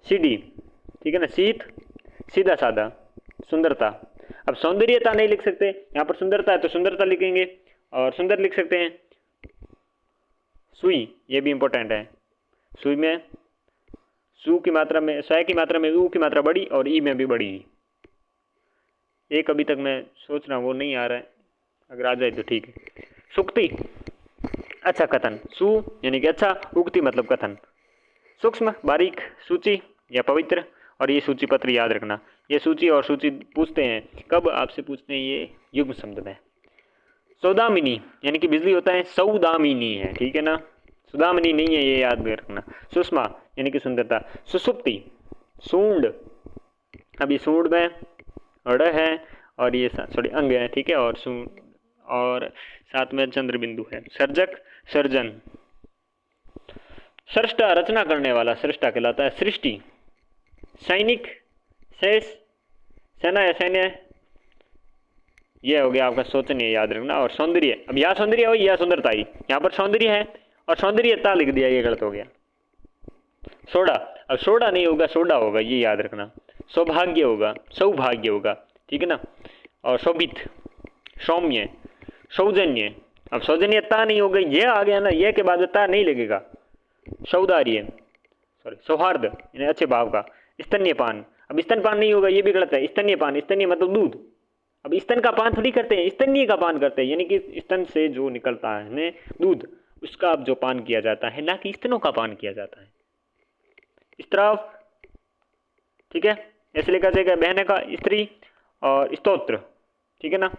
[SPEAKER 1] सीढ़ी, ठीक है ना। शीत, सीधा साधा। सुंदरता, अब सौंदर्यता नहीं लिख सकते, यहाँ पर सुंदरता है तो सुंदरता लिखेंगे, और सुंदर लिख सकते हैं। सुई, ये भी इंपॉर्टेंट है, सुई में सु की मात्रा में, स की मात्रा में ऊ की मात्रा बड़ी, और ई में भी बड़ी। एक अभी तक मैं सोच रहा हूँ वो नहीं आ रहा है, अगर आ जाए तो ठीक है। सुक्ति, अच्छा कथन, सु यानी कि अच्छा, उक्ति मतलब कथन। सूक्ष्म, बारीक, सूची या पवित्र, और ये सूची पत्र याद रखना। ये सूची और सूची पूछते हैं कब, आपसे पूछते हैं ये युग्म शब्द में। सौदामिनी यानी कि बिजली होता है सौदामिनी है, ठीक है ना, सुदामिनी नहीं है, ये याद रखना। सुषमा यानी कि सुंदरता। सुसुप्ति सूंड, अभी सूंड में अड़ है और ये सॉरी अंग है, ठीक है, और सूंड और साथ में चंद्र बिंदु है। सर्जक सर्जन। सृष्टा रचना करने वाला सृष्टा कहलाता है। सृष्टि। सैनिक शेष, सेना या सैन्य, ये हो गया आपका शोचनीय, याद रखना। और सौंदर्य, अब यहाँ सौंदर्य हो या सुंदरता ही, यहाँ पर सौंदर्य है और सौंदर्यता लिख दिया, ये गलत हो गया। सोडा, अब सोडा नहीं होगा सोडा होगा, ये याद रखना। सौभाग्य होगा सौभाग्य होगा, ठीक है ना। और शोभित, सौम्य, सौजन्य, अब सौजन्यता नहीं होगा, ये आ गया ना, ये के बाद ता नहीं लगेगा। सौदार्य सॉरी सौहार्द यानी अच्छे भाव का। स्तन्यपान, अब स्तनपान नहीं होगा, ये भी गलत है। स्तन्यपान, स्तन्य मतलब दूध, अब स्तन का पान थोड़ी करते हैं, स्तन्य का पान करते हैं, यानी कि स्तन से जो निकलता है दूध, उसका अब जो पान किया जाता है, ना कि स्तनों का पान किया जाता है। स्त्राव, ठीक है, ऐसे लिखा जाएगा। बहने का स्त्री और स्तोत्र, ठीक है ना,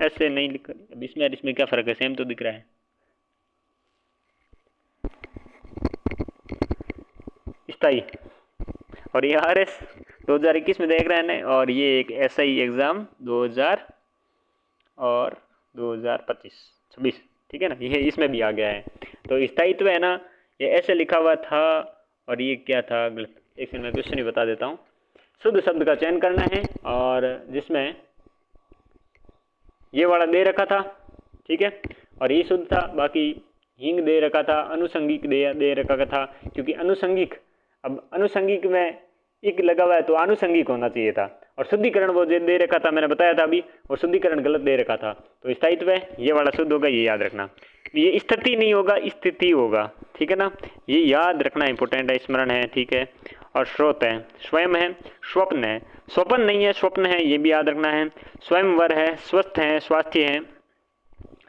[SPEAKER 1] ऐसे नहीं लिखा। अब इसमें क्या फर्क है, सेम तो दिख रहा है। स्थाई, और ये RS 2021 में देख रहे हैं ना, और ये एक SI एग्जाम 2000 और 2025-26, ठीक है ना, ये इसमें भी आ गया है। तो स्थायित्व है ना, ये ऐसे लिखा हुआ था और ये क्या था गलत, एक सेकंड मैं क्वेश्चन ही बता देता हूँ। शुद्ध शब्द का चयन करना है और जिसमें ये वाला दे रखा था, ठीक है, और ये शुद्ध था, बाकी हींग दे रखा था, अनुसंगिक दे रखा था, क्योंकि अनुसंगिक, अब अनुसंगिक में एक लगा हुआ है तो आनुसंगिक होना चाहिए था, और शुद्धिकरण वो दे रखा था, मैंने बताया था अभी, और शुद्धिकरण गलत दे रखा था। तो स्थायित्व है, ये वाला शुद्ध होगा, ये याद रखना। ये स्थिति नहीं होगा, स्थिति होगा, ठीक है ना, ये याद रखना इंपॉर्टेंट है, स्मरण है, ठीक है। और स्रोत है, स्वयं है, स्वप्न है, स्वप्न नहीं है स्वप्न है, ये भी याद रखना है। स्वयंवर है, स्वस्थ है, स्वास्थ्य है,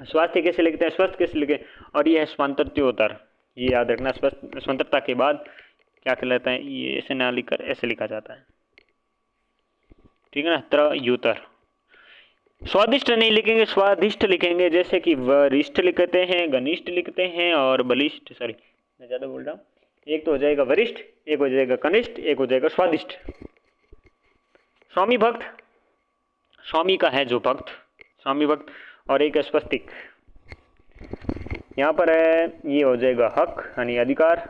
[SPEAKER 1] स्वास्थ्य कैसे लिखते हैं, स्वस्थ कैसे लिखे, और ये है स्वातंत्र्योत्तर, ये याद रखना। स्वतंत्रता के बाद क्या कहलाता है, ये ऐसे ना लिखकर ऐसे लिखा जाता है, ठीक है ना, त्रयोत्तर। स्वादिष्ट नहीं लिखेंगे, स्वादिष्ट लिखेंगे, जैसे कि वरिष्ठ लिखते हैं, घनिष्ठ लिखते हैं, और बलिष्ठ, सॉरी मैं ज़्यादा बोल रहा हूँ, एक तो हो जाएगा वरिष्ठ, एक हो जाएगा कनिष्ठ, एक हो जाएगा स्वादिष्ट। स्वामी भक्त, स्वामी का है जो भक्त, स्वामी भक्त, और एक स्वस्तिक, यहाँ पर है, ये हो जाएगा हक यानी अधिकार।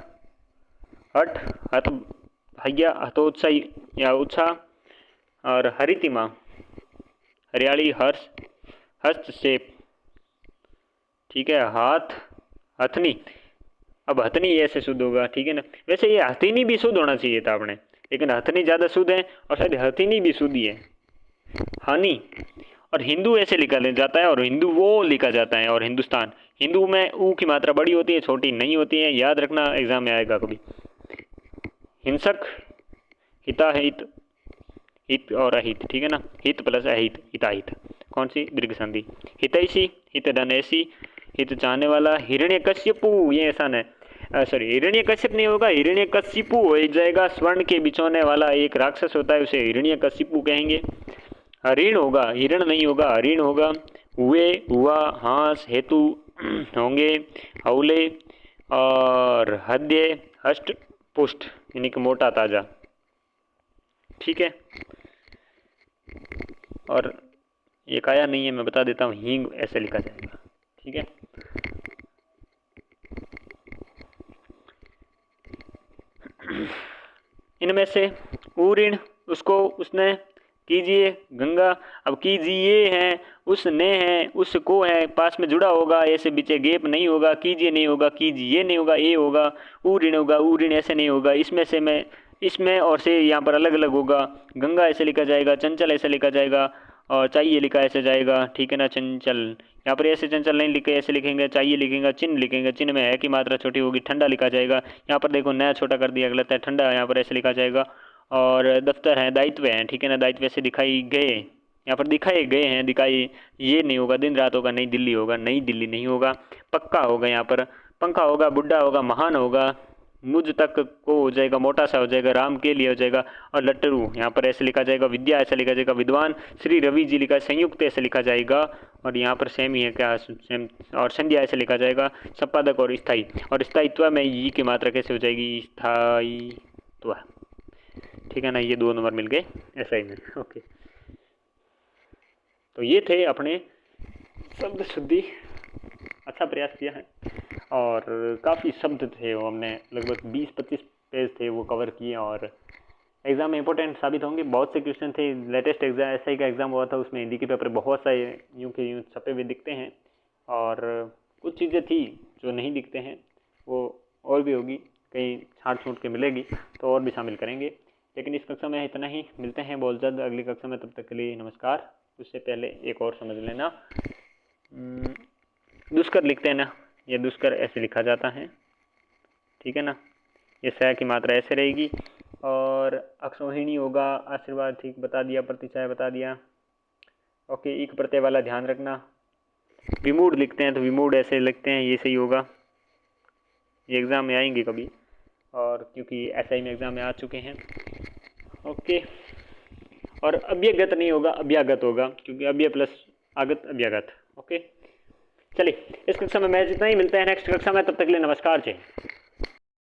[SPEAKER 1] हट, हत भैया, हतोत्साही या उत्साह, और हरितिमा, हरियाली, हर्ष, हस्तक्षेप, ठीक है। हाथ, हथनी, अब हथनी ऐसे शुद्ध होगा, ठीक है ना। वैसे ये हथिनी भी शुद्ध होना चाहिए था अपने, लेकिन हथनी ज़्यादा शुद्ध है, और शायद हथिनी भी शुद्ध ही है। हानि, और हिंदू ऐसे लिखा जाता है, और हिंदू वो लिखा जाता है, और हिंदुस्तान, हिंदू में ऊ की मात्रा बड़ी होती है, छोटी नहीं होती है, याद रखना, एग्जाम में आएगा कभी। हिंसक, हिताहित, हित और अहित, ठीक है ना, हित प्लस अहित, हिताहित, कौन सी, दीर्घ संधि। हितैषी, हित धनैषी, हित चाहने वाला। हिरण्यकश्यपु, ये ऐसा है, सॉरी हिरण्यकश्यप नहीं होगा, हिरण्यकशिपु हो जाएगा। स्वर्ण के बिछोने वाला एक राक्षस होता है, उसे हिरण्यकशिपु कहेंगे। ऋण होगा, हिरण नहीं होगा, ऋण होगा। हुए, हुआ, हास, हेतु, होंगे, हौले, और हद्य, हष्ट पुष्ट यानी कि मोटा ताजा, ठीक है। और एक आया नहीं है, मैं बता देता हूँ, हींग ऐसे लिखा जाएगा, ठीक है। इनमें से ऊऋण, उसको, उसने, कीजिए, गंगा, अब कीजिए है, उसने है, उसको है, पास में जुड़ा होगा, ऐसे बीचे गैप नहीं होगा, कीजिए नहीं होगा, कीजिए नहीं होगा, ए होगा। ऊऋण होगा, ऊऋण ऐसे नहीं होगा, इसमें से मैं, इसमें और से यहाँ पर अलग अलग होगा। गंगा ऐसे लिखा जाएगा, चंचल ऐसे लिखा जाएगा, और चाहिए लिखा ऐसे जाएगा, ठीक है ना। चंचल, यहाँ पर ऐसे चंचल नहीं लिखे, ऐसे लिखेंगे, चाहिए लिखेंगे, चिन्ह लिखेंगे, चिन्ह में है की मात्रा छोटी होगी। ठंडा लिखा जाएगा, यहाँ पर देखो नया छोटा कर दिया, गलत है, ठंडा यहाँ पर ऐसे लिखा जाएगा। और दफ्तर है, दायित्व है, ठीक है ना, दायित्व ऐसे दिखाई गए, यहाँ पर दिखाए गए हैं, दिखाई, ये नहीं होगा, दिन रात होगा, नई दिल्ली होगा, नई दिल्ली नहीं होगा। पक्का होगा, यहाँ पर पंखा होगा, बुढ़ा होगा, महान होगा। मुझ तक को हो जाएगा, मोटा सा हो जाएगा, राम के लिए हो जाएगा। और लट्टरू, यहाँ पर ऐसे लिखा जाएगा। विद्या ऐसे लिखा जाएगा, विद्वान। श्री रवि जी लिखा, संयुक्त ऐसे लिखा जाएगा। और यहाँ पर सेम ही है क्या, सेम। और संज्ञा ऐसे लिखा जाएगा संपादक और स्थायी, और स्थायित्व में ई की मात्रा कैसे हो जाएगी, स्थायित्व। ठीक है ना, ये 2 नंबर मिल गए SI में। ओके, तो ये थे अपने शब्द शुद्धि। अच्छा प्रयास किया है, और काफ़ी शब्द थे वो, हमने लगभग 20-25 पेज थे वो कवर किए, और एग्ज़ाम में इंपॉर्टेंट साबित होंगे। बहुत से क्वेश्चन थे, लेटेस्ट एग्जाम SI का एग्ज़ाम हुआ था, उसमें हिंदी के पेपर बहुत सारे यूँ के यूँ छपे हुए दिखते हैं, और कुछ चीज़ें थी जो नहीं दिखते हैं, वो और भी होगी, कहीं छाँट छूट के मिलेगी तो और भी शामिल करेंगे। लेकिन इस कक्षा में इतना ही, मिलते हैं बहुत जल्द अगली कक्षा में, तब तक के लिए नमस्कार। उससे पहले एक और समझ लेना, दुष्कर लिखते हैं ना, ये दुष्कर ऐसे लिखा जाता है, ठीक है ना, ये स की मात्रा ऐसे रहेगी, और अक्षोहिणी होगा, आशीर्वाद ठीक बता दिया, प्रतिशय बता दिया। ओके, एक प्रत्यय वाला ध्यान रखना। विमूढ़ लिखते हैं तो विमूढ़ ऐसे लिखते हैं, ये सही होगा, ये एग्ज़ाम में आएंगे कभी, और क्योंकि SI में एग्ज़ाम में आ चुके हैं। ओके, और अभ्यागत नहीं होगा, अभ्यागत होगा, क्योंकि अभ्य प्लस आगत अभ्यागत। ओके, चलिए इस कक्षा में मैं जितना ही, मिलते हैं नेक्स्ट कक्षा में, तब तक के लिए नमस्कार जी।